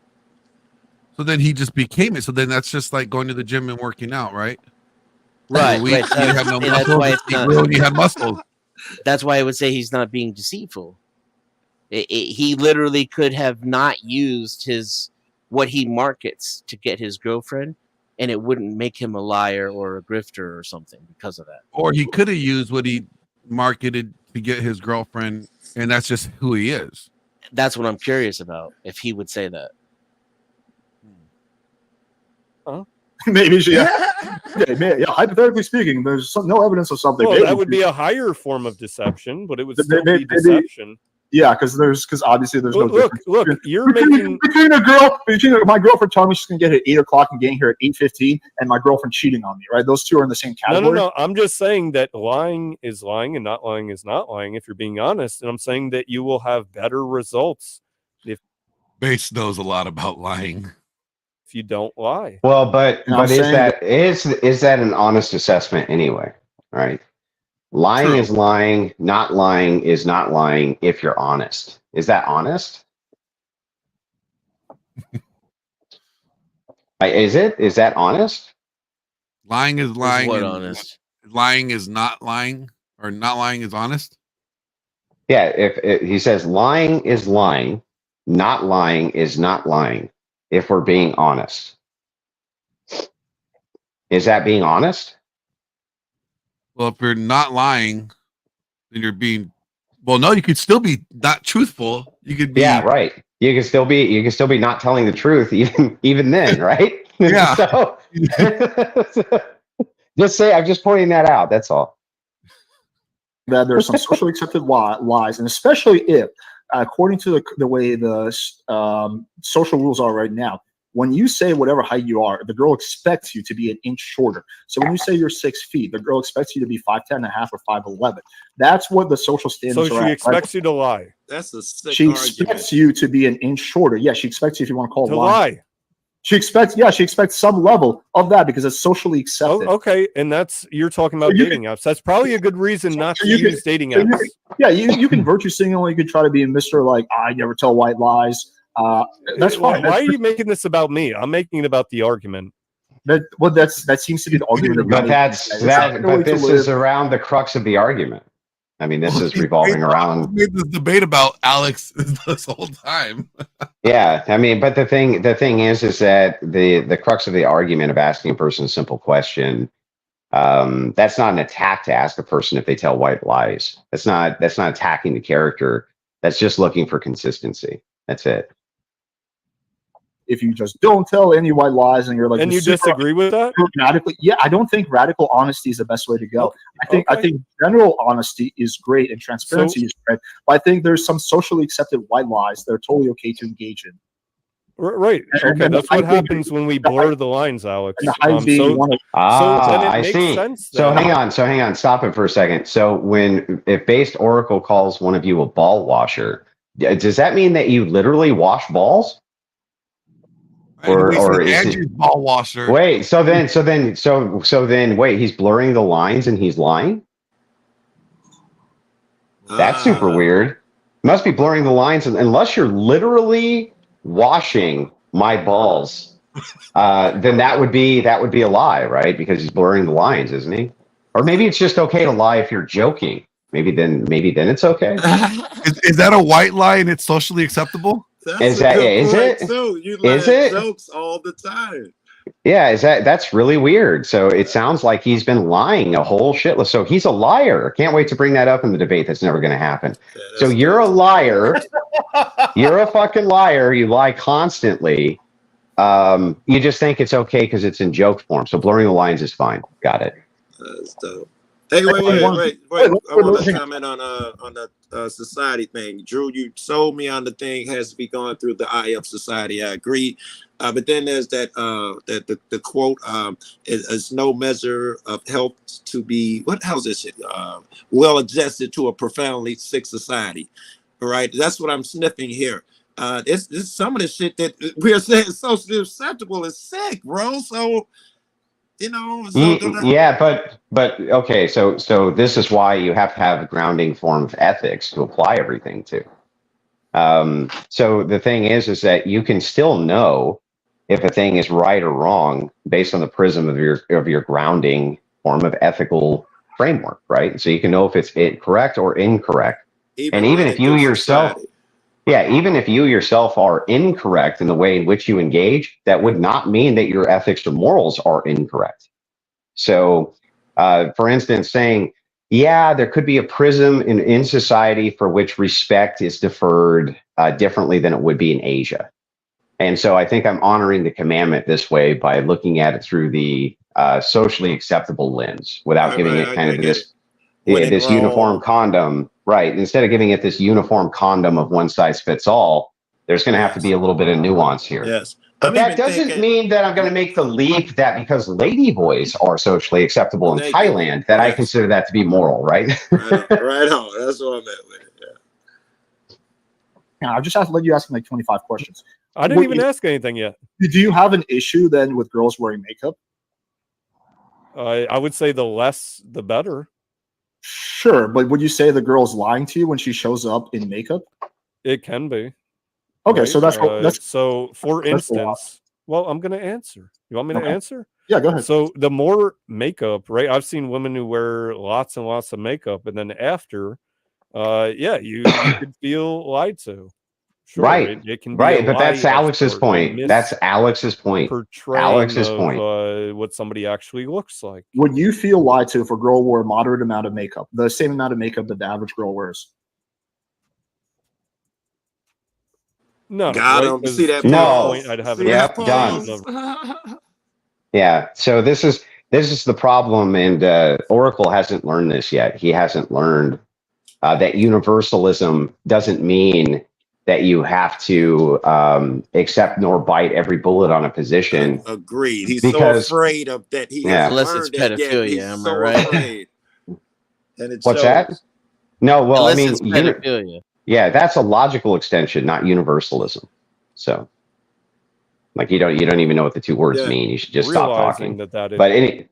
So then he just became it. So then that's just like going to the gym and working out, right? Right. You have no muscles. You have muscles. That's why I would say he's not being deceitful. He literally could have not used what he markets to get his girlfriend, and it wouldn't make him a liar or a grifter or something because of that. Or he could have used what he marketed to get his girlfriend, and that's just who he is. That's what I'm curious about. If he would say that. Huh? Maybe she. Yeah, hypothetically speaking, there's no evidence of something. Well, maybe that would be a higher form of deception, but it would still be deception. Yeah, because obviously there's no difference. Look, you're between my girlfriend telling me she's gonna get here at 8 o'clock and getting here at 8:15, and my girlfriend cheating on me, right? Those two are in the same category. No. I'm just saying that lying is lying and not lying is not lying. If you're being honest, and I'm saying that you will have better results if Base knows a lot about lying. If you don't lie. Well, but is that an honest assessment anyway? Right. Lying is lying, not lying is not lying if you're honest. Is that honest? Is it? Is that honest? Lying is lying. What honest? Lying is not lying, or not lying is honest? Yeah, if he says lying is lying, not lying is not lying, if we're being honest. Is that being honest? Well, if you're not lying, then you're being. Well, no, you could still be not truthful. You could be. Yeah, right. You can still be not telling the truth, even then, right? Yeah. So, just say I'm just pointing that out. That's all. That there's some socially accepted lies, and especially if, according to the way the social rules are right now, when you say whatever height you are, the girl expects you to be an inch shorter. So when you say you're 6 feet, the girl expects you to be 5'10.5" or 5'11". That's what the social standards are. So she expects you to lie. That's a sick She argument. expects you to be an inch shorter. Yeah, she expects you, if you want to call it To lie. She expects some level of that because it's socially accepted. Oh, okay, and you're talking about dating apps. That's probably a good reason not to use dating apps. You can virtue signal. You can try to be Mr. Like, I never tell white lies. That's fine. Why are you making this about me? I'm making it about the argument. That seems to be the argument. But this is around the crux of the argument. I mean, this is revolving around. We made this debate about Alex this whole time. Yeah, I mean, but the thing is that the crux of the argument of asking a person a simple question, that's not an attack to ask a person if they tell white lies. That's not attacking the character. That's just looking for consistency. That's it. If you just don't tell any white lies and you're like, and you disagree with that? Yeah, I don't think radical honesty is the best way to go. I think general honesty is great and transparency is great, but I think there's some socially accepted white lies that are totally okay to engage in. Right. Okay, that's what happens when we blur the lines, Alex. I see. So hang on. Stop it for a second. So if Based Oracle calls one of you a ball washer, does that mean that you literally wash balls? Or is it ball washer? Wait, so then wait, he's blurring the lines and he's lying? That's super weird. Must be blurring the lines unless you're literally washing my balls. Then that would be a lie, right? Because he's blurring the lines, isn't he? Or maybe it's just okay to lie if you're joking. Maybe then it's okay. Is that a white lie and it's socially acceptable? Is it? So you laugh jokes all the time. Yeah, that's really weird. So it sounds like he's been lying a whole shitless. So he's a liar. Can't wait to bring that up in the debate. That's never going to happen. Yeah, so you're a liar. You're a fucking liar. You lie constantly. You just think it's okay because it's in joke form. So blurring the lines is fine. Got it. That's dope. Hey, wait. I want to comment on the society thing. Drew, you sold me on the thing has to be going through the eye of society. I agree. But then there's that the quote is no measure of health to be how's this shit? Well adjusted to a profoundly sick society. All right. That's what I'm sniffing here. It's some of the shit that we're saying is socially acceptable is sick, bro. So yeah, but okay, so this is why you have to have a grounding form of ethics to apply everything to. So the thing is that you can still know if a thing is right or wrong based on the prism of your grounding form of ethical framework, right? So you can know if it's correct or incorrect. Even if you yourself are incorrect in the way in which you engage, that would not mean that your ethics or morals are incorrect. So, for instance, saying Yeah, there could be a prism in society for which respect is deferred differently than it would be in Asia. And so I think I'm honoring the commandment this way by looking at it through the socially acceptable lens without giving it kind of this uniform condom. Right. Instead of giving it this uniform condom of one size fits all, there's going to have to be a little bit of nuance here. Yes. But that doesn't mean that I'm going to make the leap that because ladyboys are socially acceptable in Thailand, that I consider that to be moral, right? Right on. That's what I meant with it. Yeah, I just have to let you ask me like 25 questions. I didn't even ask anything yet. Do you have an issue then with girls wearing makeup? I would say the less, the better. Sure, but would you say the girl's lying to you when she shows up in makeup? It can be. Okay, right? so that's so. For instance, well, I'm going to answer. You want me to answer? Yeah, go ahead. So the more makeup, right? I've seen women who wear lots and lots of makeup, and then after, yeah, you could feel lied to. Sure, right. It can be right, but that's Alex's point. That's Alex's point. Alex's point. What somebody actually looks like. Would you feel lied to if a girl wore a moderate amount of makeup, the same amount of makeup that the average girl wears? No, Got him. See that? No. I'd have done. Yeah. So this is the problem, and Oracle hasn't learned this yet. He hasn't learned that universalism doesn't mean that you have to accept nor bite every bullet on a position. Agreed. He's so afraid of that. He unless it's pedophilia, am I right? And it's what's that? No, well, unless I mean, it's pedophilia. Yeah, that's a logical extension, not universalism. So, like, you don't even know what the two words mean. You should just stop talking. But anyway,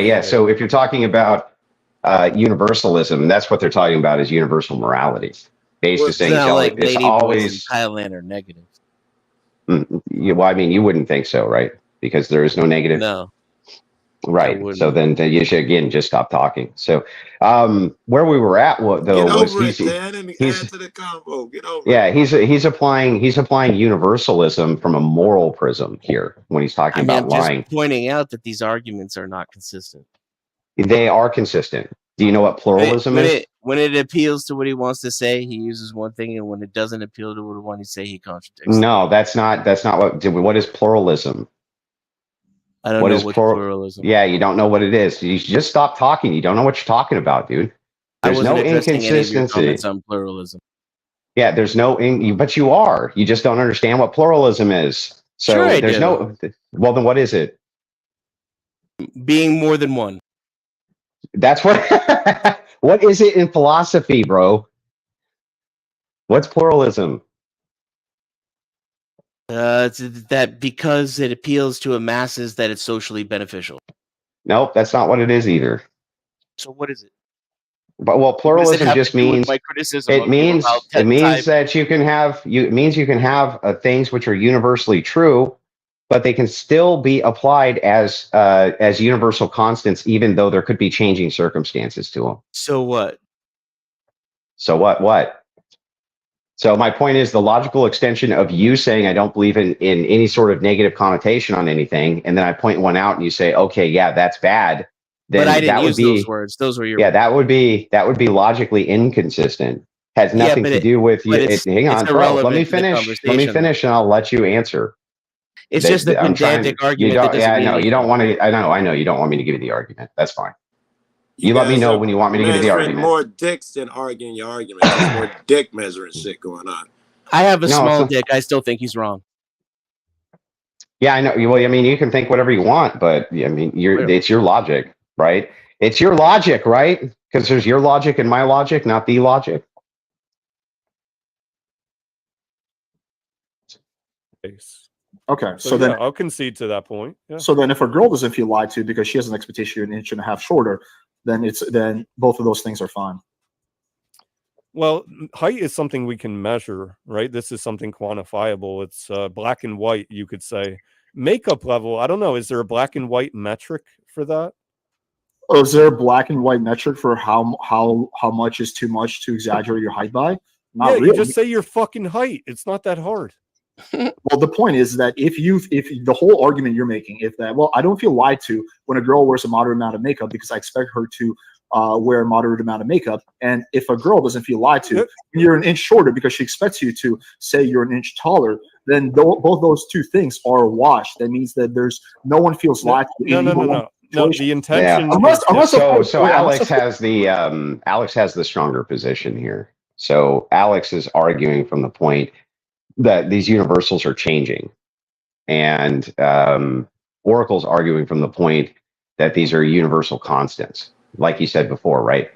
yeah. So if you're talking about universalism, that's what they're talking about is universal morality. Based saying like it's always in Thailand are negative. Well, I mean, you wouldn't think so, right? Because there is no negative. No. Right. So then you should again just stop talking. So where we were at he's applying universalism from a moral prism here when he's talking about lying. Just pointing out that these arguments are not consistent. They are consistent. Do you know what pluralism is? When it appeals to what he wants to say, he uses one thing, and when it doesn't appeal to what he wants to say, he contradicts. No, that's not what is pluralism. I don't know what pluralism. Yeah, you don't know what it is. You should just stop talking. You don't know what you're talking about, dude. There's no inconsistency on pluralism. Yeah, there's no but you are. You just don't understand what pluralism is. So sure there's no. Well, then what is it? Being more than one. That's what. What is it in philosophy, bro? What's pluralism? It's that because it appeals to a masses that it's socially beneficial. Nope, that's not what it is either. So what is it? But pluralism just means it means that you can have things which are universally true, but they can still be applied as universal constants, even though there could be changing circumstances to them. So what? So what? So my point is the logical extension of you saying I don't believe in any sort of negative connotation on anything, and then I point one out and you say, okay, yeah, that's bad. Then but I didn't use those words. Those were your words. That would be logically inconsistent. Has nothing to do with you. Hang on, bro. Let me finish. And I'll let you answer. It's just a pedantic argument. You don't want to. I know you don't want me to give you the argument. That's fine. You let me know when you want me to give you the argument. More dicks than arguing your argument. There's more dick measuring shit going on. I have a small dick. I still think he's wrong. Yeah, I know. Well, I mean, you can think whatever you want, but I mean, it's your logic, right? It's your logic, right? Because there's your logic and my logic, not the logic. Okay, so then I'll concede to that point. Yeah. So then, if a girl doesn't feel lied to because she has an expectation you're an inch and a half shorter, then both of those things are fine. Well, height is something we can measure, right? This is something quantifiable. It's black and white, you could say. Makeup level, I don't know. Is there a black and white metric for that? Or is there a black and white metric for how much is too much to exaggerate your height by? Not really. You just say your fucking height. It's not that hard. Well, the point is that if the whole argument you're making, if that, well, I don't feel lied to when a girl wears a moderate amount of makeup because I expect her to wear a moderate amount of makeup. And if a girl doesn't feel lied to, you're an inch shorter because she expects you to say you're an inch taller, then both those two things are a wash. That means that there's no one feels lied to. No, the intention. So Alex has the stronger position here. So Alex is arguing from the point that these universals are changing, and Oracle's arguing from the point that these are universal constants. Like you said before, right?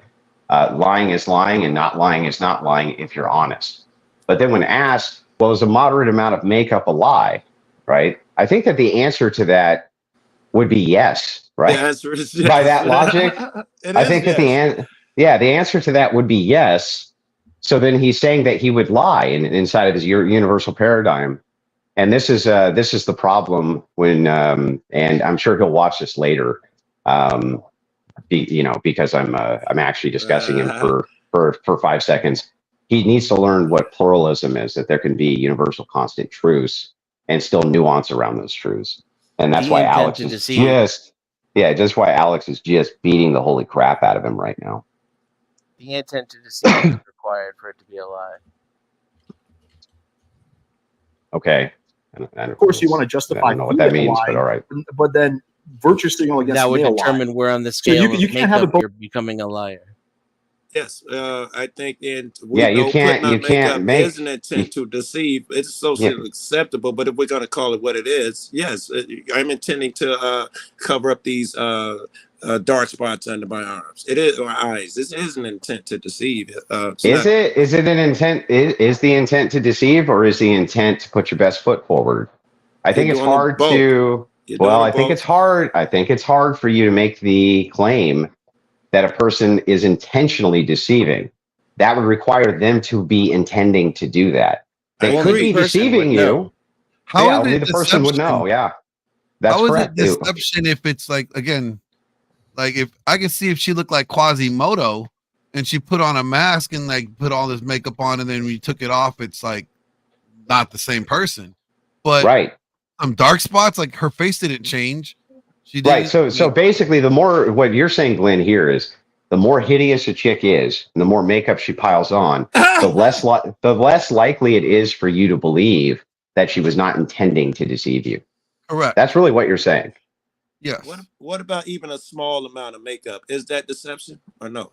Lying is lying, and not lying is not lying if you're honest. But then when asked, well, is a moderate amount of makeup a lie, right? I think that the answer to that would be yes, right? The answer is yes. By that logic, I think that the answer to that would be yes. So then he's saying that he would lie inside of his universal paradigm, and this is the problem when and I'm sure he'll watch this later, because I'm actually discussing him for 5 seconds. He needs to learn what pluralism is, that there can be universal constant truths and still nuance around those truths. And that's why Alex is just why Alex is just beating the holy crap out of him right now. The intent to deceive is required for it to be a lie. Okay. And of course, you want to justify. I don't know what that means, but all right. But then virtue signal against that would determine where on the scale you can't have you're becoming a liar. Yes, I think you can't make is an intent to deceive. It's socially acceptable, but if we're going to call it what it is, yes, I'm intending to cover up these dark spots under my arms. It is my eyes. This is an intent to deceive. Is it an intent? Is the intent to deceive, or is the intent to put your best foot forward? I think it's hard to. Well, I think it's hard. I think it's hard for you to make the claim that a person is intentionally deceiving. That would require them to be intending to do that. They could be deceiving you. How is only the person would know. Yeah, that's correct. How is it deception if it's like, again, like if I can see if she looked like Quasimodo and she put on a mask and like put all this makeup on, and then when you took it off, it's like not the same person. But some dark spots, like her face didn't change. Right. So basically, the more what you're saying, Glenn, here is the more hideous a chick is, and the more makeup she piles on, the less likely it is for you to believe that she was not intending to deceive you. Correct. That's really what you're saying. Yes. What about even a small amount of makeup? Is that deception or no?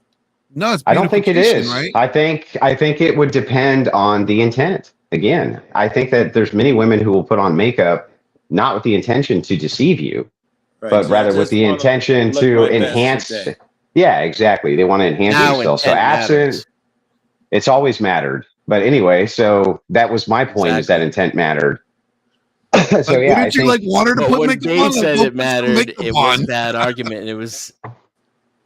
No, it's I don't think it is. Right? I think it would depend on the intent. Again, I think that there's many women who will put on makeup not with the intention to deceive you, but rather with the intention to enhance. Yeah, exactly. They want to enhance themselves. So absent, it's always mattered. But anyway, so that was my point: is that intent mattered. So yeah, I think, like want her to put when makeup Dave on? said Like, it mattered, it was a bad argument, and it was.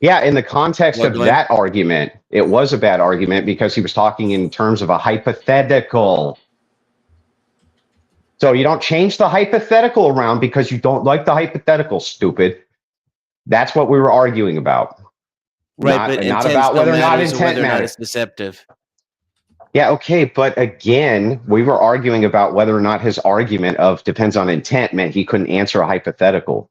Yeah, in the context of that argument, it was a bad argument because he was talking in terms of a hypothetical. So you don't change the hypothetical around because you don't like the hypothetical, stupid. That's what we were arguing about. Right, not about whether or not intent matters. It's deceptive. Yeah, okay, but again, we were arguing about whether or not his argument of depends on intent meant he couldn't answer a hypothetical.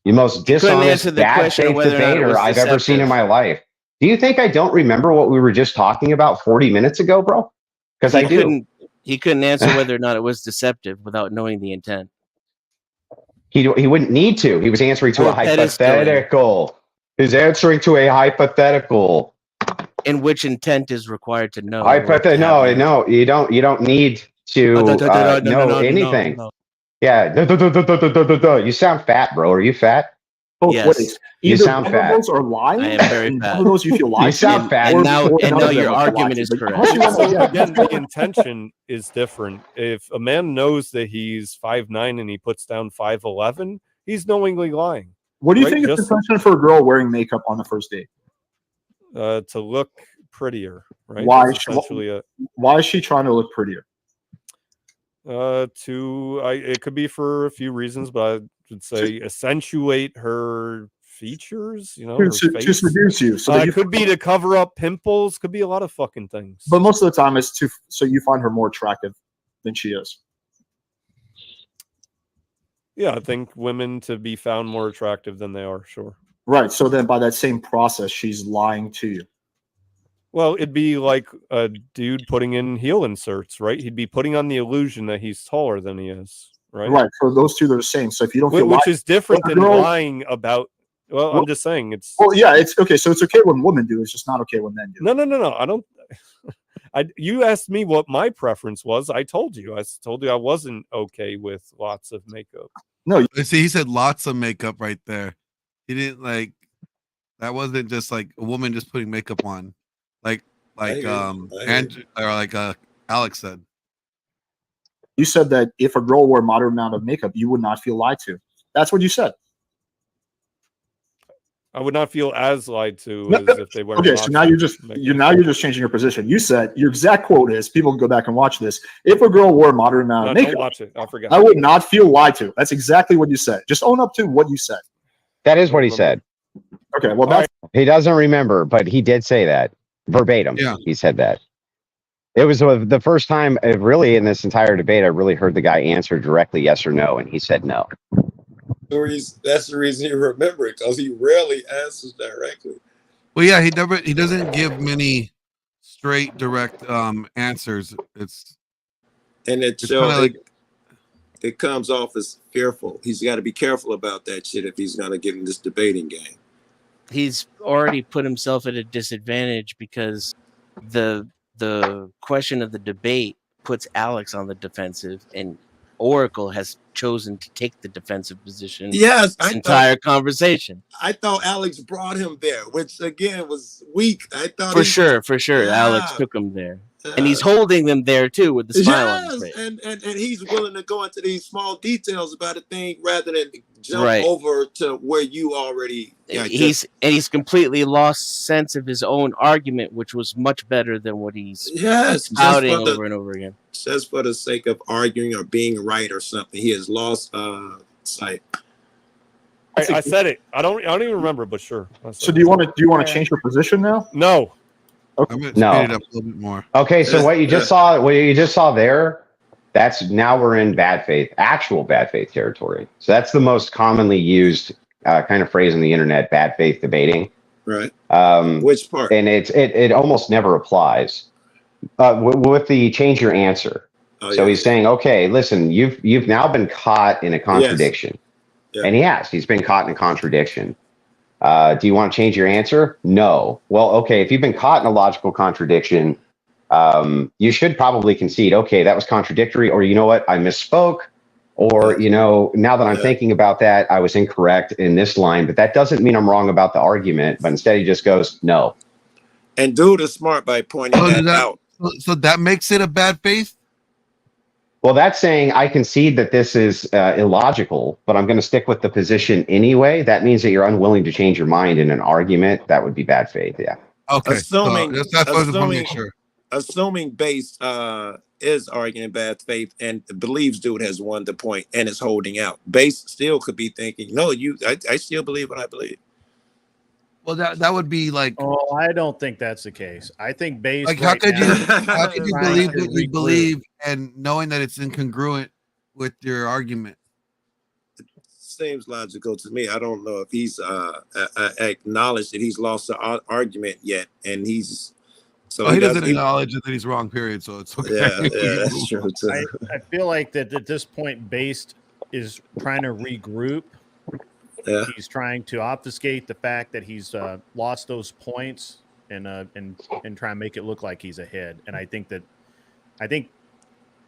The most dishonest, bad faith debater I've ever seen in my life. Do you think I don't remember what we were just talking about 40 minutes ago, bro? Because I do. He couldn't answer whether or not it was deceptive without knowing the intent. He wouldn't need to. He was answering to a hypothetical. He's answering to a hypothetical. In which intent is required to know. No, you don't need to know anything. No. Yeah, you sound fat, bro. Are you fat? Yes. You sound fat. Those are lying. I am very fat. One of those you feel lying. You sound fat. And now your argument is correct. Again, the intention is different. If a man knows that he's 5'9" and he puts down 5'11", he's knowingly lying. What do you think is the intention for a girl wearing makeup on the first date? To look prettier, right? Why is she trying to look prettier? It could be for a few reasons, but I would say accentuate her features, to seduce you. So it could be to cover up pimples, could be a lot of fucking things. But most of the time it's so you find her more attractive than she is. Yeah, I think women to be found more attractive than they are. Sure. Right. So then, by that same process, she's lying to you. Well, it'd be like a dude putting in heel inserts, right? He'd be putting on the illusion that he's taller than he is, right? Right. So those two are the same. So if you don't feel which is different than girl, lying about. Well, I'm just saying it's. Well, yeah, it's okay. So it's okay when women do. It's just not okay when men do. No. I don't. You asked me what my preference was. I told you. I told you I wasn't okay with lots of makeup. No, see, he said lots of makeup right there. He didn't like. That wasn't just like a woman just putting makeup on, like Andrew or like Alex said. You said that if a girl wore a moderate amount of makeup, you would not feel lied to. That's what you said. I would not feel as lied to as if they were. Okay, so now you're just changing your position. You said your exact quote is, people can go back and watch this. If a girl wore a moderate amount of makeup, don't watch it. I forgot. I would not feel lied to. That's exactly what you said. Just own up to what you said. That is what he said. Okay, well, that's he doesn't remember, but he did say that verbatim. Yeah, he said that. It was the first time, really, in this entire debate, I really heard the guy answer directly yes or no, and he said no. That's the reason you remember it, because he rarely answers directly. Well, yeah, he doesn't give many straight, direct answers. It comes off as fearful. He's got to be careful about that shit if he's going to get in this debating game. He's already put himself at a disadvantage because the question of the debate puts Alex on the defensive, and Oracle has chosen to take the defensive position. Yes, this entire conversation. I thought Alex brought him there, which again was weak. I thought for sure, yeah. Alex took him there, and he's holding them there too with the smile on his face. And he's willing to go into these small details about a thing rather than jump over to where you already. He's completely lost sense of his own argument, which was much better than what he's spouting over and over again. Just for the sake of arguing or being right or something, he has lost sight. I said it. I don't even remember, but sure. So do you want to change your position now? No. Okay. I'm going to speed it up a little bit more. Okay, so what you just saw there, that's now we're in bad faith, actual bad faith territory. So that's the most commonly used kind of phrase on the internet, bad faith debating. Right. Which part? And it almost never applies with the change your answer. So he's saying, okay, listen, you've now been caught in a contradiction. Yes. And he's been caught in a contradiction. Do you want to change your answer? No. Well, okay, if you've been caught in a logical contradiction, you should probably concede, okay, that was contradictory, or you know what, I misspoke, or, now that I'm thinking about that, I was incorrect in this line, but that doesn't mean I'm wrong about the argument, but instead he just goes, no. And dude is smart by pointing that out. So that makes it a bad faith? Well, that's saying I concede that this is illogical, but I'm going to stick with the position anyway. That means that you're unwilling to change your mind in an argument. That would be bad faith, yeah. Okay, assuming Base is arguing bad faith and believes dude has won the point and is holding out. Base still could be thinking, no, I still believe what I believe. Well, that would be like. Oh, I don't think that's the case. I think Base. Like, how could you believe what you believe and knowing that it's incongruent with your argument? It seems logical to me. I don't know if he's acknowledged that he's lost the argument yet, and he's. So he doesn't acknowledge that he's wrong. Period. So it's okay. Yeah, that's true too. I feel like that at this point, Base is trying to regroup. Yeah. He's trying to obfuscate the fact that he's lost those points and try and make it look like he's ahead. And I think, and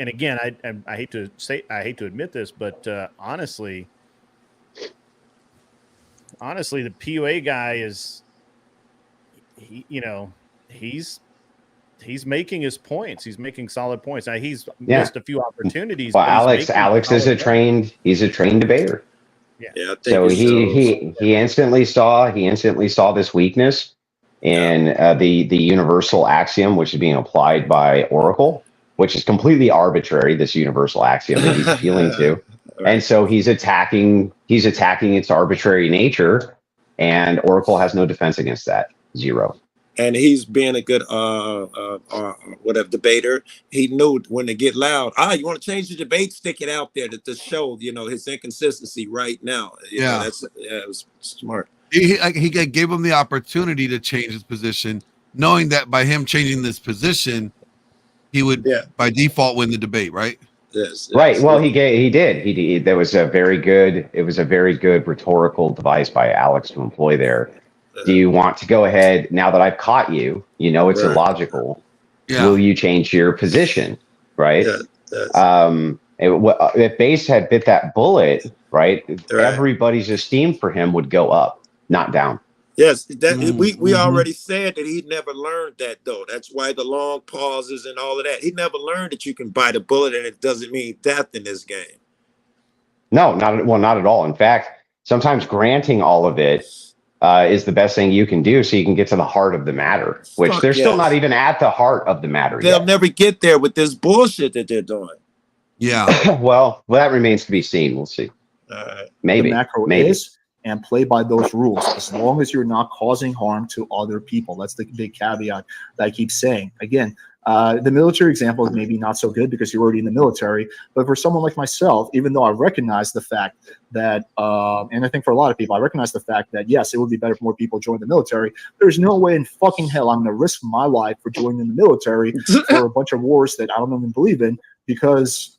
again, I hate to admit this, but honestly, the PUA guy is, he's making his points. He's making solid points. Now he's missed a few opportunities. Well, Alex is a trained debater. Yeah. So he instantly saw this weakness in the universal axiom, which is being applied by Oracle, which is completely arbitrary. This universal axiom that he's appealing to, and so he's attacking its arbitrary nature, and Oracle has no defense against that. Zero. and he's being a good whatever debater. He knew when to get loud. You want to change the debate? Stick it out there to show his inconsistency right now. You know, it was smart. He gave him the opportunity to change his position, knowing that by him changing this position, he would by default win the debate, right? Yes. Right. Well, he did. There was a very good. It was a very good rhetorical device by Alex to employ there. Do you want to go ahead now that I've caught you? You know it's illogical. Yeah. Will you change your position? Right. If Base had bit that bullet, right, everybody's esteem for him would go up, not down. Yes, we already said that he never learned that, though. That's why the long pauses and all of that. He never learned that you can bite a bullet and it doesn't mean death in this game. No, not at all. In fact, sometimes granting all of it is the best thing you can do, so you can get to the heart of the matter, which they're still not even at the heart of the matter. They'll never get there with this bullshit that they're doing. Yeah. well, that remains to be seen. We'll see. Maybe. The macro is, and play by those rules, as long as you're not causing harm to other people. That's the big caveat that I keep saying. Again, the military example is maybe not so good because you're already in the military, but for someone like myself, even though I recognize the fact that, and I think for a lot of people, I recognize the fact that, yes, it would be better if more people join the military. There's no way in fucking hell I'm going to risk my life for joining the military for a bunch of wars that I don't even believe in, because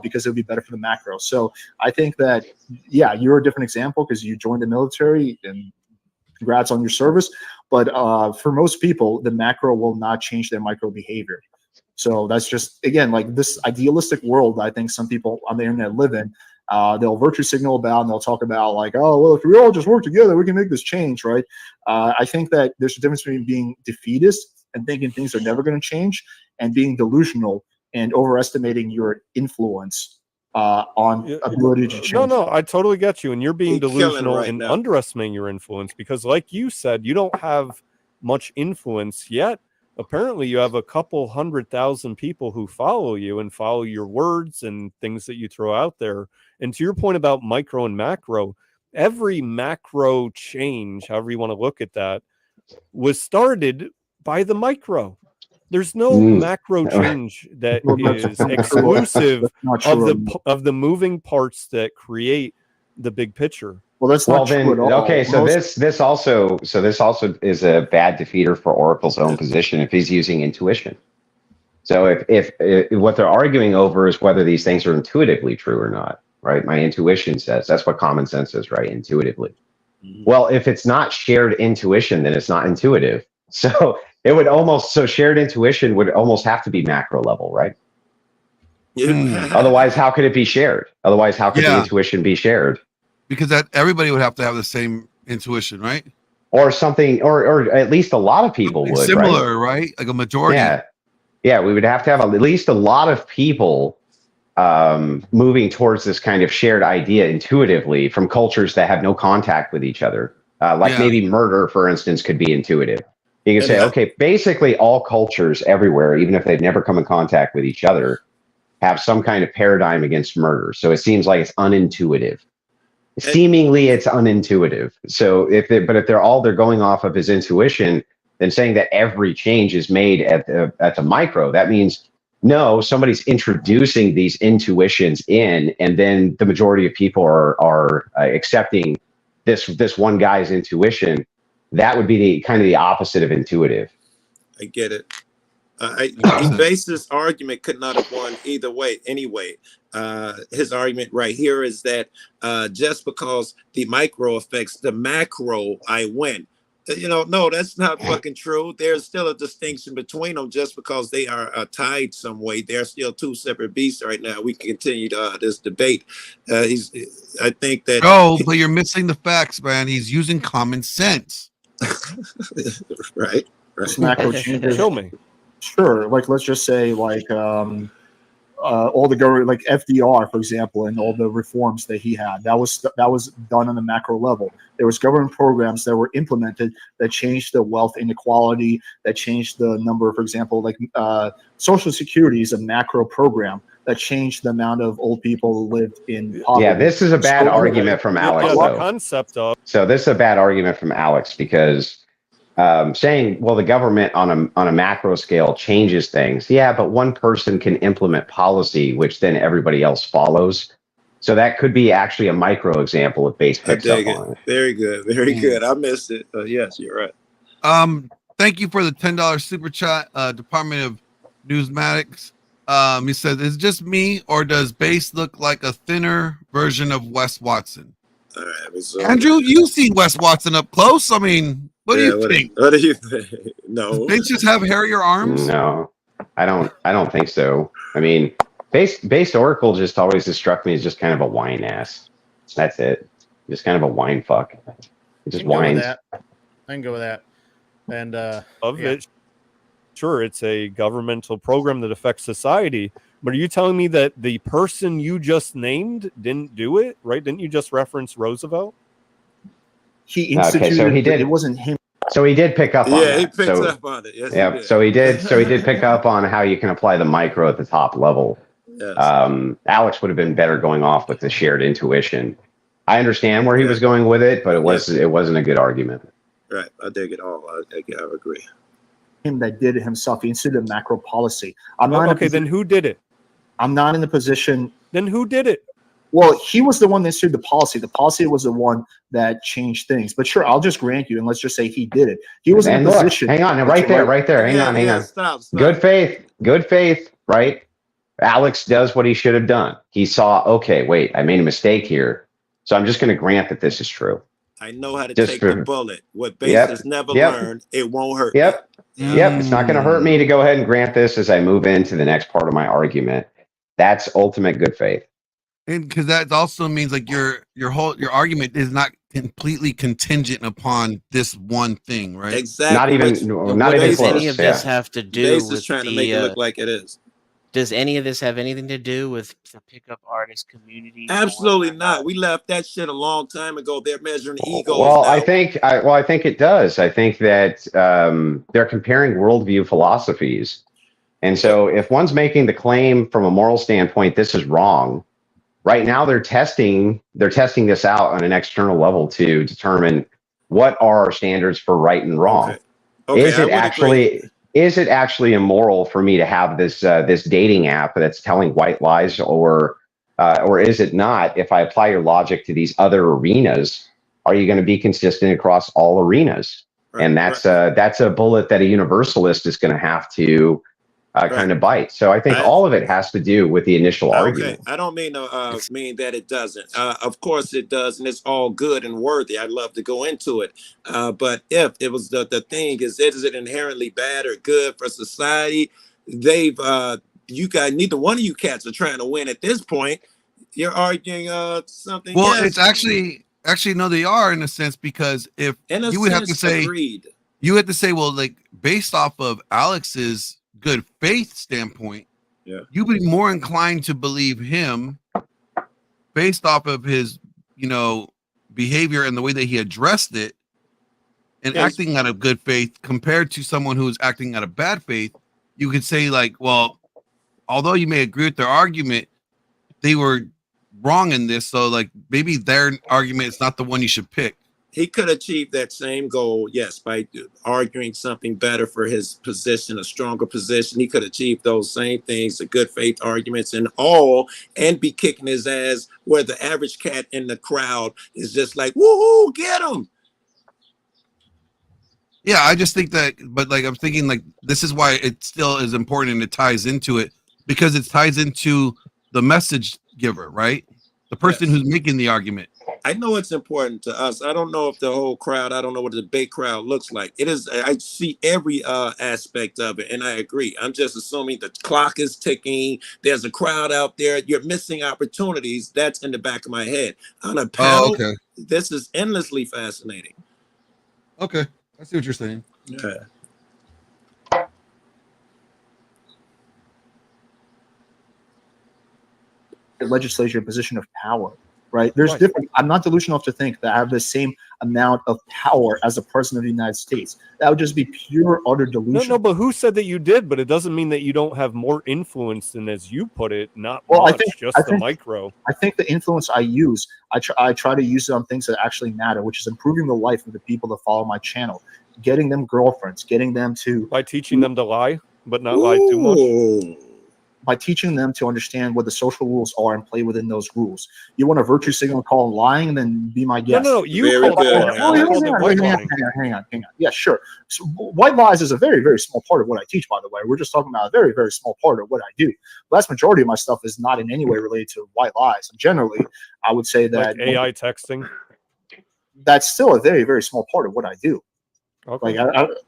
because it would be better for the macro. So I think that, yeah, you're a different example because you joined the military, and congrats on your service. But for most people, the macro will not change their micro behavior. So that's just, again, like this idealistic world I think some people on the internet live in. They'll virtue signal about, and they'll talk about like, oh, well, if we all just work together, we can make this change, right? I think that there's a difference between being defeatist and thinking things are never going to change, and being delusional and overestimating your influence on ability to change. No, I totally get you. And you're being delusional and underestimating your influence, because like you said, you don't have much influence yet. Apparently you have a couple 100,000 people who follow you and follow your words and things that you throw out there. And to your point about micro and macro, every macro change, however you want to look at that, was started by the micro. There's no macro change that is exclusive of the moving parts that create the big picture. Well, that's not true at all. Okay, so this also is a bad defeater for Oracle's own position if he's using intuition. So if what they're arguing over is whether these things are intuitively true or not, right? My intuition says that's what common sense is, right? Intuitively. Well, if it's not shared intuition, then it's not intuitive. So it would shared intuition would almost have to be macro level, right? Yeah. Otherwise, how could it be shared? Otherwise, how could the intuition be shared? Because that everybody would have to have the same intuition, right? Or something, or at least a lot of people would. Similar, right? Like a majority. Yeah, we would have to have at least a lot of people moving towards this kind of shared idea intuitively from cultures that have no contact with each other. Maybe murder, for instance, could be intuitive. You can say, okay, basically all cultures everywhere, even if they've never come in contact with each other, have some kind of paradigm against murder. So it seems like it's unintuitive. Seemingly it's unintuitive. So if they're going off of his intuition, then saying that every change is made at the micro, that means no, somebody's introducing these intuitions in, and then the majority of people are accepting this one guy's intuition. That would be the opposite of intuitive. I get it. Base's argument could not have won either way anyway. His argument right here is that just because the micro affects the macro, I win. No, that's not fucking true. There's still a distinction between them just because they are tied some way. They're still two separate beasts right now. We can continue this debate. I think that. Oh, but you're missing the facts, man. He's using common sense. Right. Macro changes. Show me. Sure. Like, let's just say, like, all the government, like FDR, for example, and all the reforms that he had, that was done on the macro level. There was government programs that were implemented that changed the wealth inequality, that changed the number, for example, like Social Security is a macro program that changed the amount of old people who lived in poverty. Yeah, this is a bad argument from Alex. The concept of. So this is a bad argument from Alex because saying, well, the government on a macro scale changes things. Yeah, but one person can implement policy, which then everybody else follows. So that could be actually a micro example if base picks up on it. Very good, very good. I missed it. Yes, you're right. Thank you for the $10 super chat, Department of Newsmatics. He says, is it just me, or does Base look like a thinner version of Wes Watson? All right, so, Andrew, you've seen Wes Watson up close. I mean, what do you think? What do you think? No. Does Base just have hairier arms? No, I don't think so. I mean, Base Oracle just always has struck me as just kind of a whine ass. That's it. Just kind of a whine fuck. It just whines. I can go with that. And it. Sure, it's a governmental program that affects society, but are you telling me that the person you just named didn't do it? Right? Didn't you just reference Roosevelt? He instituted. So he did. It wasn't him. So he did pick up on that. Yeah, he picked up on it. Yes, yeah, so he did. So he did pick up on how you can apply the micro at the top level. Yes. Alex would have been better going off with the shared intuition. I understand where he was going with it, but it wasn't a good argument. Right, I dig it all. I agree. Him that did it himself. He instituted macro policy. Then who did it? I'm not in the position. Then who did it? Well, he was the one that instituted the policy. The policy was the one that changed things. But sure, I'll just grant you, and let's just say he did it. He was in a position. Hang on, right there. Hang on. Stop. Good faith, right? Alex does what he should have done. He saw, okay, wait, I made a mistake here. So I'm just going to grant that this is true. I know how to take the bullet. What Base has never learned, it won't hurt. Yep. It's not going to hurt me to go ahead and grant this as I move into the next part of my argument. That's ultimate good faith. And because that also means like your argument is not completely contingent upon this one thing, right? Exactly. Not even does close. any of this have to do Base with is trying to make it look like it is. Does any of this have anything to do with the pickup artist community? Absolutely not. We left that shit a long time ago. They're measuring egos. Well, now. I think it does. I think that they're comparing worldview philosophies, and so if one's making the claim from a moral standpoint, this is wrong. Right now, they're testing this out on an external level to determine what are our standards for right and wrong. Okay, Is it actually immoral for me to have this dating app that's telling white lies, or is it not? If I apply your logic to these other arenas, are you going to be consistent across all arenas? Right, and that's a bullet that a universalist is going to have to kind of bite. So I think all of it has to do with the initial argument. I don't mean mean that it doesn't. Of course it does, and it's all good and worthy. I'd love to go into it. But if it was the thing is it inherently bad or good for society? They've you guys, neither one of you cats are trying to win at this point. You're arguing something. Well, it's actually no, they are in a sense, because if you would have to say agreed. You had to say, well, like based off of Alex's good faith standpoint, you'd be more inclined to believe him based off of his, behavior and the way that he addressed it and acting out of good faith compared to someone who is acting out of bad faith. You could say like, well, although you may agree with their argument, they were wrong in this. So like maybe their argument is not the one you should pick. He could achieve that same goal, yes, by arguing something better for his position, a stronger position. He could achieve those same things, the good faith arguments and be kicking his ass, where the average cat in the crowd is just like, woohoo, get him. Yeah, I just think that, but like I'm thinking like this is why it still is important and it ties into it, because it ties into the message giver, right? The person who's making the argument. I know it's important to us. I don't know if the whole crowd, I don't know what the debate crowd looks like. It is, I see every aspect of it, and I agree. I'm just assuming the clock is ticking. There's a crowd out there. You're missing opportunities. That's in the back of my head. On a panel, this is endlessly fascinating. Okay, I see what you're saying. Yeah. The legislature position of power, right? There's different. I'm not delusional enough to think that I have the same amount of power as the president of the United States. That would just be pure, utter delusion. No, but who said that you did? But it doesn't mean that you don't have more influence than, as you put it, not much, just the micro. I think the influence I use, I try to use it on things that actually matter, which is improving the life of the people that follow my channel, getting them girlfriends, getting them to... By teaching them to lie, but not lie too much? By teaching them to understand what the social rules are and play within those rules. You want a virtue signal called lying, then be my guest. No, you called it lying. Hang on. Yeah, sure. So white lies is a very, very small part of what I teach, by the way. We're just talking about a very, very small part of what I do. The vast majority of my stuff is not in any way related to white lies. And generally, I would say that... Like AI texting? That's still a very, very small part of what I do. Okay.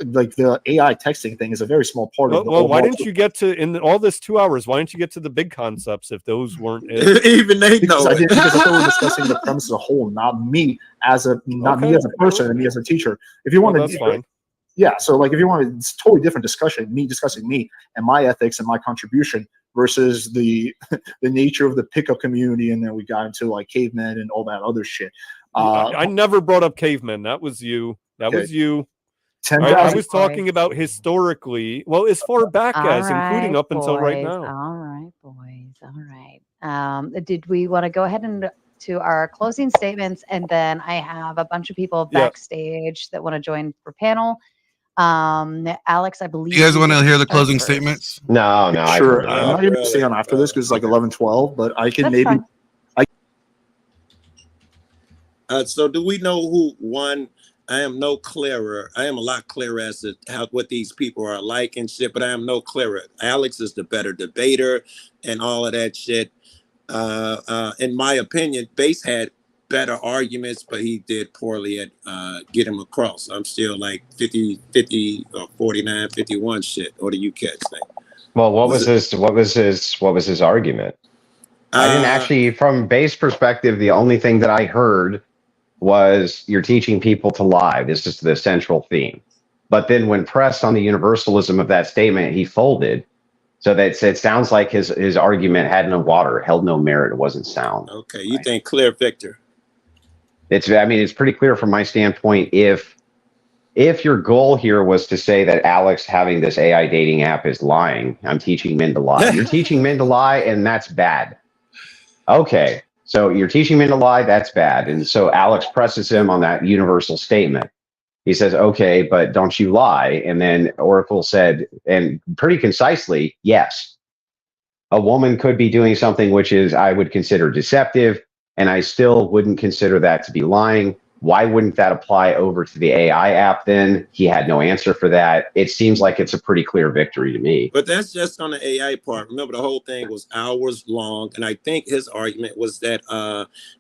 Like the AI texting thing is a very small part of the well, why didn't you get to, in all this 2 hours, why didn't you get to the big concepts if those weren't it? Even they know I thought we were discussing the premise as a whole, not me as a me as a person and me as a teacher. If you want to, that's fine. Yeah, so like if you want, it's a totally different discussion. Me discussing me and my ethics and my contribution versus the nature of the pickup community, and then we got into like cavemen and all that other shit. I never brought up cavemen. That was you. That was you. I was talking about historically, well, as far back as, including up until right now. All right, boys. All right. Did we want to go ahead and to our closing statements? And then I have a bunch of people backstage that want to join for panel. Alex, I believe you guys want to hear the closing statements? No, sure. I'm not going to stay on after this because it's like 11:12, but I can maybe. So do we know who won? I am no clearer. I am a lot clearer as to what these people are like and shit, but I am no clearer. Alex is the better debater and all of that shit. In my opinion, Base had better arguments, but he did poorly at get him across. I'm still like 50 or 49, 51 shit. Or do you catch that? Well, what was his argument? I didn't actually, from Base perspective, the only thing that I heard was you're teaching people to lie. This is the central theme. But then when pressed on the universalism of that statement, he folded. So that it sounds like his argument had no water, held no merit, it wasn't sound. Okay, you think clear victor? It's pretty clear from my standpoint. If your goal here was to say that Alex having this AI dating app is lying, I'm teaching men to lie. You're teaching men to lie, and that's bad. Okay. So you're teaching men to lie, that's bad. And so Alex presses him on that universal statement. He says, okay, but don't you lie? And then Oracle said, and pretty concisely, yes. A woman could be doing something which is, I would consider deceptive, and I still wouldn't consider that to be lying. Why wouldn't that apply over to the AI app then? He had no answer for that. It seems like it's a pretty clear victory to me. But that's just on the AI part. Remember, the whole thing was hours long. And I think his argument was that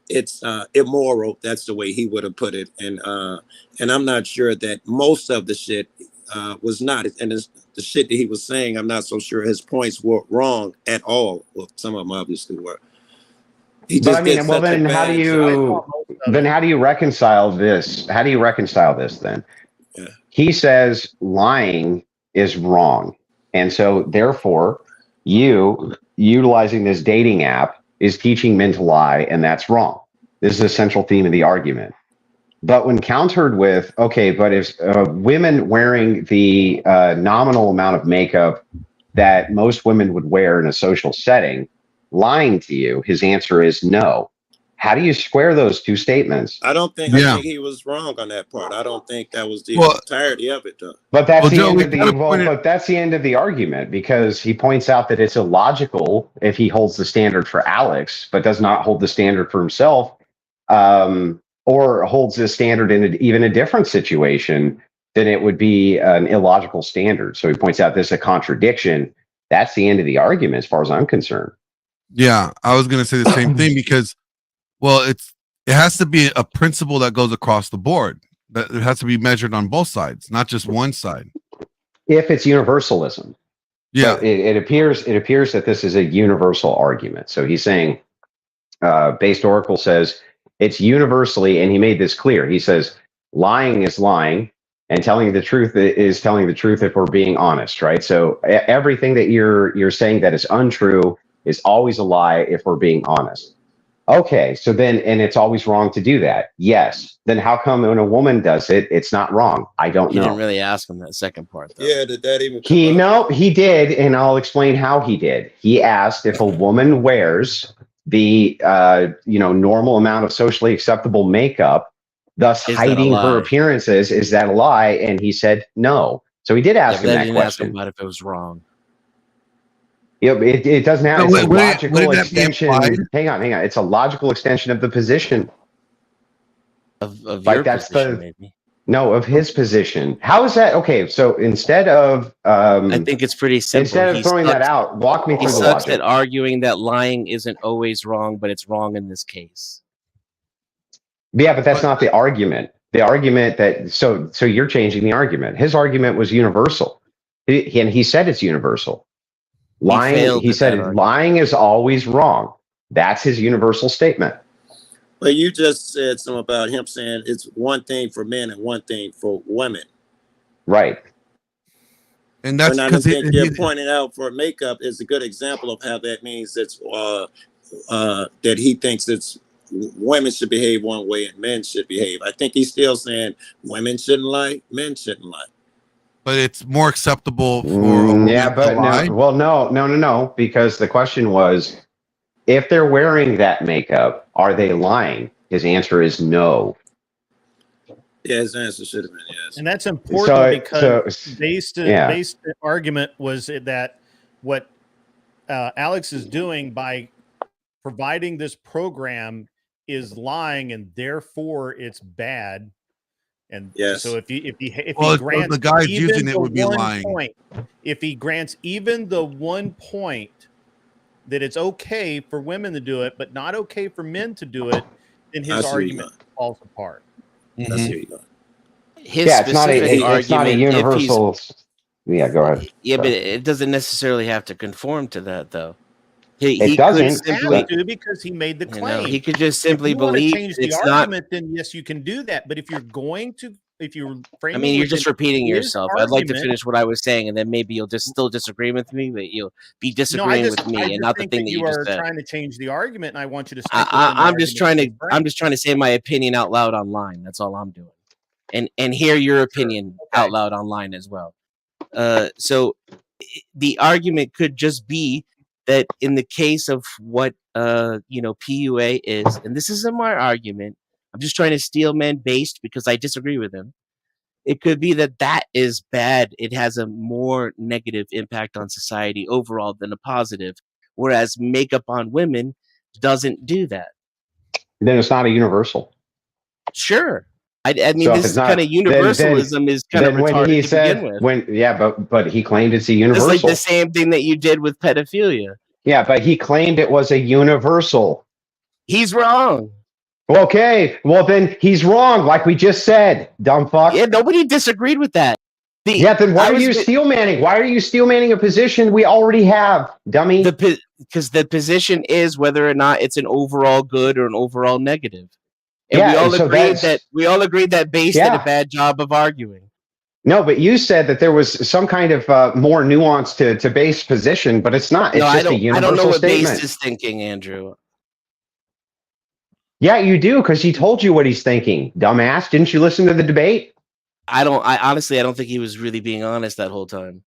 it's immoral. That's the way he would have put it. And I'm not sure that most of the shit was not. And the shit that he was saying, I'm not so sure his points were wrong at all. Well, some of them obviously were. But I mean, well, then how do you reconcile this? How do you reconcile this then? Yeah. He says lying is wrong. And so therefore, you utilizing this dating app is teaching men to lie, and that's wrong. This is a central theme of the argument. But when countered with, okay, but if women wearing the nominal amount of makeup that most women would wear in a social setting, lying to you, his answer is no. How do you square those two statements? I think he was wrong on that part. I don't think that was the entirety of it, though. But that's that's the end of the argument, because he points out that it's illogical if he holds the standard for Alex, but does not hold the standard for himself, or holds this standard in even a different situation, then it would be an illogical standard. So he points out this is a contradiction. That's the end of the argument, as far as I'm concerned. Yeah, I was going to say the same thing, because, well, it has to be a principle that goes across the board. That it has to be measured on both sides, not just one side. If it's universalism, yeah, it appears that this is a universal argument. So he's saying, Based Oracle says it's universally, and he made this clear. He says lying is lying, and telling the truth is telling the truth if we're being honest, right? So everything that you're saying that is untrue is always a lie if we're being honest. Okay, so then, and it's always wrong to do that. Yes. Then how come when a woman does it, it's not wrong? I don't You know. didn't really ask him that second part, though. Yeah, did that even He did, and I'll explain how he did. He asked if a woman wears the normal amount of socially acceptable makeup, thus hiding her appearances, is that a lie? And he said no. So he did ask him that question. Ask him about if it was wrong. Yeah, it doesn't have. It's a logical extension. Hang on. It's a logical extension of the position. Of like your that's position, the maybe. No, of his position. How is that? Okay, so instead of I think it's pretty simple. Instead of throwing that out, walk me through the logic. He sucks at arguing that lying isn't always wrong, but it's wrong in this case. Yeah, but that's not the argument. The argument that so you're changing the argument. His argument was universal, and he said it's universal. Lying. He said lying is always wrong. That's his universal statement. Well, you just said something about him saying it's one thing for men and one thing for women. Right. And that's because you're pointing out for makeup is a good example of how that means it's that he thinks it's women should behave one way and men should behave. I think he's still saying women shouldn't lie, men shouldn't lie. But it's more acceptable for lie. No, because the question was, if they're wearing that makeup, are they lying? His answer is no. Yeah, his answer should have been yes. And that's important because based argument was that what Alex is doing by providing this program is lying, and therefore it's bad. And so if he grants the guys using it would be lying. If he grants even the 1 point that it's okay for women to do it, but not okay for men to do it, then his argument falls apart. It's not a universal. Yeah, go ahead. Yeah, but it doesn't necessarily have to conform to that, though. It doesn't because he made the claim. He could just simply believe change the argument. Then yes, you can do that. But if you're going to, if you're framing, you're just repeating yourself. I'd like to finish what I was saying, and then maybe you'll just still disagree with me, but you'll be disagreeing with me, and not the thing that you just said. You are trying to change the argument, and I want you to. I'm just trying to say my opinion out loud online. That's all I'm doing, and hear your opinion out loud online as well. So the argument could just be that in the case of what PUA is, and this isn't my argument, I'm just trying to steel man based because I disagree with him. It could be that is bad. It has a more negative impact on society overall than a positive, whereas makeup on women doesn't do that. Then it's not a universal. Sure. I mean, so this kind of universalism is kind of retarded to begin with. But he claimed it's a universal. It's like the same thing that you did with pedophilia. Yeah, but he claimed it was a universal. He's wrong. Okay, well then he's wrong, like we just said, dumb fuck. Yeah, nobody disagreed with that. Then why are you steel manning? Why are you steel manning a position we already have, dummy? Because the position is whether or not it's an overall good or an overall negative. And we all agreed that Base did a bad job of arguing. No, but you said that there was some kind of more nuance to Base position, but it's not. It's just a universal statement. I don't know what Base is thinking, Andrew. Yeah, you do, because he told you what he's thinking, dumbass. Didn't you listen to the debate? I honestly don't think he was really being honest that whole time.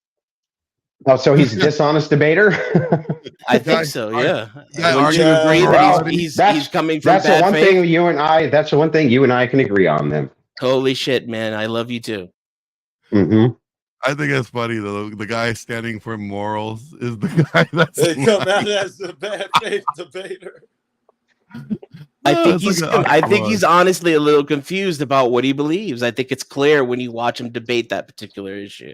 Oh, so he's a dishonest debater? I think so. Yeah. Would you agree that he's coming from bad faith? That's the one thing you and I can agree on. Then. Holy shit, man! I love you too. Mm-hmm. I think it's funny though. The guy standing for morals is the guy that's come out as the bad faith debater. I think he's honestly a little confused about what he believes. I think it's clear when you watch him debate that particular issue.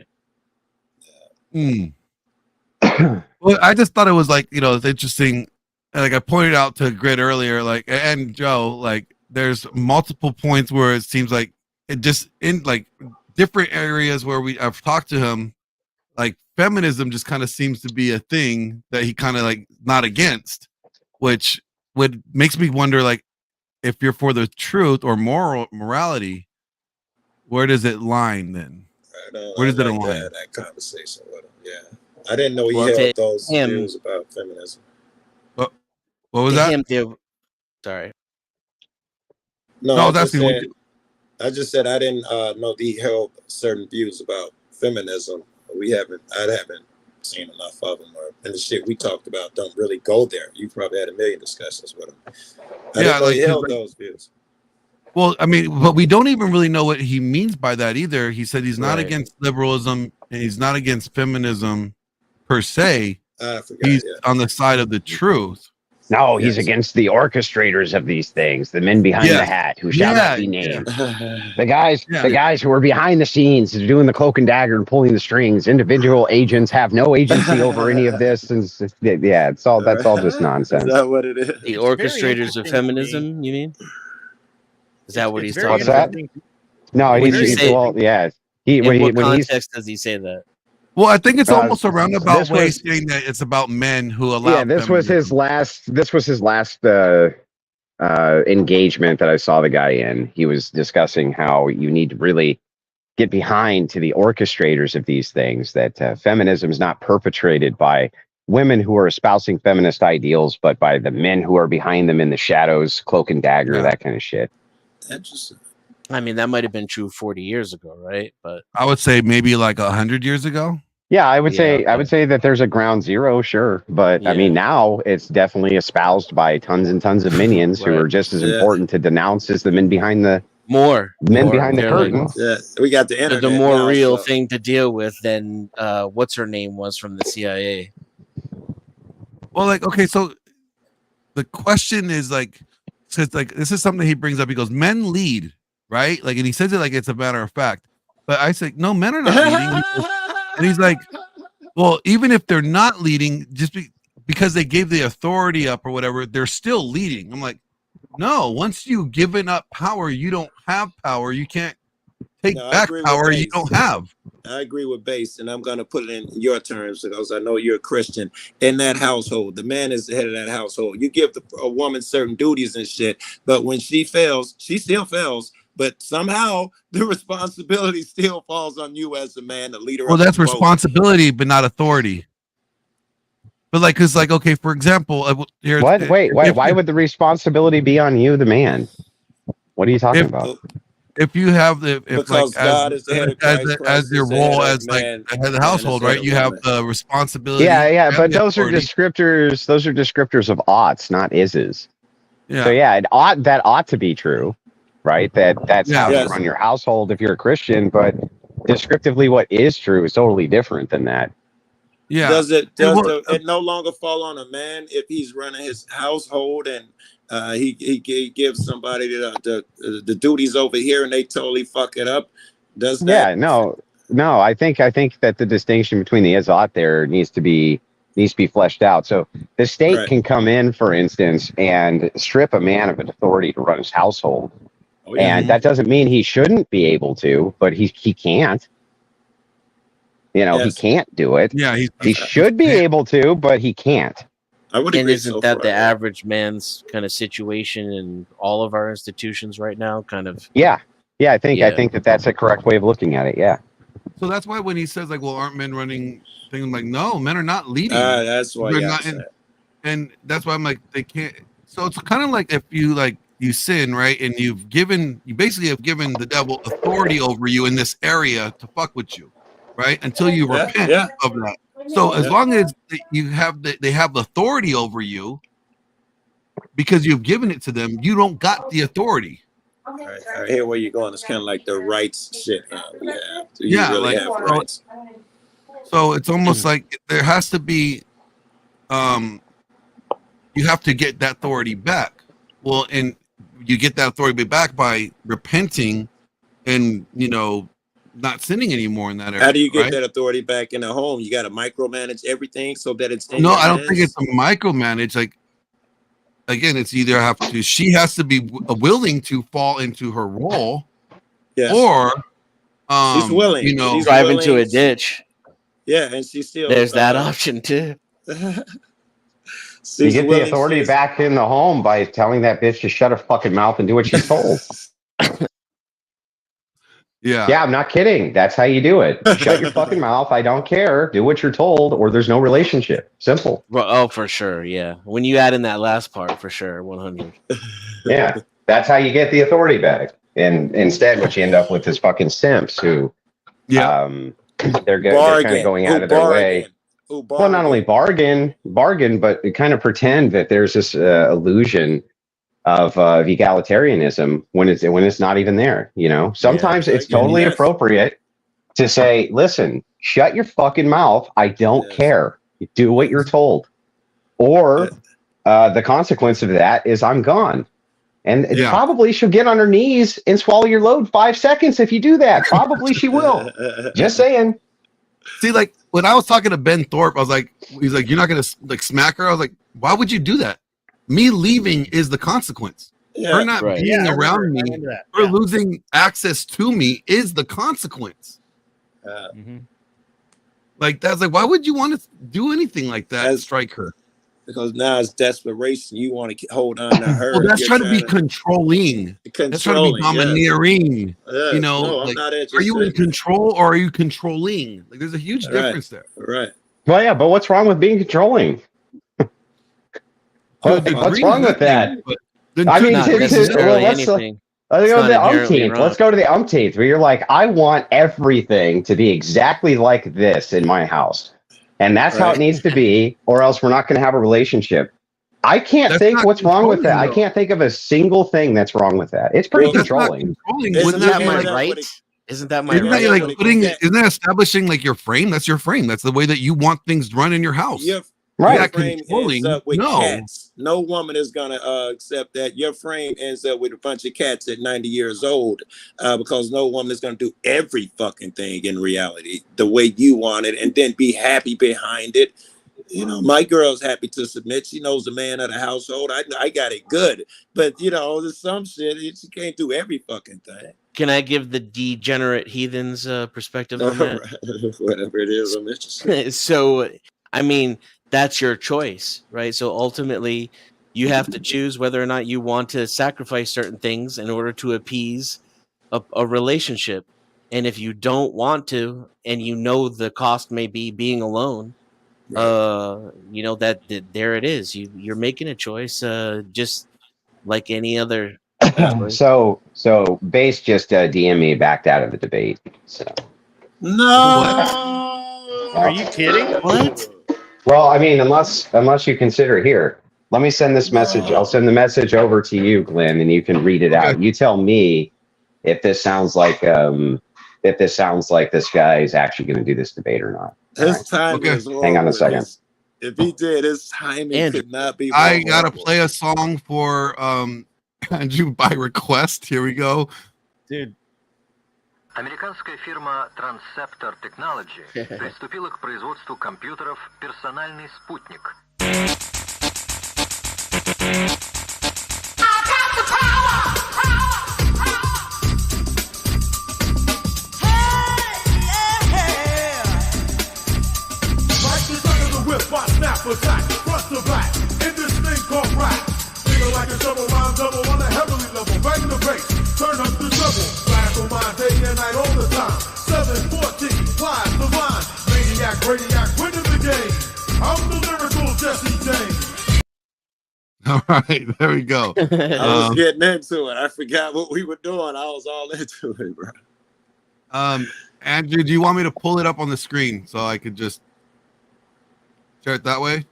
Well, I just thought it was like, it's interesting. Like I pointed out to Grid earlier, like, and Joe, like, there's multiple points where it seems like it just in like different areas where I've talked to him, like feminism just kind of seems to be a thing that he kind of like not against, which makes me wonder, like, if you're for the truth or morality, where does it line then? Where does it align? That conversation with him, yeah. I didn't know he held those views about feminism. What was that? Sorry. No, I just said I didn't know that he held certain views about feminism. I haven't seen enough of them, and the shit we talked about don't really go there. You probably had a million discussions with him. I didn't know he held those views. Well, I mean, but we don't even really know what he means by that either. He said he's not against liberalism and he's not against feminism per se. He's on the side of the truth. No, he's against the orchestrators of these things, the men behind the hat who shall not be named. The guys who are behind the scenes doing the cloak and dagger and pulling the strings. Individual agents have no agency over any of this. And that's all just nonsense. Is that what it is? The orchestrators of feminism, you mean? Is that what he's talking about? No, In what context does he say that? Well, I think it's almost a roundabout way saying that it's about men who allow. Yeah, this was his last engagement that I saw the guy in. He was discussing how you need to really get behind to the orchestrators of these things. That feminism is not perpetrated by women who are espousing feminist ideals, but by the men who are behind them in the shadows, cloak and dagger, that kind of shit. Interesting. I mean, that might have been true 40 years ago, right? But I would say maybe like 100 years ago. Yeah, I would say that there's a ground zero, sure, but I mean now it's definitely espoused by tons and tons of minions who are just as important to denounce as the men behind the behind the curtains. Yeah, we got the internet. The more real thing to deal with than what's her name was from the CIA. Well, like, okay, so the question is like, because like this is something he brings up. He goes, "Men lead, right?" Like, and he says it like it's a matter of fact. But I say, no, men are not leading. And he's like, well, even if they're not leading, just because they gave the authority up or whatever, they're still leading. I'm like, no, once you've given up power, you don't have power. You can't take back power you don't have. I agree with Base, and I'm going to put it in your terms because I know you're a Christian. In that household, the man is the head of that household. You give a woman certain duties and shit, but when she fails, she still fails. But somehow the responsibility still falls on you as the man, the leader. Well, that's responsibility, but not authority. But like, cause like, okay, for example, why would the responsibility be on you, the man? What are you talking about? If you have because God is the head of Christ, as your role as like the head of the household, right? You have the responsibility. Yeah, but those are descriptors. Those are descriptors of oughts, not ises. Yeah. So that ought to be true. Right, that's how you run your household if you're a Christian, but descriptively, what is true is totally different than that. Yeah. Does it no longer fall on a man if he's running his household and he gives somebody the duties over here and they totally fuck it up? Does that? Yeah, no. I think that the distinction between the is ought there needs to be fleshed out. So the state can come in, for instance, and strip a man of an authority to run his household. And that doesn't mean he shouldn't be able to, but he can't. He can't do it. Yeah, he should be able to, but he can't. I would agree. Isn't that the average man's kind of situation in all of our institutions right now? Kind of. Yeah. I think that's a correct way of looking at it. Yeah. So that's why when he says like, well, aren't men running things? I'm like, no, men are not leading. That's why. And that's why I'm like, they can't. So it's kind of like if you sin, right? And you basically have given the devil authority over you in this area to fuck with you, right? Until you repent of that. So as long as they have authority over you, because you've given it to them, you don't got the authority. I hear where you're going. It's kind of like the rights shit we have. So you really have rights. So it's almost like there has to be, you have to get that authority back. Well, and you get that authority back by repenting and, not sinning anymore in that area. How do you get that authority back in the home? You got to micromanage everything so that it's in No, I don't think it's a micromanage. Like, again, it's either she has to be willing to fall into her role, or she's willing. Drive into a ditch. Yeah, and she's still. There's that option too. You get the authority back in the home by telling that bitch to shut her fucking mouth and do what she's told. Yeah, I'm not kidding. That's how you do it. Shut your fucking mouth. I don't care. Do what you're told, or there's no relationship. Simple. Oh, for sure. Yeah. When you add in that last part, for sure, 100. Yeah, that's how you get the authority back. And instead, what you end up with is fucking simps who, they're kind of going out of their way. Well, not only bargain, but kind of pretend that there's this illusion of egalitarianism when it's not even there. You know, sometimes it's totally appropriate to say, "Listen, shut your fucking mouth. I don't care. Do what you're told," or the consequence of that is I'm gone. And probably she'll get on her knees and swallow your load 5 seconds if you do that. Probably she will. Just saying. See, like when I was talking to Ben Thorpe, I was like, he's like, you're not gonna like smack her. I was like, why would you do that? Me leaving is the consequence. Her not being around me, her losing access to me is the consequence. Like that's like, why would you want to do anything like that and strike her? Because now it's desperation. You want to hold on to her. Well, that's trying to be controlling. That's trying to be domineering. Yes. You know, no, like, are you in control or are you controlling? Like, there's a huge difference there. Right. Well, yeah, but what's wrong with being controlling? What's wrong with that? I mean, let's go to the umpteenth. Let's go to the umpteenth, where you're like, I want everything to be exactly like this in my house. And that's how it needs to be, or else we're not going to have a relationship. I can't think what's wrong with that. I can't think of a single thing that's wrong with that. It's pretty controlling. Isn't that my right? Isn't that my right? Isn't that establishing like your frame? That's your frame. That's the way that you want things run in your house. Your frame ends up with cats. No woman is gonna accept that. Your frame ends up with a bunch of cats at 90 years old, because no woman is gonna do every fucking thing in reality the way you want it, and then be happy behind it. You know, my girl's happy to submit. She knows the man of the household. I got it good, but you know, there's some shit she can't do every fucking thing. Can I give the degenerate heathens perspective on that? Whatever it is, I'm interested. So, I mean, that's your choice, right? So ultimately, you have to choose whether or not you want to sacrifice certain things in order to appease a relationship. And if you don't want to, and you know the cost may be being alone, you know that there it is. You're making a choice, just like any other. So Base just DM me backed out of the debate. So no, are you kidding? What? Well, I mean, unless you consider here, let me send this message. I'll send the message over to you, Glenn, and you can read it out. You tell me if this sounds like this guy is actually going to do this debate or not. His timing is horrible. Hang on a second. If he did, his timing could not be. I gotta play a song for Andrew by request. Here we go, dude. Американская фирма Transceptor Technology приступила к производству компьютеров «Персональный спутник». Attack, front to back, in this thing called rap. Feel like a double rhyme double on a heavily level. Bang the bass, turn up the treble. Flash on my day and night all the time. 714, flies the line. Maniac, radiac, winning the game. I'm the lyrical Jesse James. All right, there we go. I was getting into it. I forgot what we were doing. I was all into it, bro. Andrew, do you want me to pull it up on the screen so I could just share it that way?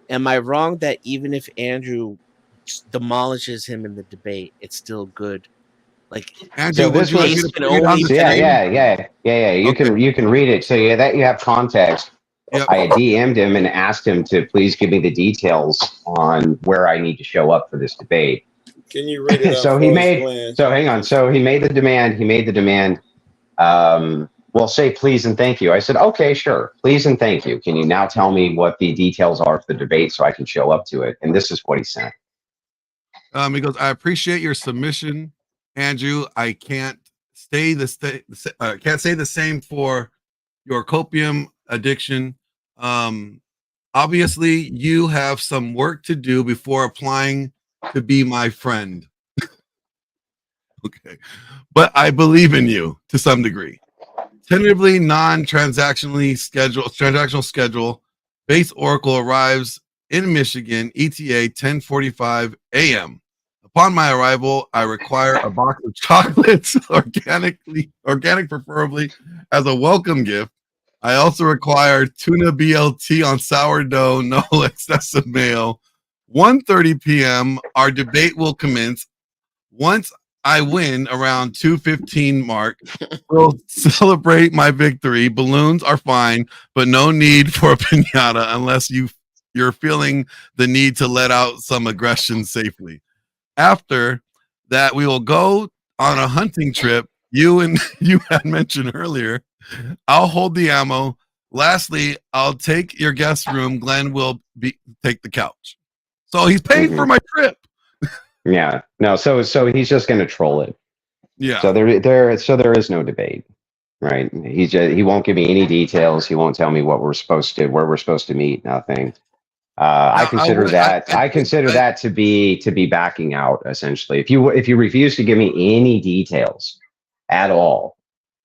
Am I wrong that even if Andrew demolishes him in the debate, it's still good? Like, Andrew, so this was, yeah. You can read it. So that you have context. Yep. I DM'd him and asked him to please give me the details on where I need to show up for this debate. Can you read it? So hang on. So he made the demand. Well, say please and thank you. I said, okay, sure. Please and thank you. Can you now tell me what the details are for the debate so I can show up to it? And this is what he sent. He goes, I appreciate your submission, Andrew. I can't say the same for your copium addiction. Obviously, you have some work to do before applying to be my friend. Okay. But I believe in you to some degree. Tentatively transactional schedule. Base Oracle arrives in Michigan, ETA 10:45 a.m. Upon my arrival, I require a box of chocolates, organic preferably, as a welcome gift. I also require tuna BLT on sourdough, no excessive mayo. 1:30 p.m. Our debate will commence. Once I win around 2:15 mark, we'll celebrate my victory. Balloons are fine, but no need for a piñata unless you're feeling the need to let out some aggression safely. After that, we will go on a hunting trip. You had mentioned earlier. I'll hold the ammo. Lastly, I'll take your guest room. Glenn will take the couch. So he's paying for my trip. Yeah. No. So he's just going to troll it. Yeah. So there is no debate, right? He won't give me any details. He won't tell me where we're supposed to meet. Nothing. I consider that to be backing out essentially. If you refuse to give me any details at all,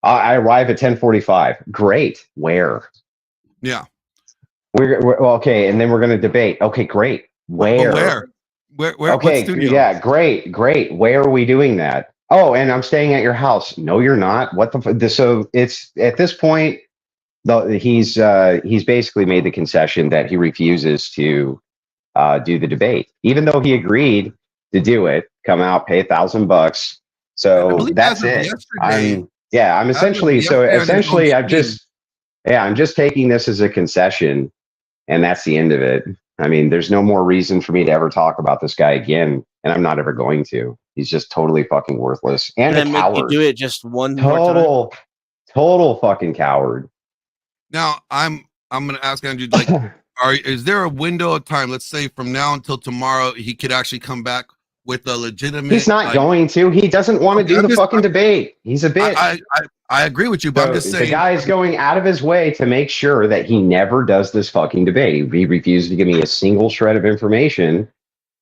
I arrive at 10:45. Great. Where? Yeah. We're okay, and then we're going to debate. Okay, great. Where? Where? Okay. Yeah. Great. Where are we doing that? Oh, and I'm staying at your house. No, you're not. What the? So it's at this point. He's basically made the concession that he refuses to do the debate, even though he agreed to do it. Come out, pay $1,000. So that's it. I'm essentially I'm just taking this as a concession, and that's the end of it. I mean, there's no more reason for me to ever talk about this guy again, and I'm not ever going to. He's just totally fucking worthless and a coward. Make you do it just one more time? Total fucking coward. Now I'm gonna ask Andrew, like, is there a window of time? Let's say from now until tomorrow, he could actually come back with a legitimate. He's not going to. He doesn't want to do the fucking debate. He's a bitch. I agree with you, but I'm just saying the guy's going out of his way to make sure that he never does this fucking debate. He refused to give me a single shred of information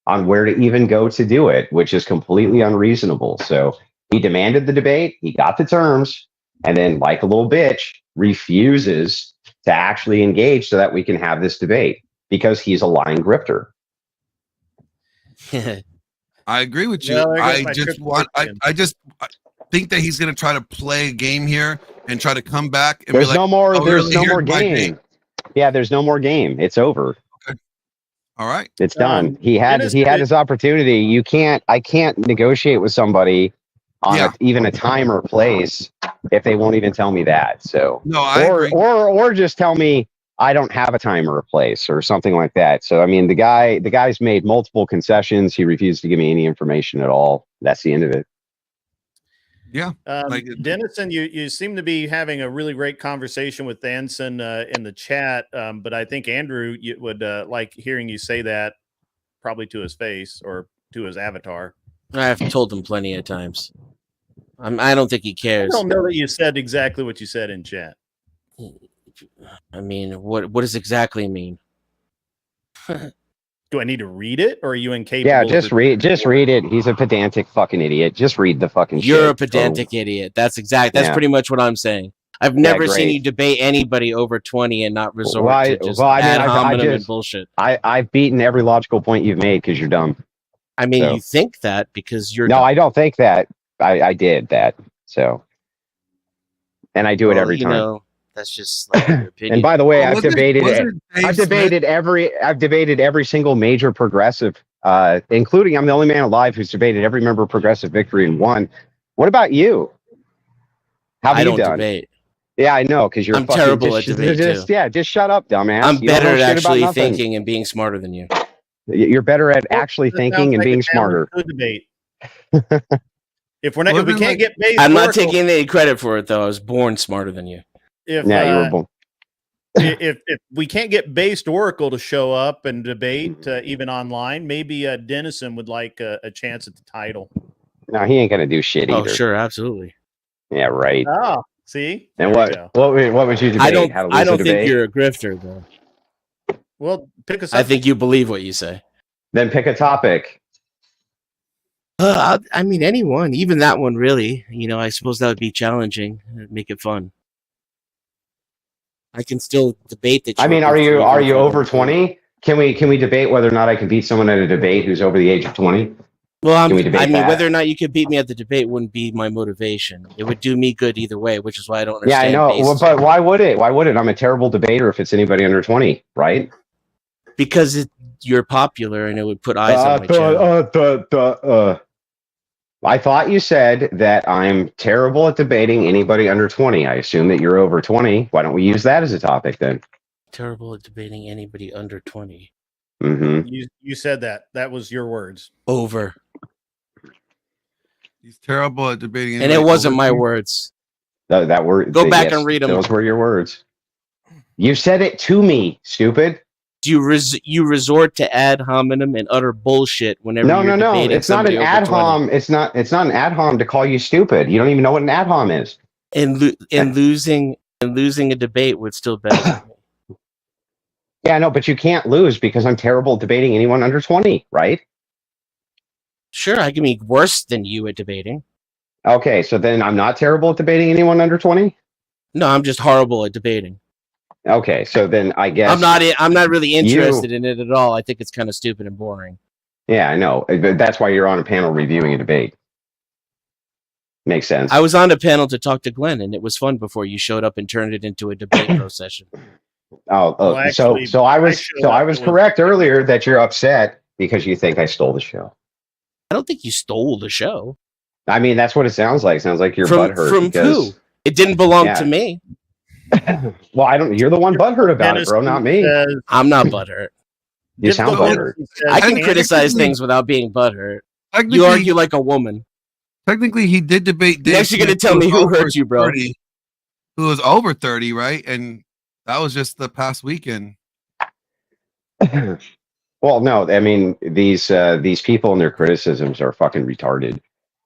on where to even go to do it, which is completely unreasonable. So he demanded the debate. He got the terms, and then, like a little bitch, refuses to actually engage so that we can have this debate because he's a lying grifter. I agree with you. I just think that he's going to try to play a game here and try to come back. And there's no more game. Yeah, there's no more game. It's over. Okay. All right. It's done. He had his opportunity. I can't negotiate with somebody on even a time or place if they won't even tell me that. So no, I agree. Or just tell me I don't have a time or a place or something like that. So I mean, the guy's made multiple concessions. He refused to give me any information at all. That's the end of it. Yeah. Dennison, you seem to be having a really great conversation with Anson in the chat, but I think Andrew would like hearing you say that probably to his face or to his avatar. I've told him plenty of times. I don't think he cares. I don't know that you said exactly what you said in chat. I mean, what does exactly mean? Do I need to read it, or are you incapable? Yeah, just read it. He's a pedantic fucking idiot. Just read the fucking shit. You're a pedantic idiot. That's pretty much what I'm saying. I've never seen you debate anybody over 20 and not resort to just ad hominem and bullshit. I've beaten every logical point you've made because you're dumb. I mean, you think that because you're No, dumb. I don't think that. I did that. So, and I do it every time. That's just like your opinion. And by the way, I've debated every single major progressive, including I'm the only man alive who's debated every member of Progressive Victory and won. What about you? How have you done? Debate. Yeah, I know, because you're terrible at debate too. Yeah, just shut up, dumbass. I'm better at actually thinking and being smarter than you. You're better at actually thinking and being smarter. Debate. If we can't get based, I'm not taking any credit for it though. I was born smarter than you. If, you were born. if we can't get based Oracle to show up and debate even online, maybe Dennison would like a chance at the title. No, he ain't gonna do shit either. Oh, sure, absolutely. Yeah, right. Oh, see. And what would you debate? I don't think you're a grifter though. Well, pick a subject. I think you believe what you say. Then pick a topic. I mean, anyone, even that one, really. I suppose that would be challenging. Make it fun. I can still debate that. I mean, are you over 20? Can we debate whether or not I can beat someone at a debate who's over the age of 20? Well, Can we debate that? whether or not you could beat me at the debate wouldn't be my motivation. It would do me good either way, which is why I don't understand. Yeah, I know. Well, but why would it? Why would it? I'm a terrible debater if it's anybody under 20, right? Because you're popular and it would put eyes on my channel. I thought you said that I'm terrible at debating anybody under 20. I assume that you're over 20. Why don't we use that as a topic then? Terrible at debating anybody under 20. Mm-hmm. You said that. That was your words. Over. He's terrible at debating. And it wasn't my words. That word. Go back and read them. Those were your words. You said it to me, stupid. You resort to ad hominem and utter bullshit whenever you're debating. No. It's not an ad hom. It's not an ad hom to call you stupid. You don't even know what an ad hom is. And losing a debate would still benefit me. Yeah, no, but you can't lose because I'm terrible at debating anyone under 20, right? Sure, I can be worse than you at debating. Okay, so then I'm not terrible at debating anyone under 20? No, I'm just horrible at debating. Okay, so then I guess I'm not really interested in it at all. I think it's kind of stupid and boring. Yeah, I know. That's why you're on a panel reviewing a debate. Makes sense. I was on a panel to talk to Glenn, and it was fun before you showed up and turned it into a debate pro session. Well, actually, so I was correct earlier that you're upset because you think I stole the show. I don't think you stole the show. I mean, that's what it sounds like. It sounds like you're butthurt. From who? It didn't belong to me. Well, I don't. You're the one butthurt about it, bro, not me. I'm not butthurt. You sound butthurt. I can criticize things without being butthurt. You argue like a woman. Technically, he did debate Dave. Next, you're going to tell me who hurt you, bro. 30, who was over 30, right? And that was just the past weekend. Well, no, I mean, these people and their criticisms are fucking retarded.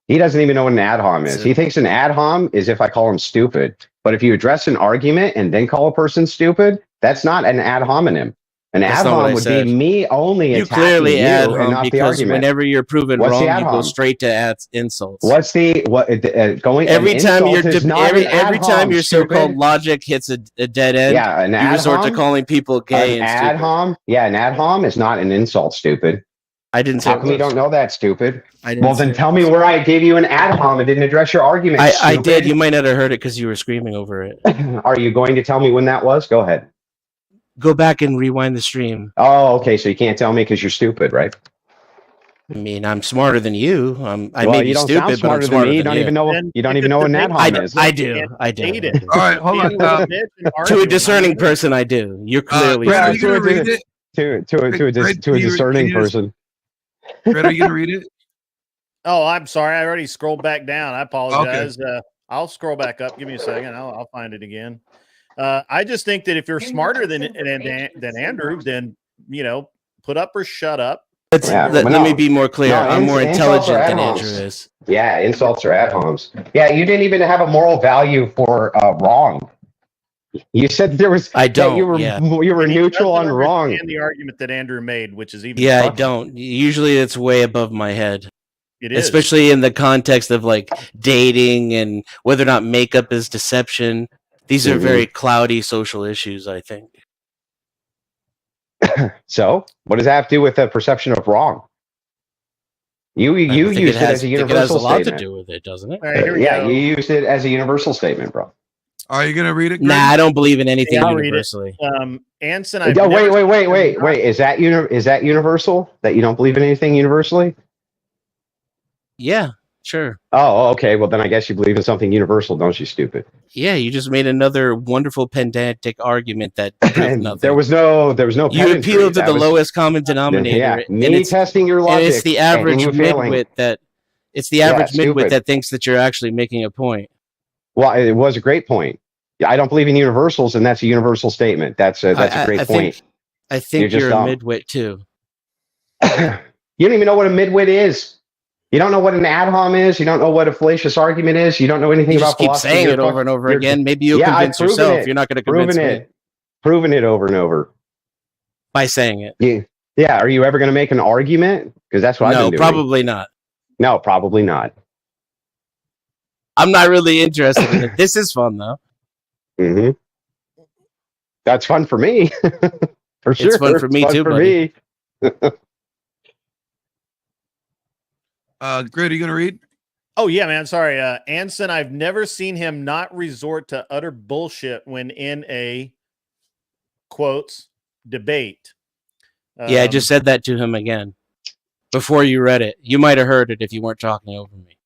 He doesn't even know what an ad hom is. He thinks an ad hom is if I call him stupid. But if you address an argument and then call a person stupid, that's not an ad hominem. An ad hom would be me only attacking clearly you ad and not the because argument. whenever you're proven What's wrong, the ad you go hom? straight to insults. What's the going every an time insult you're is not an ad every time hom, your so-called stupid. logic hits a dead end, Yeah, an you ad resort to hom? calling people gay An and ad stupid. hom? Yeah, an ad hom is not an insult, stupid. I didn't say How come you don't know that, stupid? I didn't Well, say then tell me where I gave you an ad hom and didn't address your argument. I did. You might not have heard it because you were screaming over it. Are you going to tell me when that was? Go ahead. Go back and rewind the stream. Oh, okay. So you can't tell me because you're stupid, right? I mean, I'm smarter than you. I Well, may be you don't stupid, sound but I'm smarter smarter than me. You than don't even know. You don't even know what an ad hom is. I do. All right, hold on. To a discerning person, I do. You're clearly Brad, are you gonna read it? To a discerning person. Brad, are you gonna read it? Oh, I'm sorry. I already scrolled back down. I apologize. I'll scroll back up. Give me a second. I'll find it again. I just think that if you're smarter than Andrew, then put up or shut up. Let me be more clear. I'm more intelligent than Andrew is. Yeah, insults are ad homs. Yeah, you didn't even have a moral value for wrong. You said there was. I don't. You were neutral on wrong. And the argument that Andrew made, which is even. Yeah, I don't. Usually, it's way above my head. It is, especially in the context of like dating and whether or not makeup is deception. These are very cloudy social issues, I think. So, what does that have to do with the perception of wrong? You used it as a universal statement. It has a lot to do with it, doesn't it? Right, you used it as a universal statement, bro. Are you gonna read it? Greg? Nah, I don't believe in anything I'll universally. Read it. Anson, wait. Is that universal? That you don't believe in anything universally? Yeah, sure. Oh, okay. Well, then I guess you believe in something universal, don't you, stupid? Yeah, you just made another wonderful pedantic argument that proved nothing. There was no. You appealed to the lowest common denominator. Yeah, me testing your logic. And it's the average midwit that. It's the average midwit that thinks that you're actually making a point. Well, it was a great point. I don't believe in universals, and that's a universal statement. That's a great point. I think you're a midwit too. You don't even know what a midwit is. You don't know what an ad hom is. You don't know what a fallacious argument is. You don't know anything about philosophy. Keep saying it over and over again. Maybe you'll convince yourself. You're not going to convince me. Proven it over and over. By saying it. Yeah. Are you ever going to make an argument? Because that's what I've been doing. No, probably not. No, probably not. I'm not really interested in it. This is fun though. Mm-hmm. That's fun for me. For sure. It's fun for me too, buddy. Grid, are you gonna read? Oh yeah, man. Sorry, Anson. I've never seen him not resort to utter bullshit when in a quotes debate. Yeah, I just said that to him again before you read it. You might have heard it if you weren't talking over me.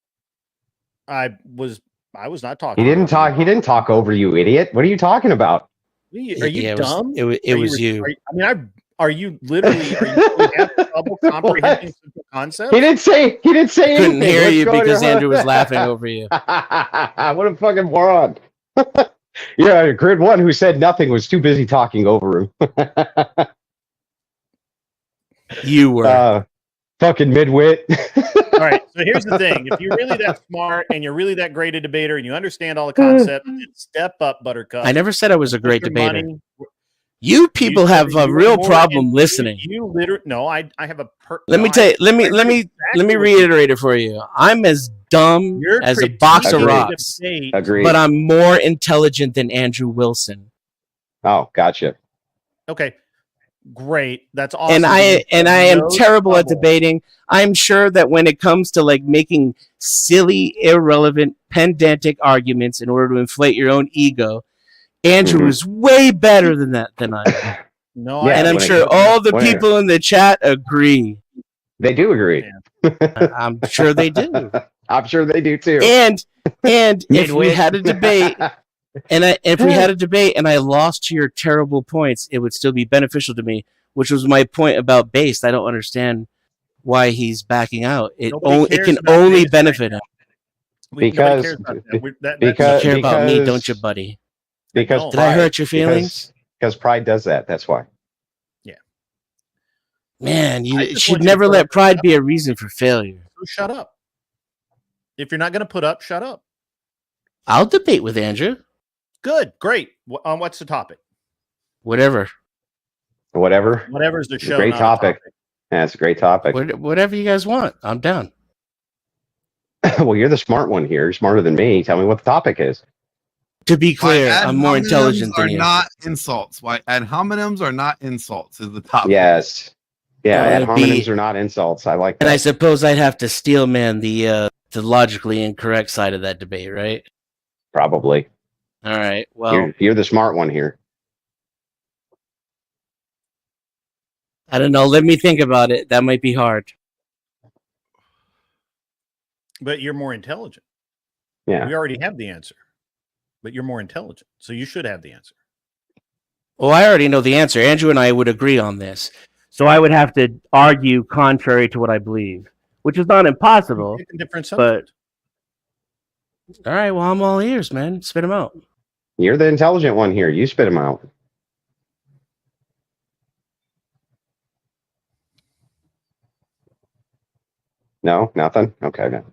I was not talking. He didn't talk. He didn't talk over you, idiot. What are you talking about? Are you dumb? It was you. Are you literally? Are you really having trouble comprehending simple concepts? He didn't say. He didn't say anything. Couldn't hear you because Andrew was laughing over you. What a fucking moron! Yeah, Grid One, who said nothing, was too busy talking over him. You were fucking midwit. All right. So here's the thing: if you're really that smart and you're really that great a debater and you understand all the concepts, then step up, Buttercup. I never said I was a great debater. Money. You people have a real problem listening. You literally no. I have a. Let me tell you. Let me reiterate it for you. I'm as dumb as a box of rocks. Agreed. But I'm more intelligent than Andrew Wilson. Oh, gotcha. Okay. Great. That's awesome. And I am terrible at debating. I'm sure that when it comes to like making silly, irrelevant, pedantic arguments in order to inflate your own ego, Andrew is way better than that than I am. No, and I'm sure all the people in the chat agree. They do agree. I'm sure they do. I'm sure they do too. And if we had a debate, and I lost to your terrible points, it would still be beneficial to me, which was my point about based. I don't understand why he's backing out. It can only benefit him. Because you care about me, don't you, buddy? Because did I hurt your feelings? Because pride does that. That's why. Yeah. Man, you should never let pride be a reason for failure. So shut up. If you're not going to put up, shut up. I'll debate with Andrew. Good, great. What's the topic? Whatever Whatever's the show. Great topic. Yeah, it's a great topic. Whatever you guys want, I'm down. Well, you're the smart one here. You're smarter than me. Tell me what the topic is. To be clear, I'm more intelligent than you. Not insults. Why ad hominems are not insults is the topic. Yes. Yeah, ad hominems are not insults. I like that. And I suppose I'd have to steel man the logically incorrect side of that debate, right? Probably. All right. Well, you're the smart one here. I don't know. Let me think about it. That might be hard. But you're more intelligent. Yeah. We already have the answer. But you're more intelligent. So you should have the answer. Well, I already know the answer. Andrew and I would agree on this. So I would have to argue contrary to what I believe, which is not impossible. But all right, well, I'm all ears, man. Spit them out. You're the intelligent one here. You spit them out. No, nothing. Okay, no.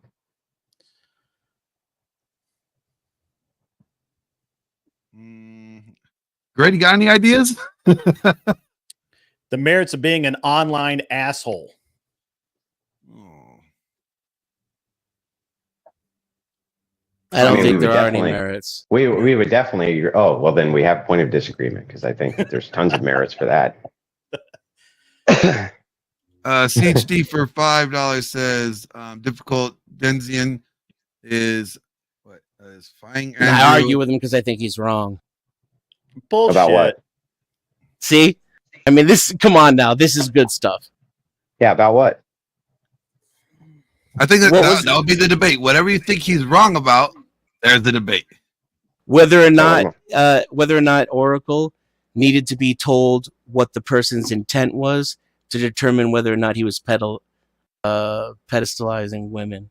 Great, you got any ideas? The merits of being an online asshole. I don't think there are any merits. We would definitely. Oh, well, then we have point of disagreement because I think that there's tons of merits for that. CHD for $5 says difficult Denzian is what is fine. I argue with him because I think he's wrong. Bullshit. About what? See, I mean, this. Come on now, this is good stuff. Yeah, about what? I think that would be the debate. Whatever you think he's wrong about, there's the debate. Whether or not Oracle needed to be told what the person's intent was to determine whether or not he was pedestalizing women.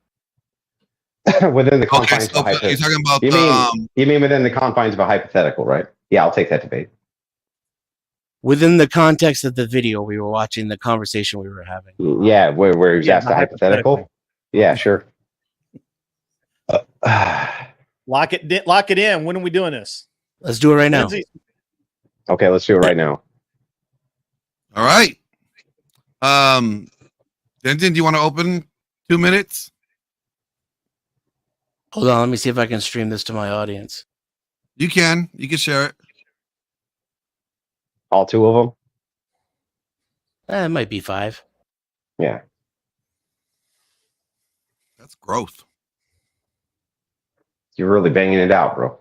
Within the confines of a hypothetical. You're talking about you mean within the confines of a hypothetical, right? Yeah, I'll take that debate. Within the context of the video we were watching, the conversation we were having. Yeah, where he was asked a hypothetical. Yeah, sure. Lock it in. When are we doing this? Let's do it right now. Okay, let's do it right now. All right. Denton, do you want to open 2 minutes? Hold on, let me see if I can stream this to my audience. You can share it. All 2 of them? It might be 5. Yeah. That's growth. You're really banging it out, bro.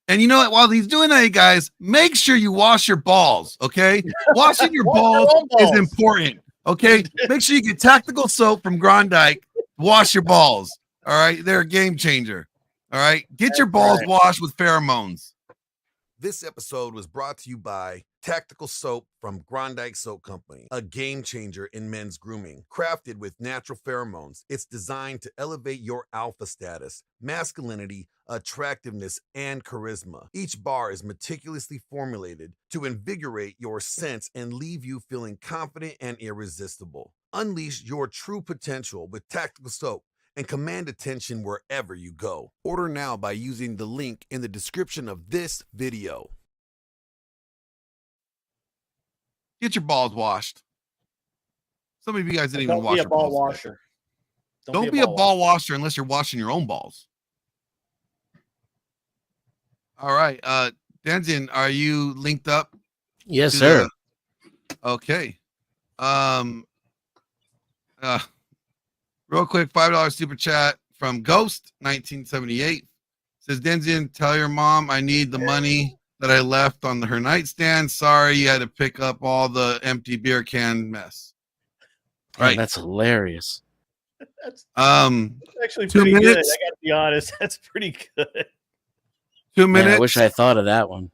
And you know what? While he's doing that, you guys, make sure you wash your balls, okay? Washing your balls is important, okay? Make sure you get tactical soap from Grondike. Wash your balls, all right? They're a game changer, all right? Get your balls washed with pheromones. This episode was brought to you by Tactical Soap from Grondike Soap Company, a game changer in men's grooming. Crafted with natural pheromones, it's designed to elevate your alpha status, masculinity, attractiveness, and charisma. Each bar is meticulously formulated to invigorate your sense and leave you feeling confident and irresistible. Unleash your true potential with Tactical Soap and command attention wherever you go. Order now by using the link in the description of this video. Get your balls washed. Some of you guys didn't even wash your balls. Washer. Don't be a ball washer unless you're washing your own balls. All right. Denzin, are you linked up? Yes, sir. Okay. Real quick, $5 super chat from Ghost 1978 says, Denzin, tell your mom I need the money that I left on her nightstand. Sorry, you had to pick up all the empty beer can mess. Man, right, that's hilarious. That's actually pretty good. I gotta be honest, that's pretty good. 2 minutes. Man, I wish I thought of that one.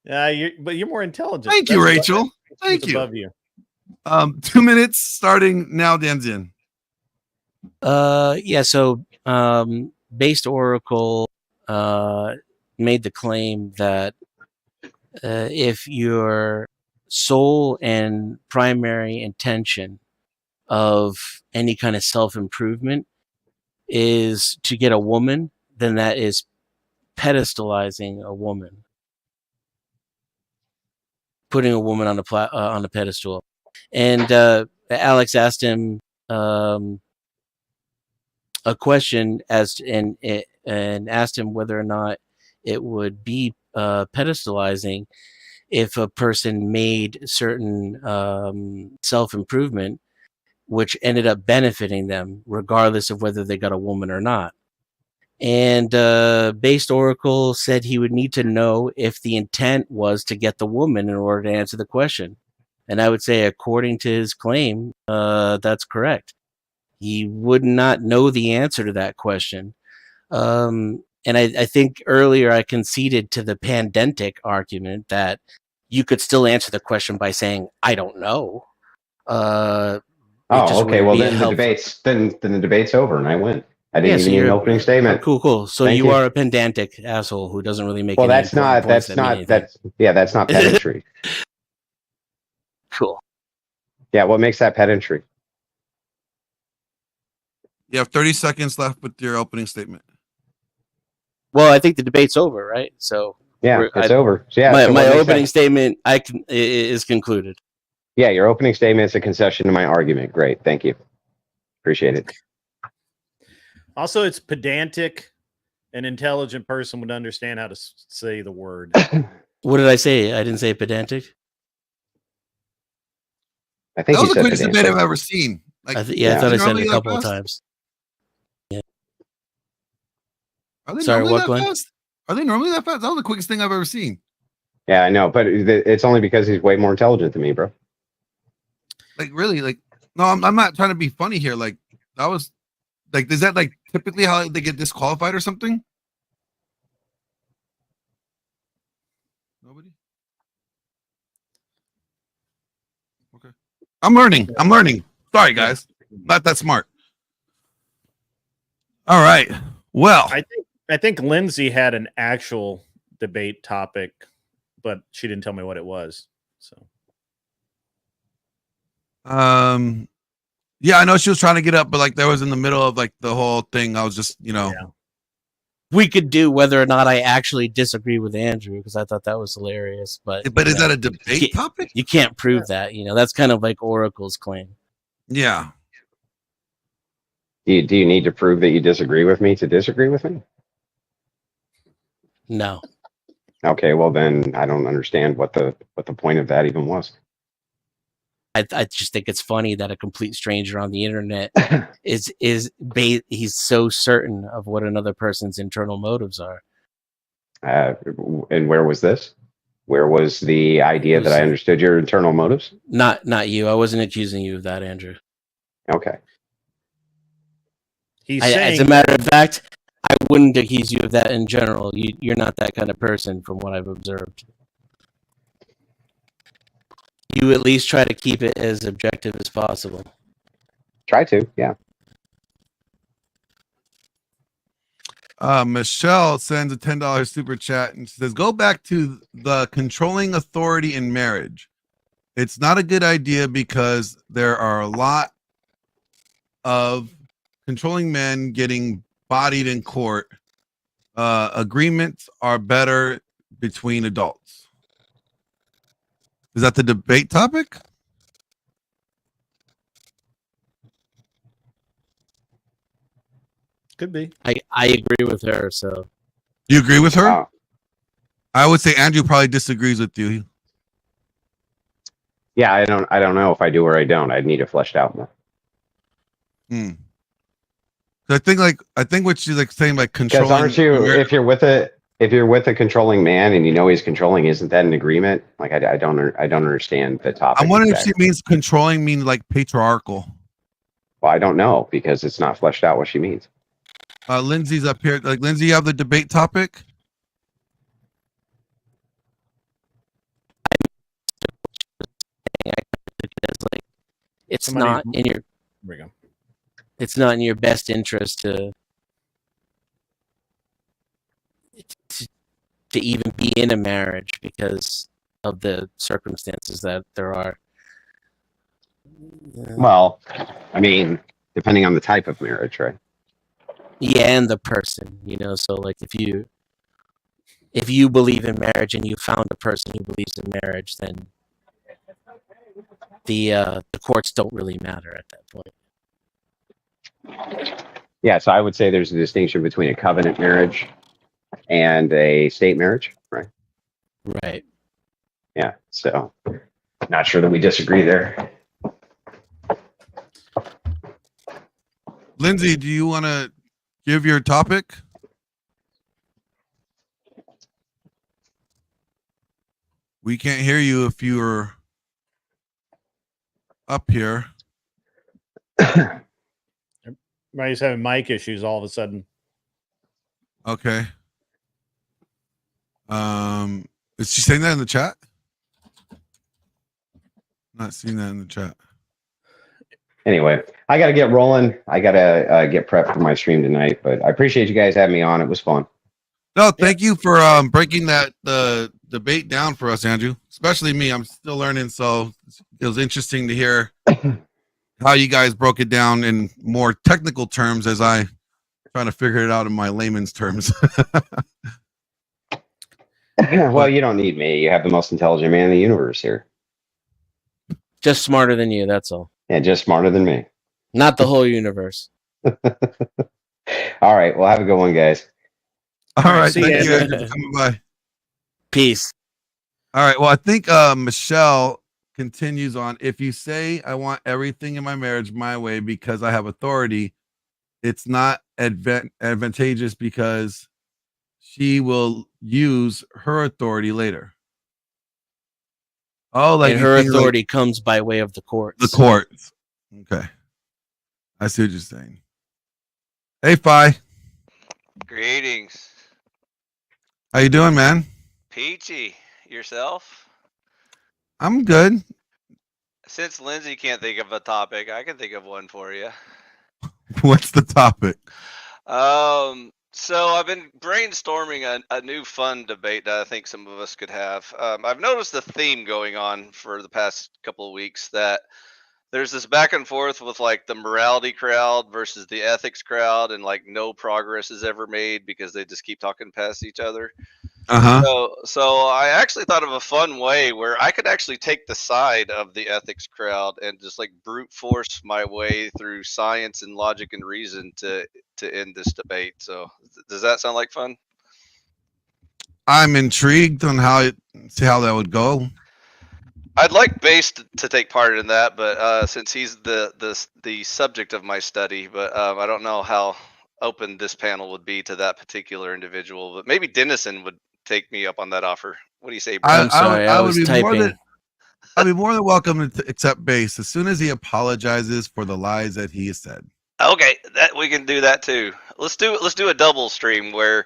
Yeah, but you're more intelligent. Thank you, Rachel. Thank you. Above you. 2 minutes starting now. Denzin. Yeah. So, Based Oracle made the claim that if your sole and primary intention of any kind of self-improvement is to get a woman, then that is pedestalizing a woman, putting a woman on a pedestal. And Alex asked him a question and asked him whether or not it would be pedestalizing if a person made certain self-improvement which ended up benefiting them regardless of whether they got a woman or not. And Based Oracle said he would need to know if the intent was to get the woman in order to answer the question. And I would say, according to his claim, that's correct. He would not know the answer to that question. And I think earlier I conceded to the pedantic argument that you could still answer the question by saying, I don't know. Okay. Well, then the debate's over and I win. I didn't even need an opening statement. Cool. So you are a pedantic asshole who doesn't really make. Well, that's not pedantry. Cool. Yeah. What makes that pedantry? You have 30 seconds left with your opening statement. Well, I think the debate's over, right? So yeah, it's over. So, yeah, my opening statement is concluded. Yeah, your opening statement is a concession to my argument. Great, thank you. Appreciate it. Also, it's pedantic. An intelligent person would understand how to say the word. What did I say? I didn't say pedantic. I think that was the quickest debate I've ever seen. Like, I thought I said it a couple of times. Yeah. Sorry, what, Glenn? Are they normally that fast? That was the quickest thing I've ever seen. Yeah, I know, but it's only because he's way more intelligent than me, bro. Like, really? Like, no, I'm not trying to be funny here. Like, that was, like, is that, like, typically how they get disqualified or something? Nobody? Okay. I'm learning. Sorry, guys. Not that smart. All right. Well, I think Lindsay had an actual debate topic, but she didn't tell me what it was. So, yeah, I know she was trying to get up, but like that was in the middle of like the whole thing. I was just, you know, we could do whether or not I actually disagree with Andrew, because I thought that was hilarious. But is that a debate topic? You can't prove that. That's kind of like Oracle's claim. Yeah. Do you need to prove that you disagree with me to disagree with me? No. Okay, well then I don't understand what the point of that even was. I just think it's funny that a complete stranger on the internet he's so certain of what another person's internal motives are. And where was this? Where was the idea that I understood your internal motives? Not you. I wasn't accusing you of that, Andrew. Okay. As a matter of fact, I wouldn't accuse you of that in general. You're not that kind of person, from what I've observed. You at least try to keep it as objective as possible. Try to, yeah. Michelle sends a $10 super chat and says, go back to the controlling authority in marriage. It's not a good idea because there are a lot of controlling men getting bodied in court. Agreements are better between adults. Is that the debate topic? Could be. I agree with her. So you agree with her? I would say Andrew probably disagrees with you. Yeah, I don't know if I do or I don't. I'd need it fleshed out more. So I think what she's like saying, like controlling. Because aren't you, if you're with a controlling man and you know he's controlling, isn't that an agreement? Like I don't understand the topic. I'm wondering if she means controlling means like patriarchal. Well, I don't know because it's not fleshed out what she means. Lindsay's up here. Like Lindsay, you have the debate topic. It's not in your. There we go. It's not in your best interest to even be in a marriage because of the circumstances that there are. Well, I mean, depending on the type of marriage, right? Yeah, and the person, so like if you believe in marriage and you found a person who believes in marriage, then the courts don't really matter at that point. Yeah, so I would say there's a distinction between a covenant marriage and a state marriage, right? Right. Yeah, so not sure that we disagree there. Lindsay, do you want to give your topic? We can't hear you if you're up here. Everybody's having mic issues all of a sudden. Okay. Is she saying that in the chat? Not seeing that in the chat. Anyway, I got to get rolling. I got to get prepped for my stream tonight, but I appreciate you guys having me on. It was fun. No, thank you for breaking the debate down for us, Andrew. Especially me. I'm still learning, so it was interesting to hear how you guys broke it down in more technical terms as I trying to figure it out in my layman's terms. Well, you don't need me. You have the most intelligent man in the universe here. Just smarter than you, that's all. Yeah, just smarter than me. Not the whole universe. All right. Well, have a good one, guys. All right. Thank you, Andrew, for coming by. Peace. All right. Well, I think Michelle continues on. If you say I want everything in my marriage my way because I have authority, it's not advantageous because she will use her authority later. Oh, like and her authority comes by way of the courts. The courts. Okay. I see what you're saying. Hey, Phi. Greetings. How you doing, man? Peachy. Yourself? I'm good. Since Lindsay can't think of a topic, I can think of one for you. What's the topic? So I've been brainstorming a new fun debate that I think some of us could have. I've noticed a theme going on for the past couple of weeks that there's this back and forth with like the morality crowd versus the ethics crowd, and like no progress is ever made because they just keep talking past each other. So I actually thought of a fun way where I could actually take the side of the ethics crowd and just like brute force my way through science and logic and reason to end this debate. So does that sound like fun? I'm intrigued on see how that would go. I'd like Base to take part in that, but since he's the subject of my study, but I don't know how open this panel would be to that particular individual. But maybe Dennison would take me up on that offer. What do you say, bro? I'm sorry, I was typing. I'd be more than welcome to accept Base as soon as he apologizes for the lies that he has said. Okay, that we can do that too. Let's do a double stream where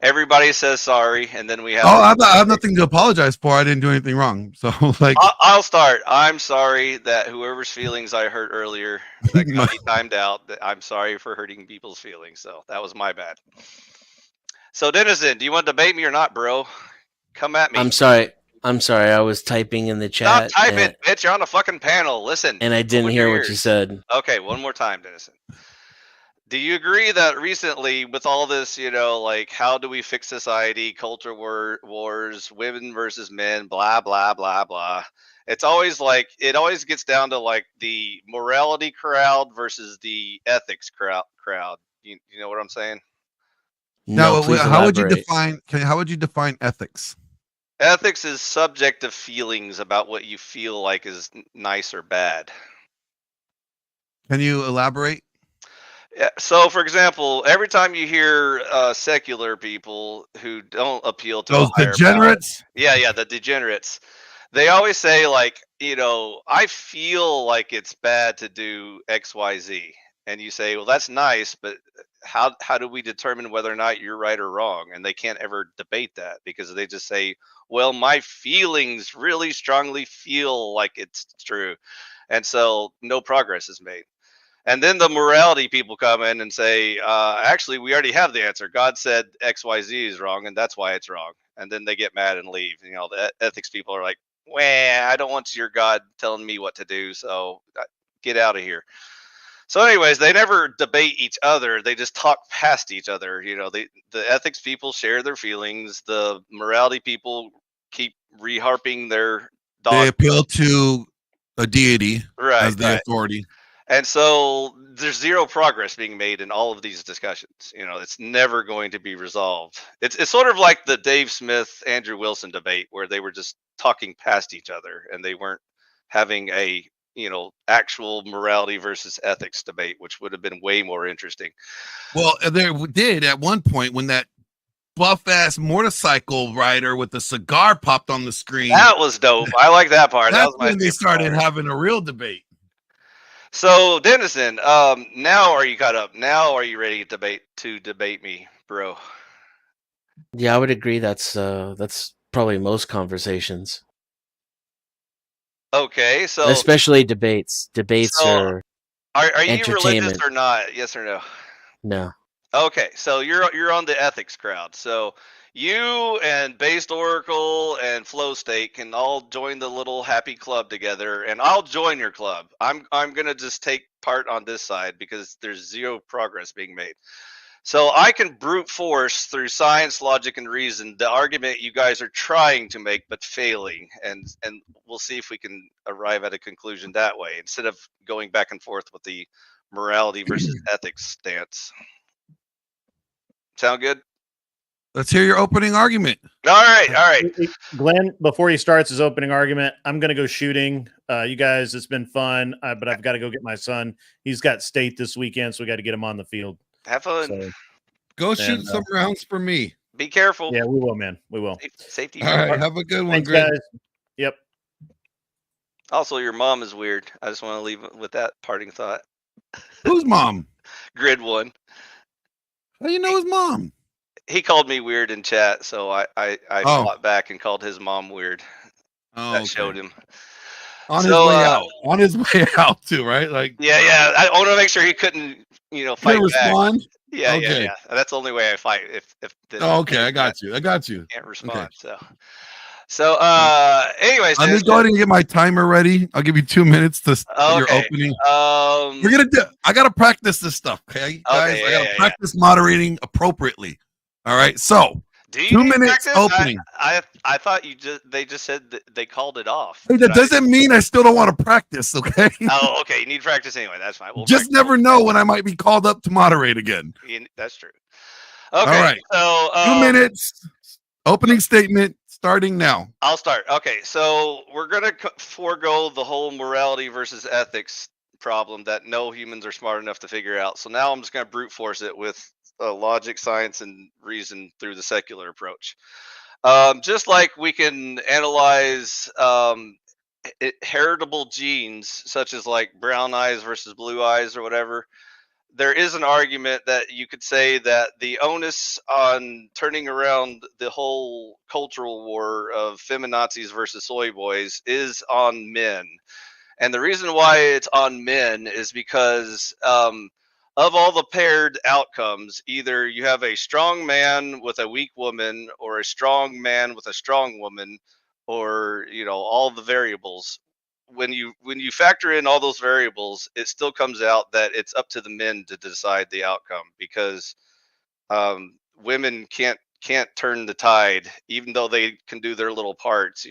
everybody says sorry, and then we have. I have nothing to apologize for. I didn't do anything wrong. So like, I'll start. I'm sorry that whoever's feelings I hurt earlier that got me timed out. I'm sorry for hurting people's feelings. So that was my bad. So Dennison, do you want to debate me or not, bro? Come at me. I'm sorry. I was typing in the chat. Stop typing, bitch. You're on a fucking panel. Listen. And I didn't hear what you said. Okay, one more time, Dennison. Do you agree that recently, with all this, like how do we fix society, culture wars, women versus men, blah blah blah blah? It's always like it always gets down to like the morality crowd versus the ethics crowd. You know what I'm saying? Now, how would you define ethics? Ethics is subjective feelings about what you feel like is nice or bad. Can you elaborate? Yeah, so, for example, every time you hear secular people who don't appeal to those degenerates, the degenerates, they always say like, I feel like it's bad to do X, Y, Z, and you say, well, that's nice, but how do we determine whether or not you're right or wrong? And they can't ever debate that because they just say, well, my feelings really strongly feel like it's true, and so no progress is made. And then the morality people come in and say, actually, we already have the answer. God said X, Y, Z is wrong, and that's why it's wrong. And then they get mad and leave. The ethics people are like, well, I don't want your God telling me what to do, so get out of here. So anyways, they never debate each other. They just talk past each other. The ethics people share their feelings. The morality people keep reharping their dogma. They appeal to a deity as the authority. And so there's zero progress being made in all of these discussions. It's never going to be resolved. It's sort of like the Dave Smith, Andrew Wilson debate where they were just talking past each other and they weren't having a, actual morality versus ethics debate, which would have been way more interesting. Well, there did at one point when that buff ass motorcycle rider with the cigar popped on the screen. That was dope. I like that part. That's that was my when they started having a real debate. So, Dennison, now are you caught up? Now are you ready to debate me, bro? Yeah, I would agree. That's probably most conversations. Okay, so especially debates. Debates are you religious or not? Yes or no? No. Okay, so you're on the ethics crowd. So you and Based Oracle and Flow State can all join the little happy club together, and I'll join your club. I'm gonna just take part on this side because there's zero progress being made. So I can brute force through science, logic, and reason the argument you guys are trying to make but failing, and we'll see if we can arrive at a conclusion that way instead of going back and forth with the morality versus ethics stance. Sound good? Let's hear your opening argument. All right. Glenn, before he starts his opening argument, I'm going to go shooting. You guys, it's been fun, but I've got to go get my son. He's got state this weekend, so we got to get him on the field. Have fun. So, go shoot some rounds for me. Be careful. Yeah, we will, man. We will. Safety. All right. Have a good one, Thanks, Greg. guys. Yep. Also, your mom is weird. I just want to leave with that parting thought. Whose mom? Grid one. How do you know his mom? He called me weird in chat, so I fought back and called his mom weird. That showed him. On his way out. On his way out too, right? Like yeah. I want to make sure he couldn't, fight back. Respond? Yeah, okay. Yeah. That's the only way I fight. If okay, I got you. Can't respond. So, anyways, I'm just going to get my timer ready. I'll give you 2 minutes to start your opening. We're gonna do. I gotta practice this stuff, okay, guys. I gotta practice moderating appropriately. All right. So, do you 2 need minutes practice? opening. I thought they just said that they called it off. Hey, that doesn't mean I still don't want to practice, okay? Oh, okay. You need practice anyway. That's fine. We'll just never know when I might be called up to moderate again. That's true. Okay. All right. So 2 minutes. Opening statement starting now. I'll start. Okay, so we're gonna forego the whole morality versus ethics problem that no humans are smart enough to figure out. So now I'm just gonna brute force it with logic, science, and reason through the secular approach. Just like we can analyze heritable genes, such as like brown eyes versus blue eyes or whatever. There is an argument that you could say that the onus on turning around the whole cultural war of feminazis versus soy boys is on men. And the reason why it's on men is because of all the paired outcomes, either you have a strong man with a weak woman or a strong man with a strong woman, or, you know, all the variables. When you factor in all those variables, it still comes out that it's up to the men to decide the outcome, because women can't turn the tide, even though they can do their little parts. You know,